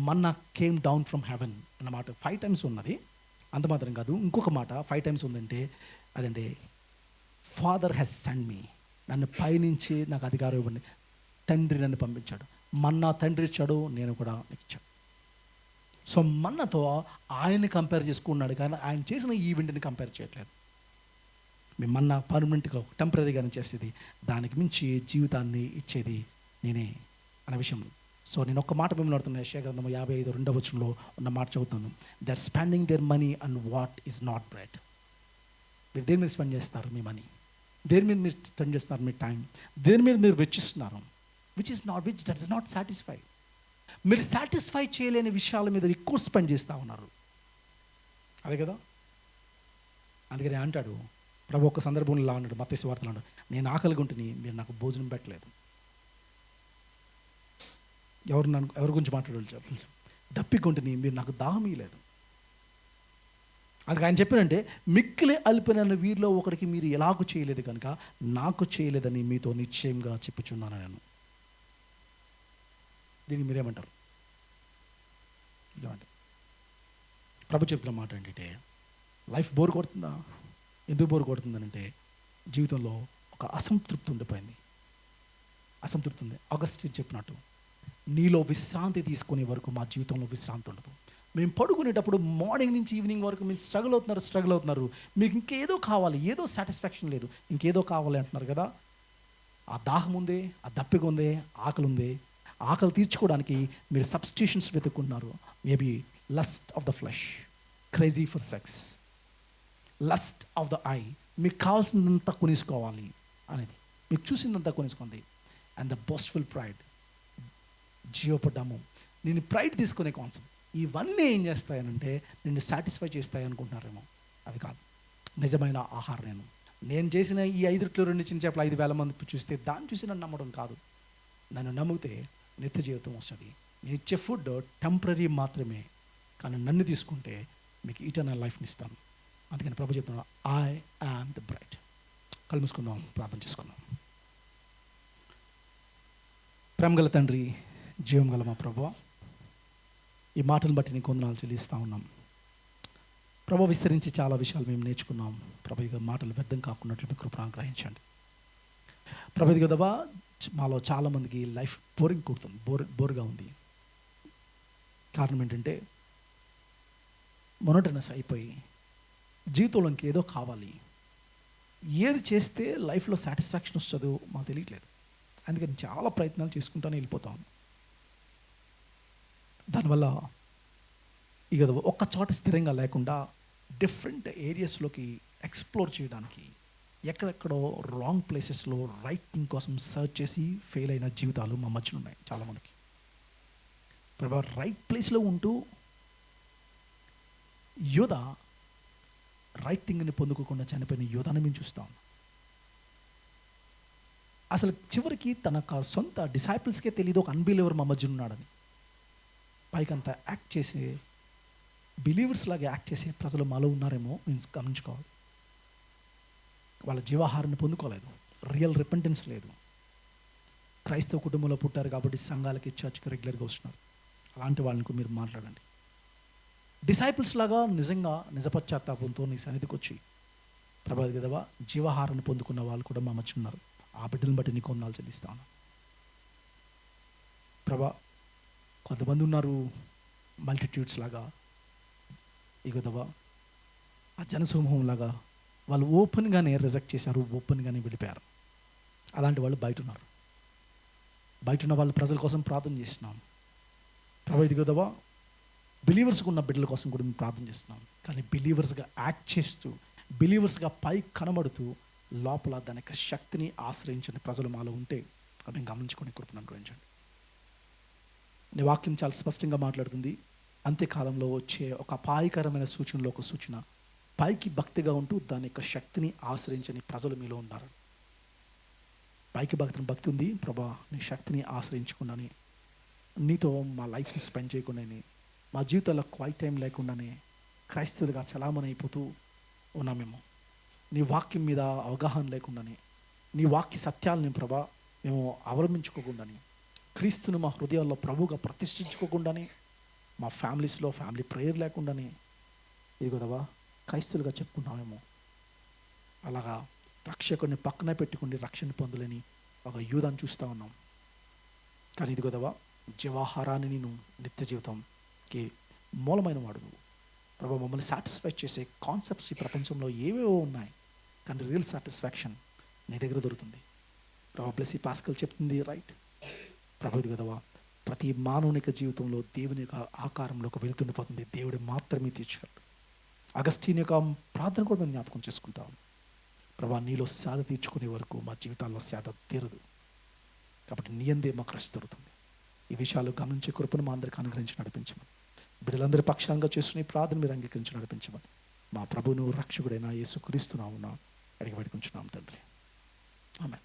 మన్నా కేమ్ డౌన్ ఫ్రమ్ హెవెన్ అన్నమాట 5 times ఉన్నది. అంత మాత్రం కాదు, ఇంకొక మాట 5 times ఉందంటే అదంటే ఫాదర్ హ్యాస్ సెండ్ మీ, నన్ను పైనుంచి నాకు అధికారం ఇవ్వండి, తండ్రి నన్ను పంపించాడు. మన్నా తండ్రి ఇచ్చాడు, నేను కూడా ఇచ్చాడు. సో మన్నాతో ఆయన్ని కంపేర్ చేసుకున్నాడు, కానీ ఆయన చేసిన ఈవెంట్ని కంపేర్ చేయట్లేదు. మీ మన్నా పర్మనెంట్గా టెంపరీగానే చేసేది, దానికి మించి జీవితాన్ని ఇచ్చేది నేనే అనే విషయం. సో నేను ఒక్క మాట మిమ్మల్ని అడుగుతున్నా. యెషయా గ్రంథం 55:2 ఉన్న మాట చదువుతాను. They are spending their money and what is not bread. మీరు దేని మీద స్పెండ్ చేస్తారు మీ మనీ? దేని మీద మీరు స్పెండ్ చేస్తున్నారు మీ టైం? దేని మీద మీరు వెచ్చిస్తున్నారు? Which that is not satisfy. మీరు సాటిస్ఫై చేయలేని విషయాల మీద ఎక్కువ స్పెండ్ చేస్తూ ఉన్నారు. అదే కదా. అందుకని అంటాడు ప్రభు ఒక సందర్భంలో ఇలా అన్నాడు, మత్తయి సువార్తలో అన్నాడు, నేను ఆకలిగా ఉంటుంది, మీరు నాకు భోజనం పెట్టలేదు. ఎవరి గురించి మాట్లాడాలి తెలుసు? దప్పికొంటుని, మీరు నాకు దాహం ఇయ్యలేదు. అందుకే ఆయన చెప్పాడంటే, మిక్కిలి అల్పిన వీరిలో ఒకడికి మీరు ఎలాగూ చేయలేదు కనుక నాకు చేయలేదని మీతో నిశ్చయంగా చెప్పుచున్నాను నేను. దీనికి మీరేమంటారు? ఏమంటారు? ప్రభు చెప్తున్న మాట ఏంటంటే, లైఫ్ బోర్ కొడుతుందా? ఎందుకు బోర్ కొడుతుందనంటే జీవితంలో ఒక అసంతృప్తి ఉండిపోయింది. అసంతృప్తి ఉంది. ఆగస్టు చెప్పినట్టు, నీలో విశ్రాంతి తీసుకునే వరకు మా జీవితంలో విశ్రాంతి ఉండదు. మేము పడుకునేటప్పుడు మార్నింగ్ నుంచి ఈవినింగ్ వరకు మీరు స్ట్రగుల్ అవుతున్నారు. మీకు ఇంకేదో కావాలి, ఏదో సాటిస్ఫాక్షన్ లేదు, ఇంకేదో కావాలి అంటున్నారు కదా. ఆ దాహం ఉంది, ఆ దప్పిక ఉంది, ఆకలి ఉంది. ఆకలి తీర్చుకోవడానికి మీరు సబ్స్టిట్యూషన్స్ వెతుక్కుంటున్నారు. Maybe lust of the flesh, crazy for sex, lust of the eye, మీకు కావాల్సినంత కొనేసుకోవాలి అనేది, మీకు చూసిందంతా కొనేసుకోండి. అండ్ ద బోస్ట్ఫుల్ ప్రైడ్, జియోపడము, నేను ప్రైడ్ తీసుకునే కాన్సెప్ట్. ఇవన్నీ ఏం చేస్తాయనంటే నిన్ను సాటిస్ఫై చేస్తాయి అనుకుంటున్నారేమో. అవి కాదు. నిజమైన ఆహారం నేను చేసిన ఈ 5 కిలో 2 చిన్న చేపలు 5,000 మంది చూస్తే దాన్ని చూసి నన్ను నమ్మడం కాదు. నన్ను నమ్మితే నిత్య జీవితం వస్తుంది. నేను ఇచ్చే ఫుడ్ టెంపరీ మాత్రమే, కానీ నన్ను తీసుకుంటే మీకు ఇటర్నల్ లైఫ్ని ఇస్తాను. అందుకని ప్రభు చెప్తున్నాను, ఐ యామ్ ద బ్రైడ్. కళ్ళు మూసుకుందాం, ప్రార్థన చేసుకుందాం. ప్రేమగల తండ్రి, జీవం గల మా ప్రభువా, ఈ మాటలను బట్టి నీకు వందనాలు చెల్లిస్తూ ఉన్నాం ప్రభు. విస్తరించి చాలా విషయాలు మేము నేర్చుకున్నాం ప్రభు. ఇక మాటలు వ్యర్థం కాకున్నట్లు మీ కృపను అనుగ్రహించండి ప్రభు. ఇది కదవా, మాలో చాలామందికి లైఫ్ బోరింగ్ కుడుతుంది, బోర్గా ఉంది. కారణం ఏంటంటే మొనోటనస్ అయిపోయి జీవితంలో ఇంకేదో కావాలి. ఏది చేస్తే లైఫ్లో సాటిస్ఫాక్షన్ వస్తుందో మాకు తెలియట్లేదు. అందుకని చాలా ప్రయత్నాలు చేసుకుంటూనే వెళ్ళిపోతాం. దానివల్ల ఇక ఒక్క చోట స్థిరంగా లేకుండా డిఫరెంట్ ఏరియాస్లోకి ఎక్స్ప్లోర్ చేయడానికి ఎక్కడెక్కడో రాంగ్ ప్లేసెస్లో రైట్ థింగ్ కోసం సర్చ్ చేసి ఫెయిల్ అయిన జీవితాలు మా మధ్యలో ఉన్నాయి చాలామందికి. ప్రభా, రైట్ ప్లేస్లో ఉంటూ యోధ రైట్ థింగ్ని పొందుకోకుండా చనిపోయిన యోధాన్ని మేము చూస్తాం. అసలు చివరికి తన సొంత డిసైపుల్స్కే తెలియదు ఒక అన్బిలీవర్ మా మధ్య ఉన్నాడని. పైకంతా యాక్ట్ చేసే బిలీవర్స్ లాగా యాక్ట్ చేసే ప్రజలు మాలో ఉన్నారేమో మీన్స్ గమనించుకోవాలి. వాళ్ళ జీవాహారాన్ని పొందుకోలేదు, రియల్ రిపెంటెన్స్ లేదు. క్రైస్తవ కుటుంబంలో పుట్టారు కాబట్టి సంఘాలకి చర్చ్కి రెగ్యులర్గా వస్తున్నారు. అలాంటి వాళ్ళని మీరు మాట్లాడండి. డిసైపుల్స్ లాగా నిజంగా నిజపశ్చాత్తాపంతో నీ సన్నిధికి వచ్చి ప్రభాది కదవా జీవాహారాన్ని పొందుకున్న వాళ్ళు కూడా మా మధ్య ఉన్నారు. ఆ బిడ్డలను బట్టి నీకు వందనాలు చెల్లిస్తాను ప్రభా. కొంతమంది ఉన్నారు మల్టిట్యూడ్స్ లాగా, ఇగదవా ఆ జనసమూహం లాగా వాళ్ళు ఓపెన్గానే రిజెక్ట్ చేశారు, ఓపెన్గానే వెళ్ళిపోయారు. అలాంటి వాళ్ళు బయట ఉన్నారు. బయట ఉన్న వాళ్ళు ప్రజల కోసం ప్రార్థన చేస్తున్నాం ప్రభా. ఇది కదవా బిలీవర్స్గా ఉన్న బిడ్డల కోసం కూడా మేము ప్రార్థన చేస్తున్నాం. కానీ బిలీవర్స్గా యాక్ట్ చేస్తూ, బిలీవర్స్గా పై కనబడుతూ లోపల దాని యొక్క శక్తిని ఆశ్రయించిన ప్రజలు మాలో ఉంటే అవి గమనించుకొని కృపను అనుగ్రహించండి. నీ వాక్యం చాలా స్పష్టంగా మాట్లాడుతుంది. అంత్యకాలంలో వచ్చే ఒక అపాయకరమైన సూచనలో ఒక సూచన, పైకి భక్తిగా ఉంటూ దాని యొక్క శక్తిని ఆశ్రయించని ప్రజలు మీలో ఉన్నారు. పైకి భక్తి ఉంది ప్రభా, నీ శక్తిని ఆశ్రయించుకున్నాని, నీతో మా లైఫ్ని స్పెండ్ చేయకుండానే, మా జీవితాల్లో క్వైట్ టైం లేకుండానే క్రైస్తవులుగా చలామణి అయిపోతూ ఉన్నామేమో. నీ వాక్యం మీద అవగాహన లేకుండానే, నీ వాక్య సత్యాలని ప్రభా మేము అవలంబించుకోకుండానే, క్రీస్తును మా హృదయాల్లో ప్రభువుగా ప్రతిష్ఠించుకోకుండానే, మా ఫ్యామిలీస్లో ఫ్యామిలీ ప్రేయర్ లేకుండానే ఇది కదవా క్రైస్తవులుగా చెప్పుకున్నామేమో. అలాగా రక్షకుడిని పక్కన పెట్టుకుని రక్షణ పొందలేని ఒక యూదాన్ని చూస్తూ ఉన్నాం. కానీ ఇది కదవా జీవాహారాన్ని నేను నిత్య జీవితంకి మూలమైన వాడు నువ్వు ప్రభా. మమ్మల్ని సాటిస్ఫై చేసే కాన్సెప్ట్స్ ఈ ప్రపంచంలో ఏవేవో ఉన్నాయి, కానీ రియల్ సాటిస్ఫాక్షన్ నీ దగ్గర దొరుకుతుంది ప్రభా. ప్లస్ ఈ పాస్కల్ చెప్తుంది రైట్ ప్రభు. ఇది కదవా ప్రతి మానవునిక జీవితంలో దేవుని యొక్క ఆకారంలోకి వెళుతుండిపోతుంది. దేవుడు మాత్రమే తీర్చగలడు. అగస్టీన్ యొక్క ప్రార్థన కూడా మేము జ్ఞాపకం చేసుకుంటాం ప్రభా. నీలో సేద తీర్చుకునే వరకు మా జీవితాల్లో సేద తీరదు. కాబట్టి నీ అందే మాకు రక్ష దొరుకుతుంది. ఈ విషయాలు గమనించే కృపను మా అందరికీ అనుగ్రహించి నడిపించమని, బిడ్డలందరి పక్షంగా చేస్తున్న ఈ ప్రార్థన మీరు అంగీకరించి నడిపించమని మా ప్రభువును రక్షకుడైన యేసుక్రీస్తు నామమున అడిగి వేడుకుంటున్నాం తండ్రి. ఆమేన్.